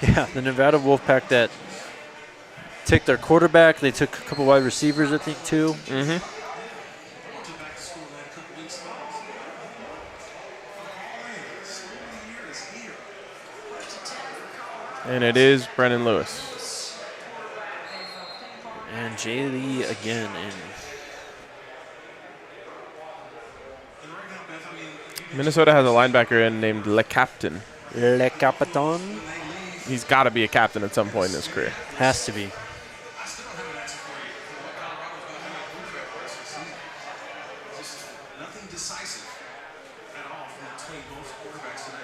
Yeah, the Nevada Wolfpack that took their quarterback. They took a couple wide receivers, I think, too. Mm-hmm. And it is Brennan Lewis. And Jay Lee again in. Minnesota has a linebacker in named Le Captain. Le Capitan. He's got to be a captain at some point in his career. Has to be. Nothing decisive at all from between both quarterbacks today.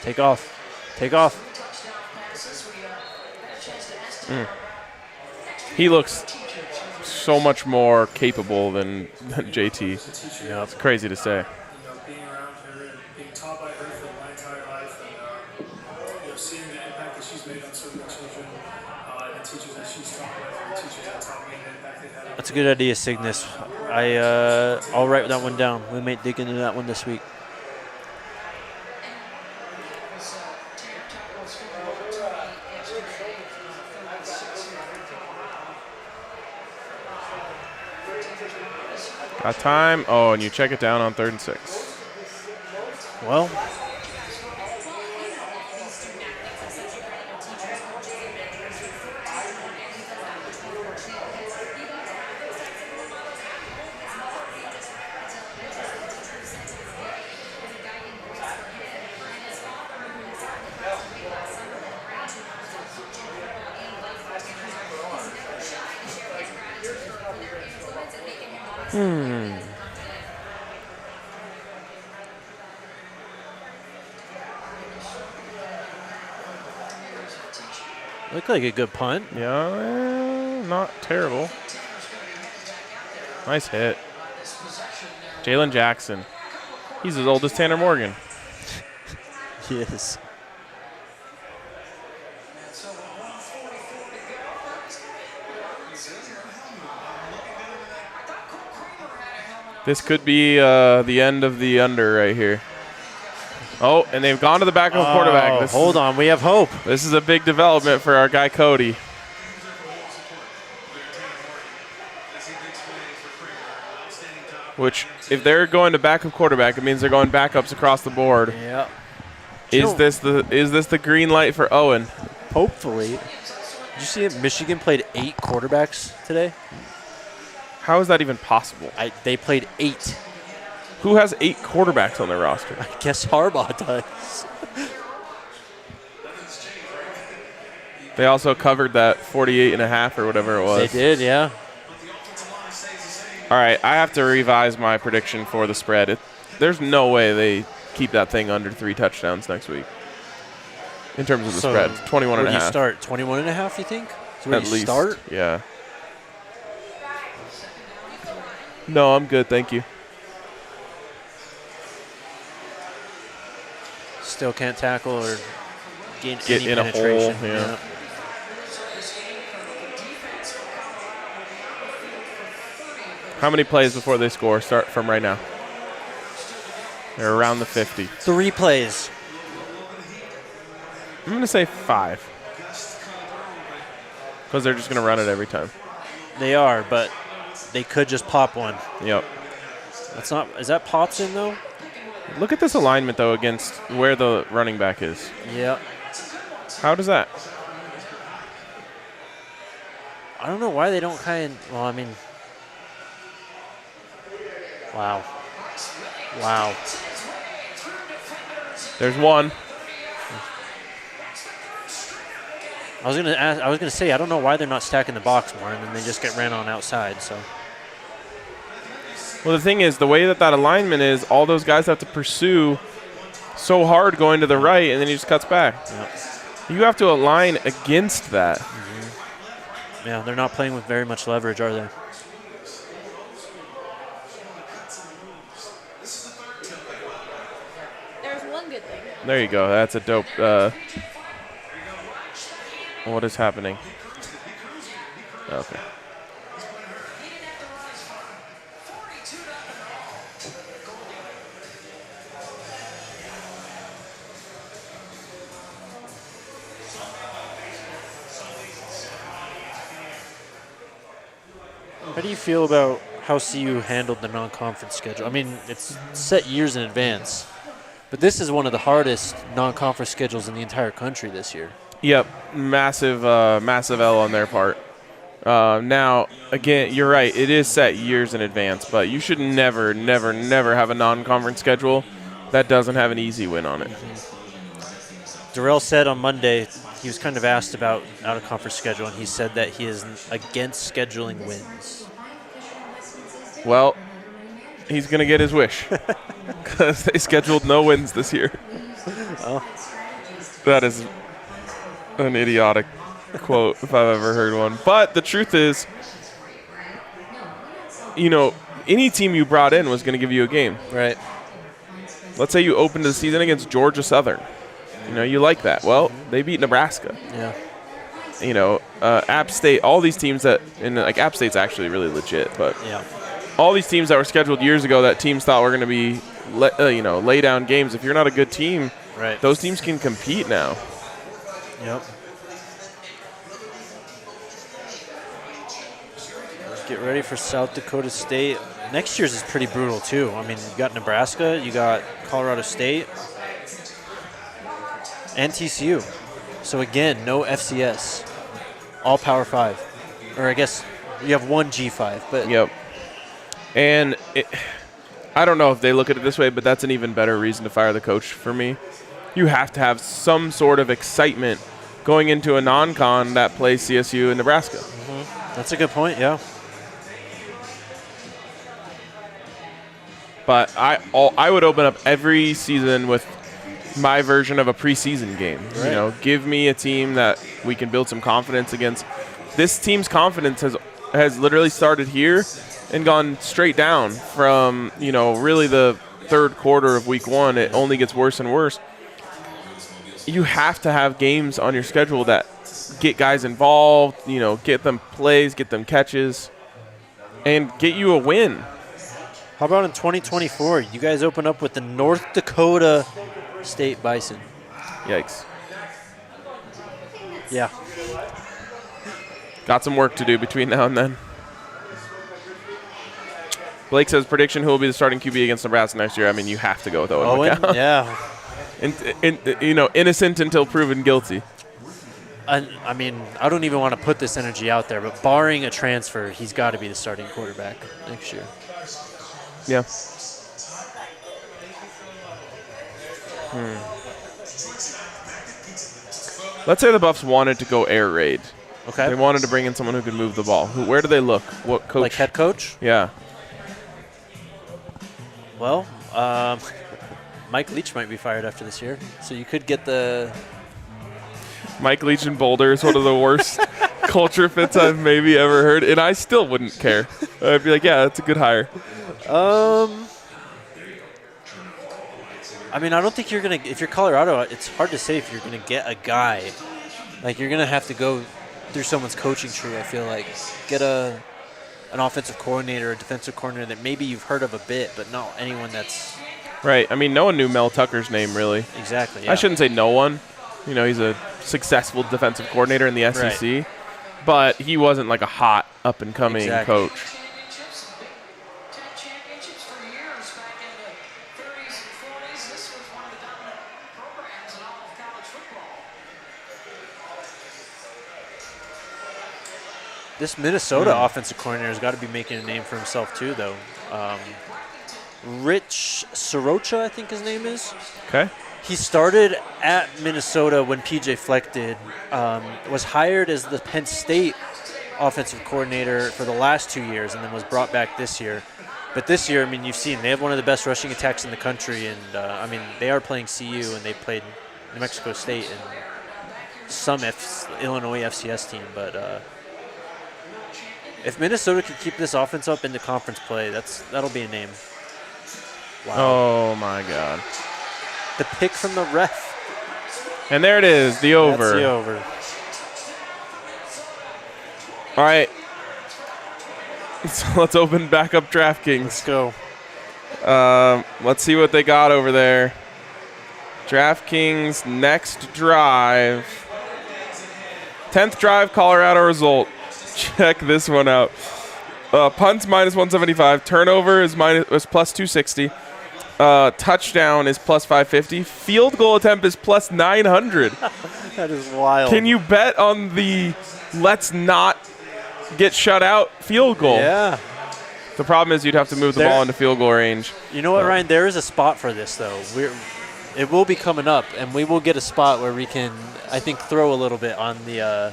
Take off. Take off. He looks so much more capable than JT. Yeah, It's crazy to say. Being around her and being taught by her for my entire life, and seeing the impact that she's made on so many children, and the teachers that she's taught with, and the teachers that taught me, and the impact they had on That's a good idea, Cygnus. I'll write that one down. We might dig into that one this week. Got time. Oh, and you check it down on 3rd and 6. Well, looked like a good punt. Yeah, not terrible. Nice hit. Jalen Jackson. He's as old as Tanner Morgan. Yes. This could be the end of the under right here. Oh, and they've gone to the backup quarterback. This Hold on, we have hope. This is a big development for our guy Cody. Which, if they're going to backup quarterback, it means they're going backups across the board. Yeah. Is this the green light for Owen? Hopefully. Did you see it? Michigan played 8 quarterbacks today. How is that even possible? They played 8. Who has 8 quarterbacks on their roster? I guess Harbaugh does. They also covered that 48.5 or whatever it was. They did, yeah. All right, I have to revise my prediction for the spread. There's no way they keep that thing under 3 touchdowns next week. In terms of the spread, 21.5. Where do you start? 21.5, you think? So where At you least. start? Yeah. No, I'm good. Thank you. Still can't tackle or gain Get any in a hole, penetration. yeah. How many plays before they score start from right now? They're around the 50. 3 plays. I'm going to say 5. Because they're just going to run it every time. They are, but they could just pop one. Yep. That's not. Is that pops in though? Look at this alignment, though, against where the running back is. Yeah. How does that? I don't know why they don't kind of. Well, I mean. Wow. Wow. There's one. I was gonna say I don't know why they're not stacking the box more, and then they just get ran on outside. So. Well, the thing is, the way that alignment is, all those guys have to pursue so hard going to the right, and then he just cuts back. Yep. You have to align against that. Mm-hmm. Yeah, they're not playing with very much leverage, are they? There's one good thing. There you go. That's a dope. What is happening? Okay. How do you feel about how CU handled the non-conference schedule? I mean, it's set years in advance, but this is one of the hardest non-conference schedules in the entire country this year. Yep, massive L on their part. Now, again, you're right. It is set years in advance, but you should never have a non-conference schedule that doesn't have an easy win on it. Darrell said on Monday he was kind of asked about out-of-conference schedule, and he said that he is against scheduling wins. Well, he's going to get his wish because they scheduled no wins this year. Oh. That is an idiotic quote if I've ever heard one. But the truth is, you know, any team you brought in was going to give you a game. Right. Let's say you opened the season against Georgia Southern. You know, you like that. Well, they beat Nebraska. Yeah. You know, App State, all these teams that, and like App State's actually really legit, but Yeah. all these teams that were scheduled years ago that teams thought were going to be, lay down games. If you're not a good team, Right. those teams can compete now. Yep. Get ready for South Dakota State. Next year's is pretty brutal, too. I mean, you got Nebraska, you got Colorado State, and TCU. So, again, no FCS. All Power 5. Or I guess you have one G5. But Yep. And I don't know if they look at it this way, but that's an even better reason to fire the coach for me. You have to have some sort of excitement going into a non-con that plays CSU and Nebraska. that's a good point, yeah. But I would open up every season with my version of a preseason game. Right. You know, give me a team that we can build some confidence against. This team's confidence has literally started here and gone straight down from, really the third quarter of week 1. It only gets worse and worse. You have to have games on your schedule that get guys involved, get them plays, get them catches, and get you a win. How about in 2024? You guys open up with the North Dakota State Bison. Yikes. Yeah. Got some work to do between now and then. Blake says, prediction, who will be the starting QB against Nebraska next year? I mean, you have to go with Owen McCown. Yeah. Innocent until proven guilty. I mean, I don't even want to put this energy out there, but barring a transfer, he's got to be the starting quarterback next year. Yeah. Let's say the Buffs wanted to go air raid. Okay. They wanted to bring in someone who could move the ball. Where do they look? What coach? Like head coach? Yeah. Well, Mike Leach might be fired after this year, so you could get the. Mike Leach in Boulder is one of the worst culture fits I've maybe ever heard, and I still wouldn't care. I'd be like, yeah, that's a good hire. I mean, I don't think you're going to – if you're Colorado, it's hard to say if you're going to get a guy. Like, you're going to have to go through someone's coaching tree, I feel like. Get an offensive coordinator, a defensive coordinator that maybe you've heard of a bit, but not anyone that's – Right. I mean, no one knew Mel Tucker's name, really. Exactly, yeah. I shouldn't say no one. You know, he's a successful defensive coordinator in the SEC. Right. But he wasn't like a hot, up-and-coming coach. Championships for years back in the 30s and 40s. This was one of the dominant programs in all of college football. This Minnesota offensive coordinator has got to be making a name for himself too, though. Rich Sorocha, I think his name is. Okay. He started at Minnesota when PJ Fleck did. Was hired as the Penn State offensive coordinator for the last 2 years and then was brought back this year. But this year, I mean, you've seen they have one of the best rushing attacks in the country. And, I mean, they are playing CU and they played New Mexico State and some Illinois FCS team. But if Minnesota can keep this offense up into conference play, that'll be a name. Wow. Oh, my God. The pick from the ref. And there it is, the over. That's the over. All right. So let's open back up DraftKings. Let's go. Let's see what they got over there. DraftKings next drive. 10th drive, Colorado result. Check this one out. Punts minus 175. Turnover is plus 260. Touchdown is plus 550. Field goal attempt is plus 900. That is wild. Can you bet on the let's not get shut out field goal? Yeah. The problem is you'd have to move the ball into field goal range. You know what, Ryan? There is a spot for this, though. It will be coming up, and we will get a spot where we can, I think, throw a little bit on the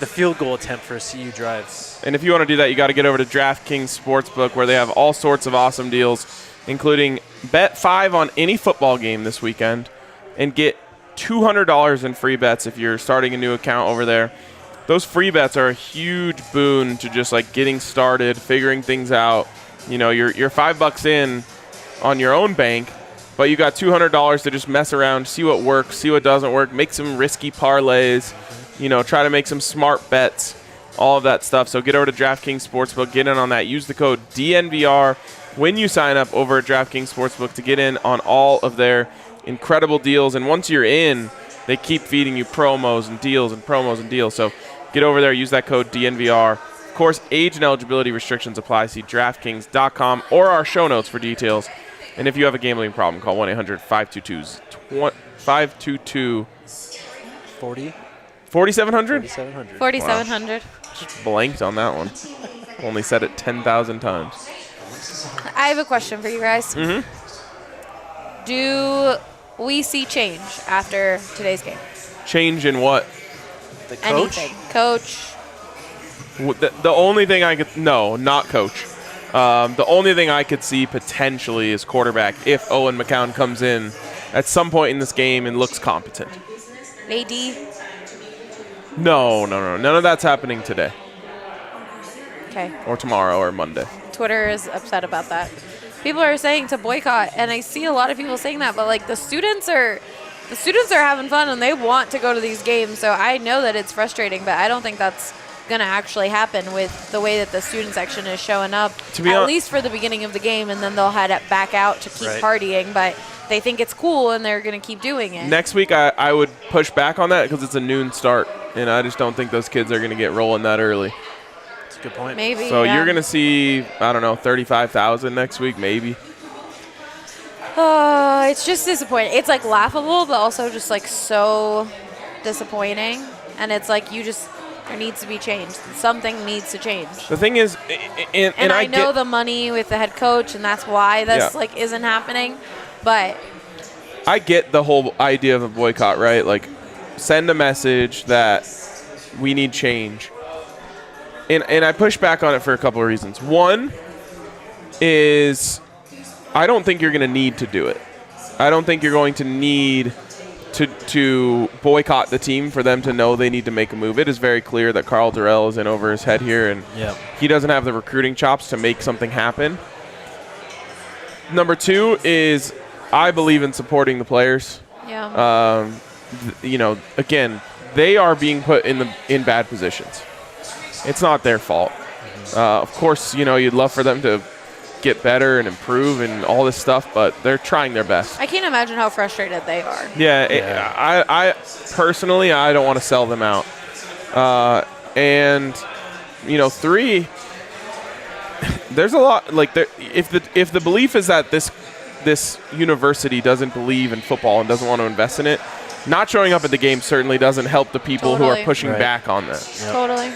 field goal attempt for a CU drive. And if you want to do that, you got to get over to DraftKings Sportsbook, where they have all sorts of awesome deals, including bet 5 on any football game this weekend and get $200 in free bets if you're starting a new account over there. Those free bets are a huge boon to just like getting started, figuring things out. You know, you're $5 in on your own bank, but you got $200 to just mess around, see what works, see what doesn't work, make some risky parlays, you know, try to make some smart bets, all of that stuff. So get over to DraftKings Sportsbook, get in on that. Use the code DNVR when you sign up over at DraftKings Sportsbook to get in on all of their incredible deals. And once you're in, they keep feeding you promos and deals and promos and deals. So get over there, use that code DNVR. Of course, age and eligibility restrictions apply. See DraftKings.com or our show notes for details. And if you have a gambling problem, call 1-800-522-4700. 4700? 4,700. 4,700. Just blanked on that one. Only said it 10,000 times. I have a question for you guys. Mm-hmm. Do we see change after today's game? Change in what? The coach? Anything. Coach. The only thing I could... No, not coach. The only thing I could see potentially is quarterback if Owen McCown comes in at some point in this game and looks competent. AD. No. None of that's happening today Okay. or tomorrow or Monday. Twitter is upset about that. People are saying to boycott, and I see a lot of people saying that, but like the students are having fun and they want to go to these games. So I know that it's frustrating, but I don't think that's going to actually happen with the way that the student section is showing up, at least for the beginning of the game, and then they'll head back out to keep partying. But they think it's cool and they're going to keep doing it. Next week, I would push back on that because it's a noon start, and I just don't think those kids are going to get rolling that early. That's a good point. Maybe. So you're going to see, I don't know, 35,000 next week, maybe. It's just disappointing. It's like laughable, but also just like so disappointing. And it's like there needs to be change. Something needs to change. The thing is, and I know the money with the head coach, and that's why this isn't happening. But I get the whole idea of a boycott, right? Like, send a message that we need change. And I push back on it for a couple of reasons. One is I don't think you're going to need to do it. I don't think you're going to need to boycott the team, for them to know they need to make a move. It is very clear that Carl Durrell is in over his head here, and he doesn't have the recruiting chops to make something happen. Number 2 is I believe in supporting the players. Yeah. Again, they are being put in bad positions. It's not their fault. Of course, you'd love for them to get better and improve and all this stuff, but they're trying their best. I can't imagine how frustrated they are. Yeah. I personally, I don't want to sell them out. And 3, there's a lot if the belief is that this university doesn't believe in football and doesn't want to invest in it, not showing up at the game certainly doesn't help the people who are pushing back on that. Totally.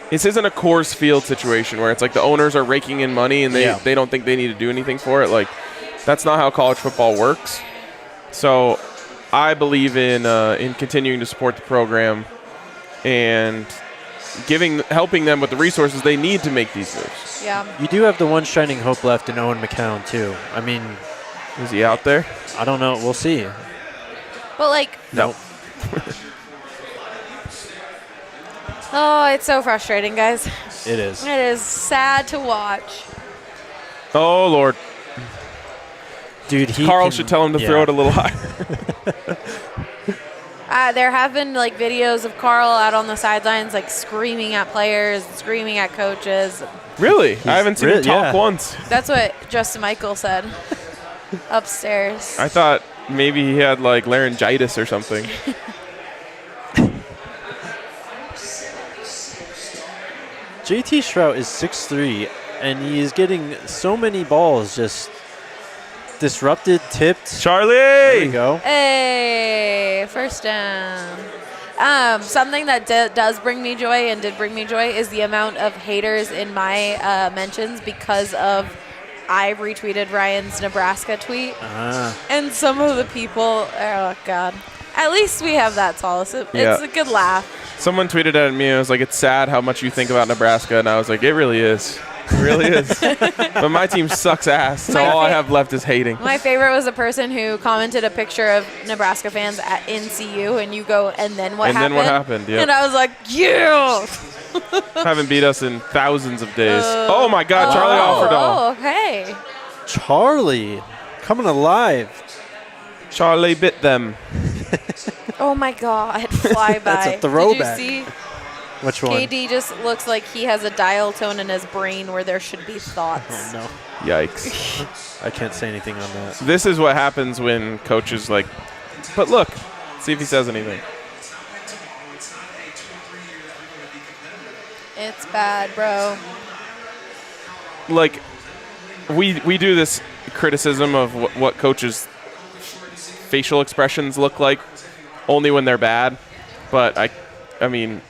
This isn't a Coors Field situation where it's like the owners are raking in money and they don't think they need to do anything for it. Like, that's not how college football works. So I believe in continuing to support the program and helping them with the resources they need to make these moves. Yeah. You do have the one shining hope left in Owen McCown, too. I mean, is he out there? I don't know. We'll see. But, no. Oh, it's so frustrating, guys. It is. It is sad to watch. Oh, Lord. Dude, Carl should tell him to throw it a little higher. There have been videos of Carl out on the sidelines screaming at players, screaming at coaches. Really? I haven't seen him talk once. That's what Justin Michael said upstairs. I thought maybe he had laryngitis or something. JT Shrout is 6'3", and he is getting so many balls just disrupted, tipped. Charlie! There we go. Hey, first down. Something that does bring me joy and did bring me joy is the amount of haters in my mentions because of I retweeted Ryan's Nebraska tweet. And some of the people, oh, God. At least we have that solace. It's a good laugh. Someone tweeted at me, I was like, it's sad how much you think about Nebraska. And I was like, it really is. It really is. But my team sucks ass, so all I have left is hating. My favorite was a person who commented a picture of Nebraska fans at NCU, and you go, and then what happened? And then what happened, yeah. And I was like, yeah! Haven't beat us in thousands of days. Oh, my God, Charlie Offerdahl. Oh, okay. Charlie, coming alive. Charlie bit them. Oh, my God. Flyby. That's a throwback. Did you see? Which one? KD just looks like he has a dial tone in his brain where there should be thoughts. Oh, no. Yikes. I can't say anything on that. This is what happens when coaches but look, see if he says anything. It's bad, bro. We do this criticism of what coaches' facial expressions look like only when they're bad, but I mean,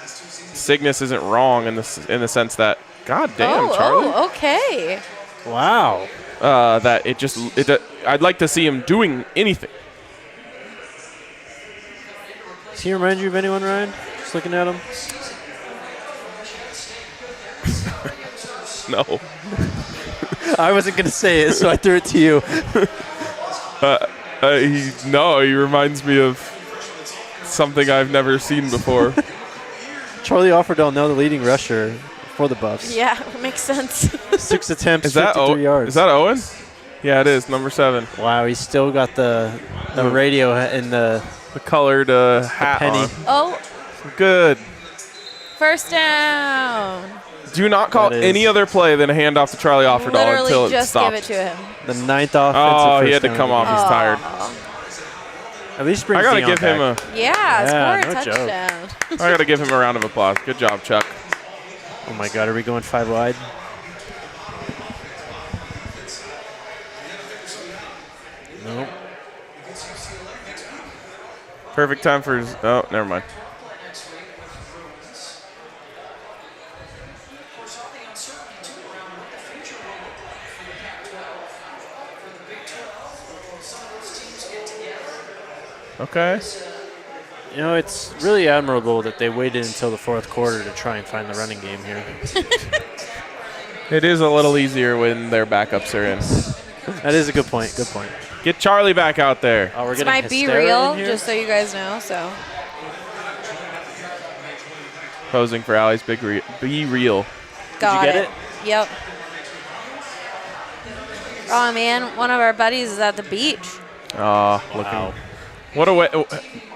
Cygnus isn't wrong in the sense that, God damn, Charlie. Oh, okay. Wow. That I'd like to see him doing anything. Does he remind you of anyone, Ryan? Just looking at him. No. I wasn't going to say it, so I threw it to you. He reminds me of something I've never seen before. Charlie Offerdahl, now the leading rusher for the Buffs. Yeah, makes sense. 6 attempts, Is that 53 yards. Is that Owen? Yeah, it is, number 7. Wow, he's still got the radio in the colored hat penny. on. Oh. Good. First down. Do not call any other play than a handoff to Charlie Offerdahl until it stops. Literally just give it to him. The 9th offensive Oh, he first had to down come of off. the He's game. tired. At least bring I gotta Dion give him back. Score a no joke. touchdown. I gotta give him a round of applause. Good job, Chuck. Oh my God, are we going 5 wide? Nope. Perfect time for his. Oh, never mind. Okay. You know, it's really admirable that they waited until the 4th quarter to try and find the running game here. It is a little easier when their backups are in. That is a good point. Good point. Get Charlie back out there. Oh, we're This getting might be hysteria real, in here? just so you guys know. So Posing for Allie's big be real. got get it? Yep. Oh man, one of our buddies is at the beach. Oh, looking. What a way!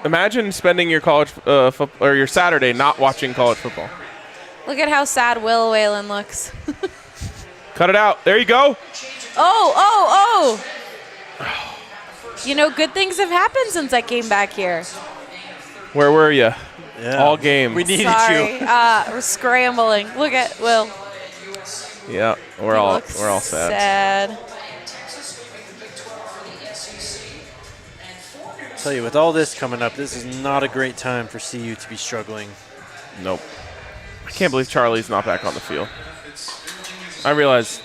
Imagine spending your college or your Saturday not watching college football. Look at how sad Will Whalen looks. Cut it out. There you go. Oh. You know, good things have happened since I came back here. Where were you? Yeah. All game. We needed Sorry, you. we're scrambling. Look at Will. Yeah, we're He all looks sad. Tell you, with all this coming up, this is not a great time for CU to be struggling. Nope. I can't believe Charlie's not back on the field. I realize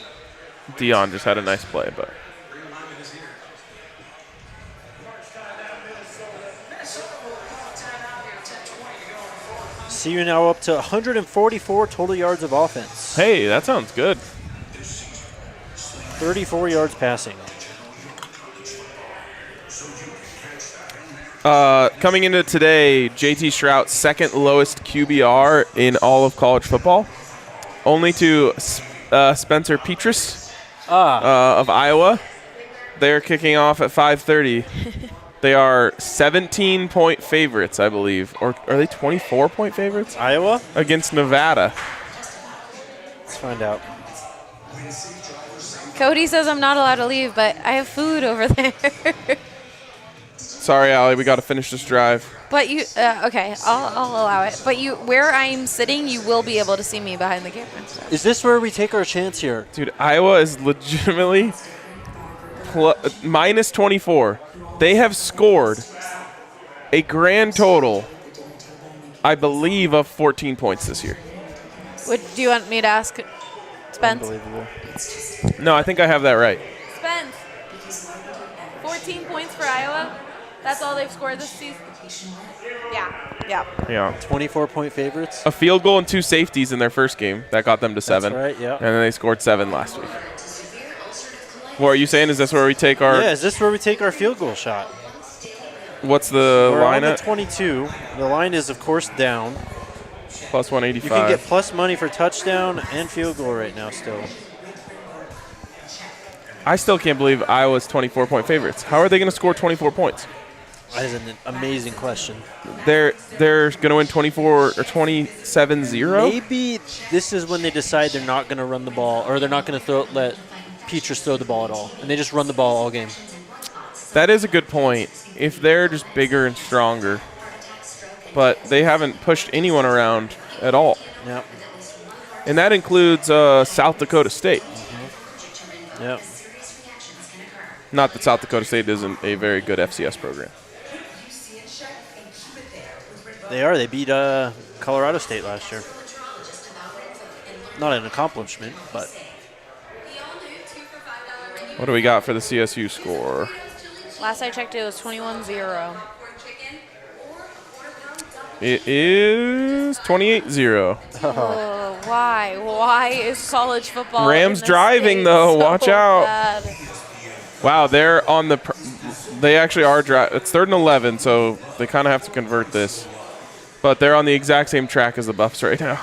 Dion just had a nice play, but CU now up to 144 total yards of offense. hey, that sounds good. 34 yards passing. Coming into today, JT Shrout's second lowest QBR in all of college football, only to Spencer Petras of Iowa. They're kicking off at 5:30. They are 17-point favorites, I believe. Or are they 24-point favorites? Iowa? Against Nevada. Let's find out. Cody says I'm not allowed to leave, but I have food over there. Sorry, Allie, we got to finish this drive. But you, okay, I'll allow it. But you, where I'm sitting, you will be able to see me behind the camera. So. Is this where we take our chance here? Dude, Iowa is legitimately minus 24. They have scored a grand total, I believe, of 14 points this year. Do you want me to ask Spence? Unbelievable. No, I think I have that right. Spence, 14 points for Iowa. That's all they've scored this season. Yeah. Yeah. 24-point favorites? A field goal and 2 safeties in their first game. That got them to 7. That's right, yeah. And then they scored 7 last week. What are you saying? Is this where we take our... Yeah, is this where we take our field goal shot? What's the We're line on at? the 22. The line is, of course, down. Plus You 185. can get plus money for touchdown and field goal right now still. I still can't believe Iowa's 24-point favorites. How are they going to score 24 points? That is an amazing question. They're going to win 24 or 27-0? Maybe this is when they decide they're not going to run the ball, or they're not going to let Petras throw the ball at all, and they just run the ball all game. That is a good point. If they're just bigger and stronger. But they haven't pushed anyone around at all. Yep. And that includes South Dakota State. Yep. Not that South Dakota State isn't a very good FCS program. They are. They beat Colorado State last year. Not an accomplishment, but What do we got for the CSU score? Last I checked, it was 21-0. It is 28-0. Oh, why? Why is college football? Rams in this driving, state though. so Watch out. bad? Wow, they're on the they actually are driving. It's 3rd and 11, so they kind of have to convert this. But they're on the exact same track as the Buffs right now.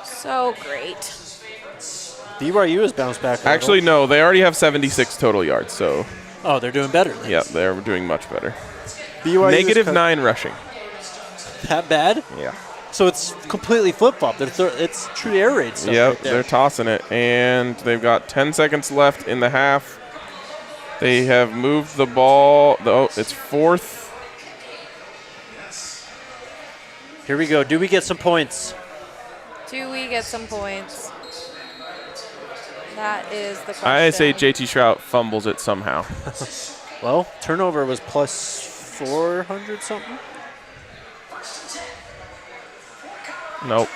So great. BYU has bounced back a little. Actually, no, they already have 76 total yards, so Oh, they're doing better. yeah, they're doing much better. BYU Negative 9 rushing. That bad? Yeah. So it's completely flip-flop. It's true air raid stuff Yep, right there. they're tossing it. And they've got 10 seconds left in the half. They have moved the ball. Oh, it's 4th. Here we go. Do we get some points? Do we get some points? That is the question. I say JT Shrout fumbles it somehow. Well, turnover was plus 400 something. Nope.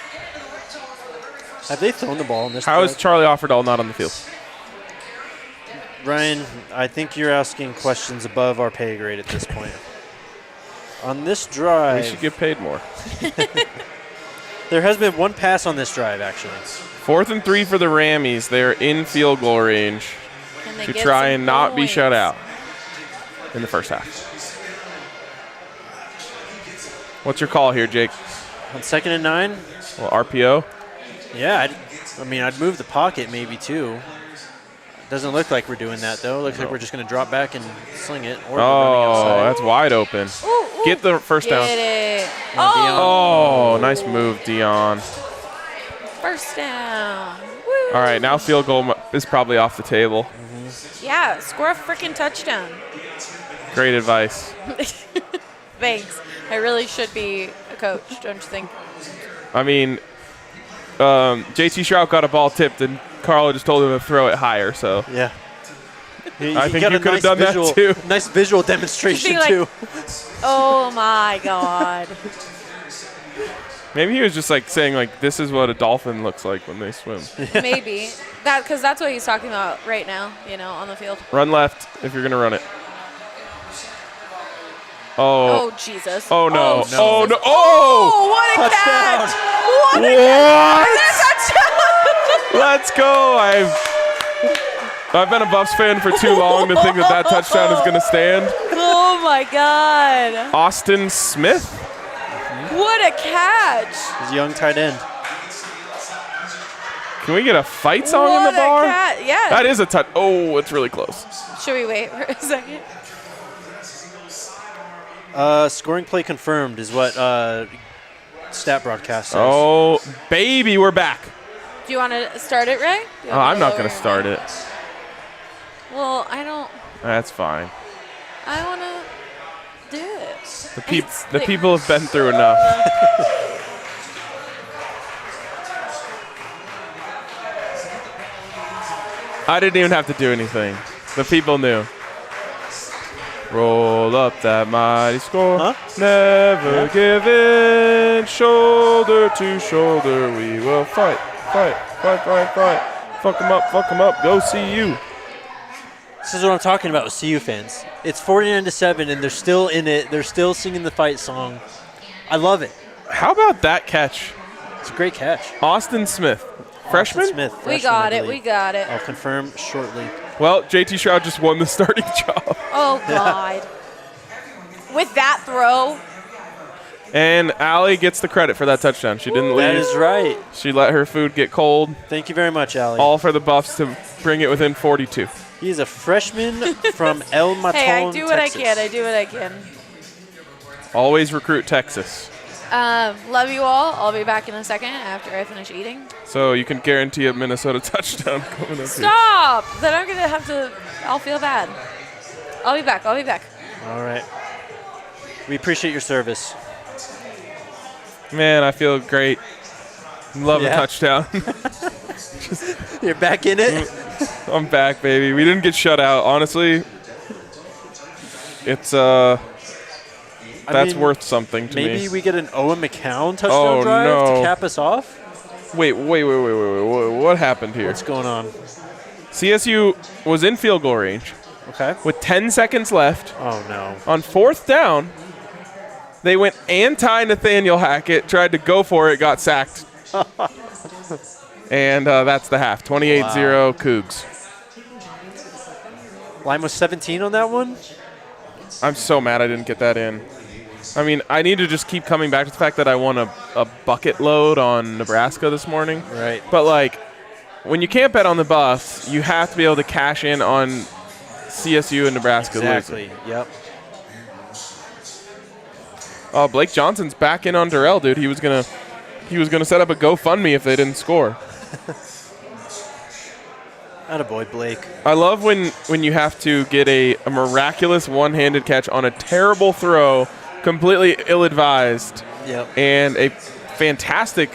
Have they thrown the ball in this How is drive? Charlie Offerdahl not on the field? Ryan, I think you're asking questions above our pay grade at this point. On this We drive, should get paid more. there has been one pass on this drive, actually. 4th and 3 for the Rammies. They're in field goal range. Can they to get try some and not be points? shut out in the first half. What's your call here, Jake? On 2nd and 9, Well, RPO. yeah, I mean, I'd move the pocket maybe too. Doesn't look like we're doing that though. Looks like we're just going to drop back and sling it. Or we're running Oh, outside. that's wide open. Ooh, ooh. Get the first down. Get it. Dion. Oh, Oh, nice move, Dion. first down. Woo. All right, now field goal is probably off the table. Yeah, score a freaking touchdown. Great advice. Thanks. I really should be a coach, don't you think? I mean, JT Shrout got a ball tipped, and Carlo just told him to throw it higher. So Yeah. I think got you a could have done visual, that too. Nice visual demonstration like- too. Oh my God. Maybe he was just like saying like, this is what a dolphin looks like when they swim. Maybe. Because that's what he's talking about right now, on the field. Run left if you're gonna run it. Oh. Oh, Jesus. Oh no. Jesus. Oh no. Oh. Oh, what a catch. What a catch. What? Let's go. I've been a Buffs fan for too long to think that touchdown is gonna stand. Oh my God. Austin Smith. What a catch. He's a young tight end. Can we get a fight song What in the bar? a catch. Yeah. That is a touch. Oh, it's really close. Should we wait for a second? Scoring play confirmed is what stat broadcast says. Oh, baby, we're back. Do you want to start it, Ray? Do you Oh, want I'm not lower gonna start it. Well, I don't. That's fine. I want to do it. The people have been through enough. I didn't even have to do anything. The people knew. Roll up that mighty score. Huh? Never give in. Shoulder to shoulder, we will fight, fight, fight, fight, fight. Fuck 'em up, go see you. This is what I'm talking about with CU fans. It's 49-7, and they're still in it. They're still singing the fight song. I love it. How about that catch? It's a great catch. Austin Smith, freshman? Austin Smith, We freshman, got I it. believe. We got it. I'll confirm shortly. Well, JT Shroud just won the starting job. Oh, God. With that throw. And Allie gets the credit for that touchdown. She didn't That leave. is right. She let her food get cold. Thank you very much, Allie. All for the Buffs to bring it within 42. He's a freshman from El Maton, Hey, I do what Texas. I can. I do what I can. Always recruit Texas. Love you all. I'll be back in a second after I finish eating. So you can guarantee a Minnesota touchdown coming up here. Stop! Then I'm going to have to. I'll feel bad. I'll be back. I'll be back. All right. We appreciate your service. Man, I feel great. Love a Yeah. touchdown. You're back in it? I'm back, baby. We didn't get shut out. Honestly, it's that's mean, worth something to me. Maybe we get an Owen McCown touchdown Oh, drive no. to cap us off? Wait. What happened here? What's going on? CSU was in field goal range Okay. with 10 seconds left. Oh, no. On 4th down, they went anti-Nathaniel Hackett, tried to go for it, got sacked. And that's the half. 28-0 Cougs. Line was 17 on that one? I'm so mad I didn't get that in. I mean, I need to just keep coming back to the fact that I won a bucket load on Nebraska this morning. Right. But, like, when you can't bet on the Buffs, you have to be able to cash in on CSU and Nebraska Exactly. losing. Yep. Oh, Blake Johnson's back in on Durrell, dude. He was gonna set up a GoFundMe if they didn't score. Attaboy, Blake. I love when you have to get a miraculous one-handed catch on a terrible throw, completely ill-advised, Yep. and a fantastic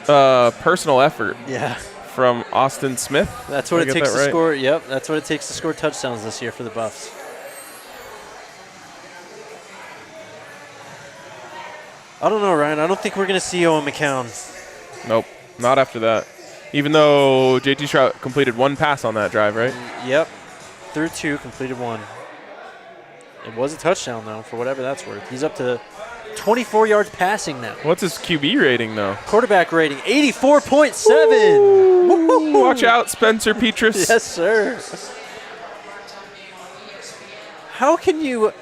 personal effort Yeah. from Austin Smith. That's what Did I it get takes that to right? score. Yep. That's what it takes to score touchdowns this year for the Buffs. I don't know, Ryan. I don't think we're going to see Owen McCown. Nope, not after that. Even though JT Shrout completed one pass on that drive, right? Yep. Through 2, completed 1. It was a touchdown, though, for whatever that's worth. He's up to 24 yards passing now. What's his QB rating, though? Quarterback rating, 84.7. Watch out, Spencer Petras. Yes, sir. How can you?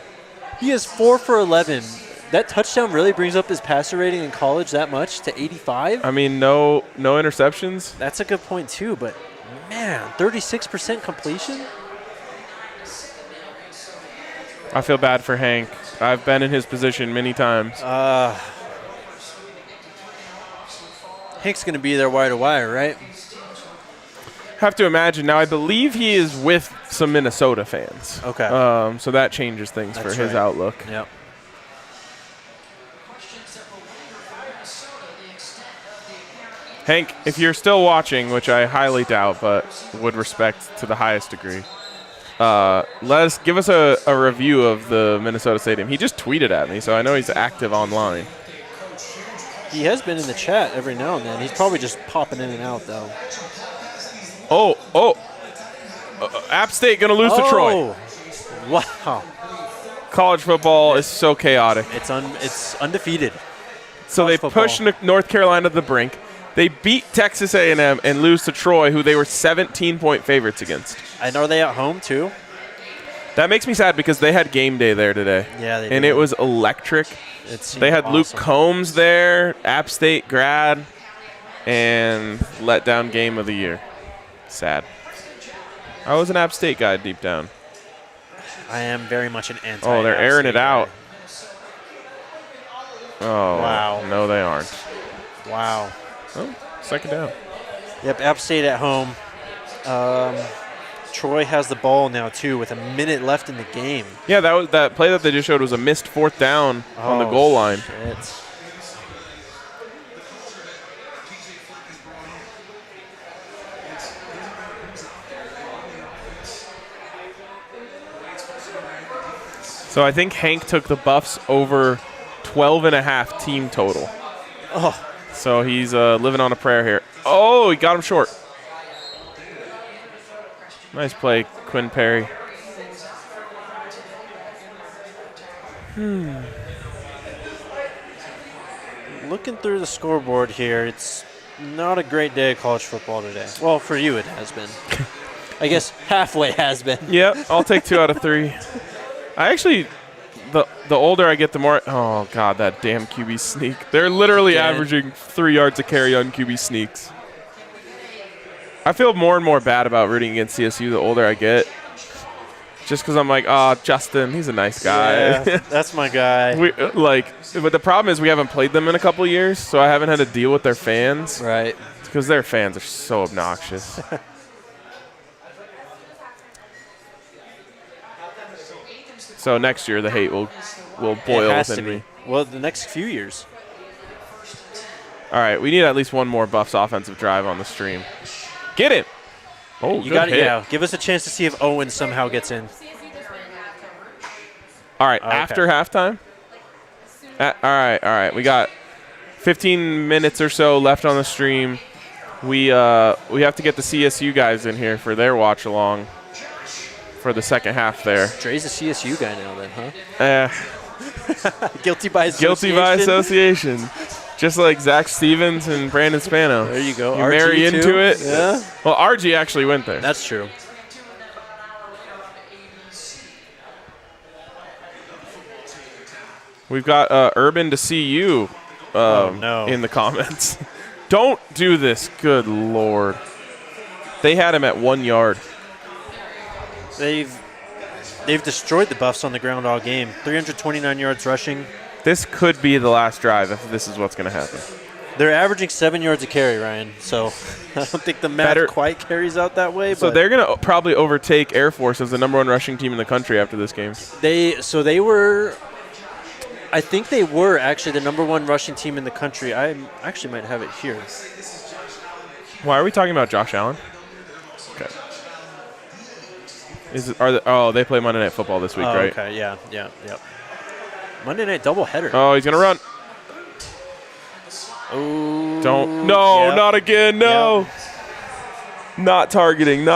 He is 4 for 11. That touchdown really brings up his passer rating in college that much to 85. I mean, no interceptions. That's a good point too. But man, 36% completion. I feel bad for Hank. I've been in his position many times. Hank's going to be there wire to wire, right? Have to imagine. Now, I believe he is with some Minnesota fans. Okay. So that changes things for That's his right. outlook. Yep. Hank, if you're still watching, which I highly doubt, but would respect to the highest degree, give us a review of the Minnesota Stadium. He just tweeted at me, so I know he's active online. He has been in the chat every now and then. He's probably just popping in and out, though. App State going to lose to Troy. Wow. College football is so chaotic. It's undefeated. So they football. pushed North Carolina to the brink. They beat Texas A&M and lose to Troy, who they were 17-point favorites against. And are they at home, too? That makes me sad because they had game day there today. Yeah, they And did. it was electric. They They had Luke Combs there, App State grad, and letdown game of the year. Sad. I was an App State guy deep down. I am very much an anti. Oh, they're airing it out. Oh, Wow. No, they aren't. Wow. Oh, second down. Yep, App State at home. Troy has the ball now, too, with a minute left in the game. Yeah, that play that they just showed was a missed fourth down on the goal line. Shit. So I think Hank took the Buffs over 12.5 team total. Oh, So he's living on a prayer here. Oh, he got him short. Nice play, Quinn Perry. looking through the scoreboard here, it's not a great day of college football today. Well, for you it has been. I guess halfway has been. Yep, I'll take 2 out of 3. I actually, the older I get, the more. Oh God, that damn QB sneak! They're literally Again. averaging 3 yards a carry on QB sneaks. I feel more and more bad about rooting against CSU the older I get. Just because I'm like, oh, Justin, he's a nice guy. Yeah, that's my guy. But the problem is we haven't played them in a couple years, so I haven't had to deal with their fans. Right. Because their fans are so obnoxious. So next year the hate will boil It has to within be. me. Well, the next few years. All right, we need at least one more Buffs offensive drive on the stream. Get him. Oh, You good got it. hit. Yeah. Give us a chance to see if Owen somehow gets in. All right, Okay. after halftime. All right. We got 15 minutes or so left on the stream. We have to get the CSU guys in here for their watch along for the second half there. Dre's a CSU guy now, then, huh? Guilty by association. Guilty by association. Just like Zach Stevens and Brandon Spano. There you go. You RG marry too? into it. Yeah. Well, RG actually went there. That's true. We've got Urban to see you no. in the comments. Don't do this. Good Lord. They had him at 1 yard. They've destroyed the Buffs on the ground all game. 329 yards rushing. This could be the last drive if this is what's going to happen. They're averaging 7 yards a carry, Ryan. So I don't think the math quite carries out that way. So but they're going to probably overtake Air Force as the #1 rushing team in the country after this game. they were. I think they were actually the #1 rushing team in the country. I actually might have it here. Why are we talking about Josh Allen? Okay. They play Monday Night Football this week, Oh, right? okay, yeah. Monday night doubleheader. Oh, he's going to run. Oh, Don't. No, yep. not again. No. Yep. Not targeting.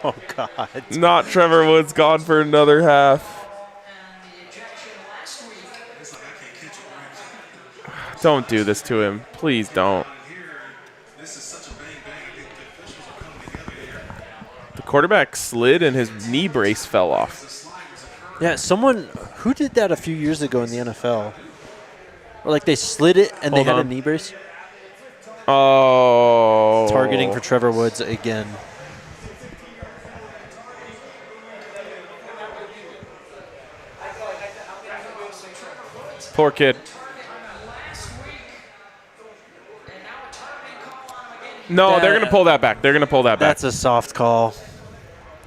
Oh, God. Not Trevor Woods gone for another half. Don't do this to him. Please don't. The quarterback slid and his knee brace fell off. Yeah, who did that a few years ago in the NFL? Or like they slid it and they Hold had on. a knee brace? Oh. Targeting for Trevor Woods again. Poor kid. No, they're going to pull that back. They're going to pull that back. That's a soft call.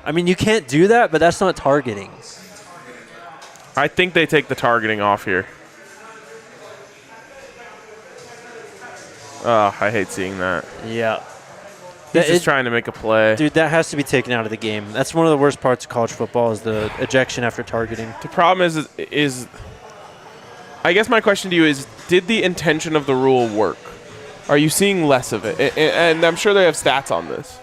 I mean, you can't do that, but that's not targeting. I think they take the targeting off here. Oh, I hate seeing that. Yeah. He's just trying to make a play. Dude, that has to be taken out of the game. That's one of the worst parts of college football is the ejection after targeting. The problem is I guess my question to you is, did the intention of the rule work? Are you seeing less of it? And I'm sure they have stats on this.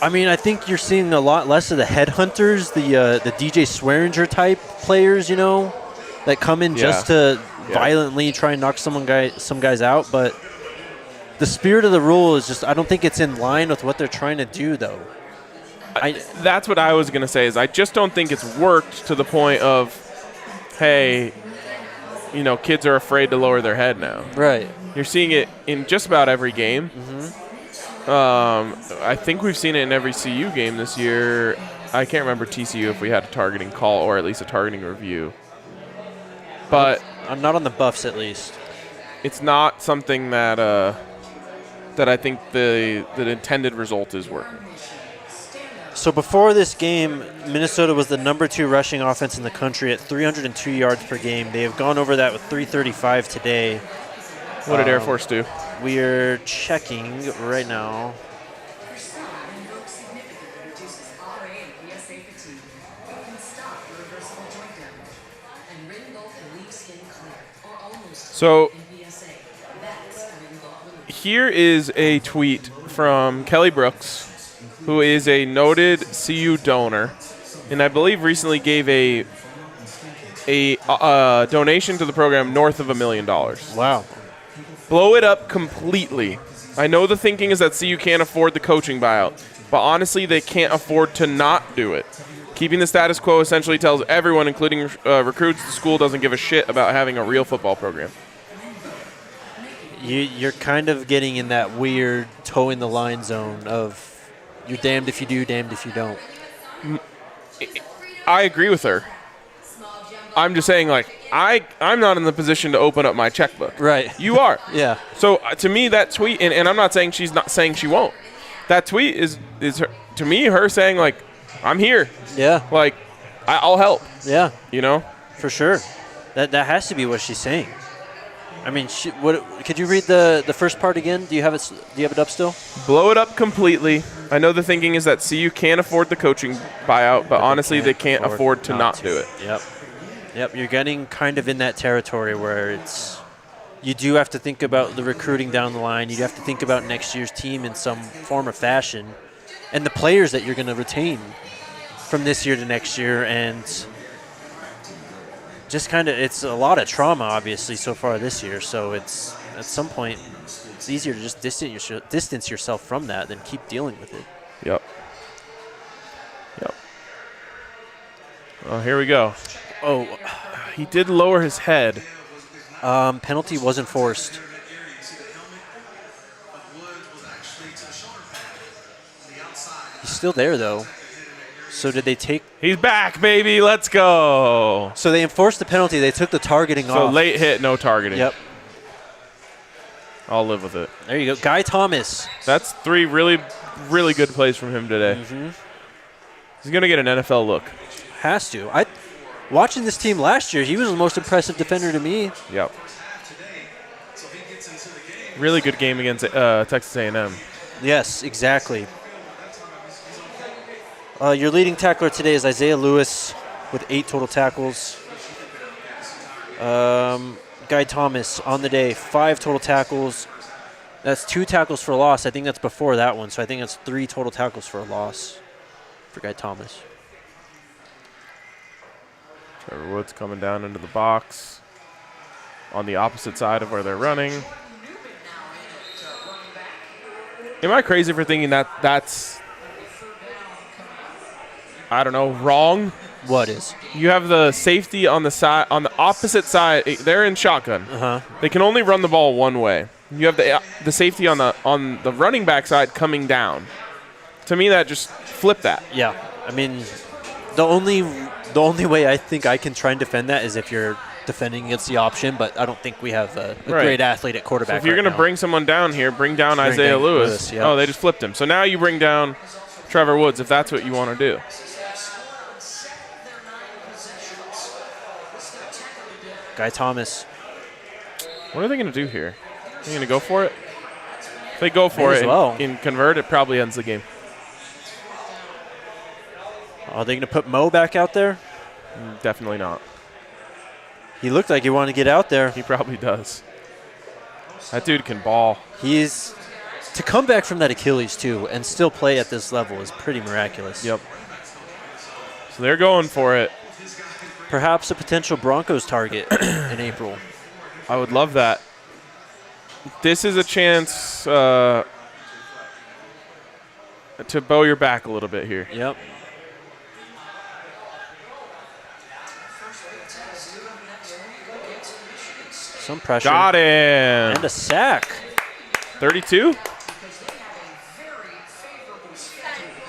I mean, I think you're seeing a lot less of the headhunters, the DJ Swearinger type players, you know, that come in just to violently try and knock some guys out. But the spirit of the rule is just, I don't think it's in line with what they're trying to do, though. That's what I was going to say, is I just don't think it's worked to the point of, hey, you know, kids are afraid to lower their head now. Right. You're seeing it in just about every game. I think we've seen it in every CU game this year. I can't remember TCU if we had a targeting call or at least a targeting review. But I'm not on the Buffs, at least. It's not something that that I think the intended result is working. So before this game, Minnesota was the #2 rushing offense in the country at 302 yards per game. They have gone over that with 335 today. What did Air Force do? We are checking right now. So here is a tweet from Kelly Brooks, who is a noted CU donor, and I believe recently gave a donation to the program north of $1 million. Wow. Blow it up completely. I know the thinking is that CU can't afford the coaching buyout, but honestly, they can't afford to not do it. Keeping the status quo essentially tells everyone, including recruits, the school doesn't give a shit about having a real football program. You're kind of getting in that weird toe in the line zone of you're damned if you do, damned if you don't. I agree with her. I'm just saying, like, I'm not in the position to open up my checkbook. Right. You are. Yeah. So to me, that tweet, and I'm not saying she's not saying she won't. That tweet is her, to me, her saying, like, I'm here. Yeah. Like, I'll help. Yeah. You know? For sure. That has to be what she's saying. I mean, could you read the first part again? Do you have it up still? Blow it up completely. I know the thinking is that CU can't afford the coaching buyout, but honestly, they can't afford to not do it. Yep. You're getting kind of in that territory where you do have to think about the recruiting down the line. You have to think about next year's team in some form or fashion, and the players that you're going to retain from this year to next year, and just kind of, it's a lot of trauma, obviously, so far this year. So it's at some point, it's easier to just distance yourself from that than keep dealing with it. Yep. Oh, here we go. Oh, he did lower his head. Penalty was enforced. He's still there, though. So did they take... He's back, baby. Let's go. So they enforced the penalty. They took the targeting off. So late hit, no targeting. Yep. I'll live with it. There you go. Guy Thomas. That's 3 really, really good plays from him today. He's going to get an NFL look. Has to. Watching this team last year, he was the most impressive defender to me. Yep. Really good game against Texas A&M. Yes, exactly. Your leading tackler today is Isaiah Lewis with 8 total tackles. Guy Thomas on the day, 5 total tackles. That's 2 tackles for a loss. I think that's before that one, so I think that's 3 total tackles for a loss for Guy Thomas. Trevor Woods coming down into the box on the opposite side of where they're running. Am I crazy for thinking that that's, I don't know, wrong? What is? You have the safety on the side, on the opposite side. They're in shotgun. They can only run the ball one way. You have the safety on the running back side coming down. To me, that just flip that. Yeah. I mean, the only way I think I can try and defend that is if you're defending against the option, but I don't think we have a great athlete at quarterback. So if you're going to bring someone down here, bring down Isaiah Lewis. Yeah. Oh, they just flipped him. So now you bring down Trevor Woods if that's what you want to do. Guy Thomas. What are they going to do here? Are they going to go for it? If they go for it and convert, it probably ends the game. Are they going to put Mo back out there? Definitely not. He looked like he wanted to get out there. He probably does. That dude can ball. To come back from that Achilles, too, and still play at this level is pretty miraculous. Yep. So they're going for it. Perhaps a potential Broncos target in April. I would love that. This is a chance to bow your back a little bit here. Yep. Some pressure. Got him. And a sack. 32?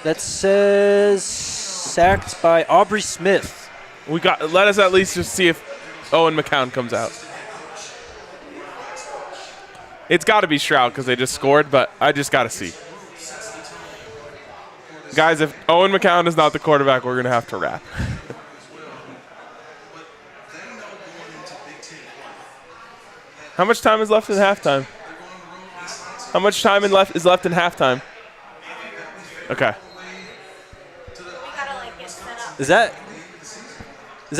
That says sacked by Aubrey Smith. Let us at least just see if Owen McCown comes out. It's got to be Stroud because they just scored, but I just got to see. Guys, if Owen McCown is not the quarterback, we're going to have to wrap. How much time is left in halftime? How much time is left in halftime? Okay. Is that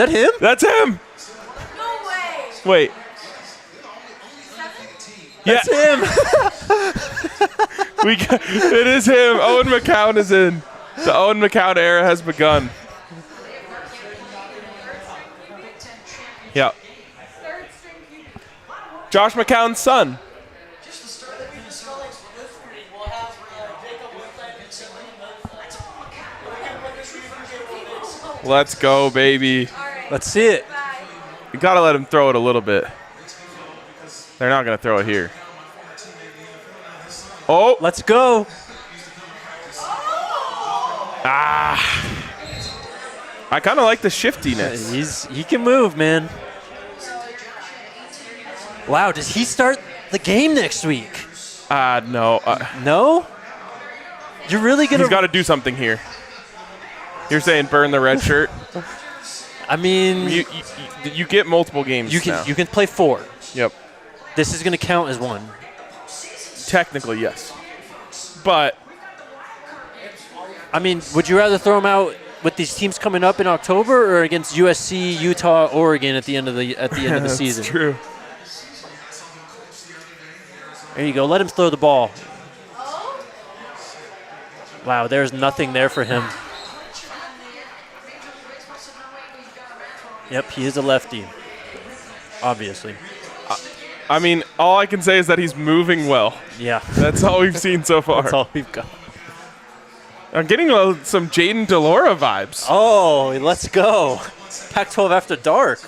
him? That's him. No way. Wait. That's yeah. him. It is him. Owen McCown is in. The Owen McCown era has begun. Yeah. Josh McCown's son. Let's go, baby. Let's see it. You got to let him throw it a little bit. They're not going to throw it here. Oh. Let's go. I kind of like the shiftiness. He can move, man. Wow, does he start the game next week? No. No? You're really going to... He's got to do something here. You're saying burn the red shirt? I mean... You get multiple games now. You can play 4. Yep. This is going to count as 1. Technically, yes. But... I mean, would you rather throw him out with these teams coming up in October or against USC, Utah, Oregon at the end of the season? That's true. There you go. Let him throw the ball. Wow, there's nothing there for him. Yep, he is a lefty. Obviously. I mean, all I can say is that he's moving well. Yeah. That's all we've seen so far. That's all we've got. I'm getting some Jaden Delora vibes. Oh, let's go. Pac-12 after dark.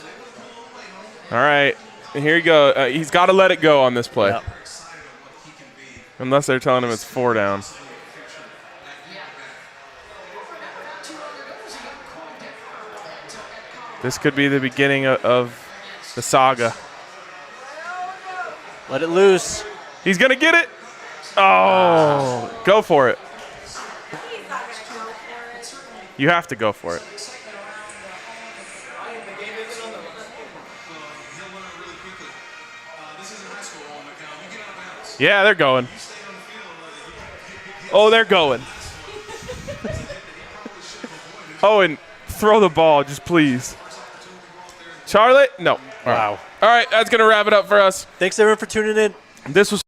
All right. And here you go. He's got to let it go on this play. Yep. Unless they're telling him it's 4 down. This could be the beginning of the saga. Let it loose. He's going to get it. Oh, go for it. You have to go for it. Yeah, they're going. Oh, they're going. Oh, and throw the ball, just please. Charlotte? No. Wow. All right, that's going to wrap it up for us. Thanks, everyone, for tuning in. This was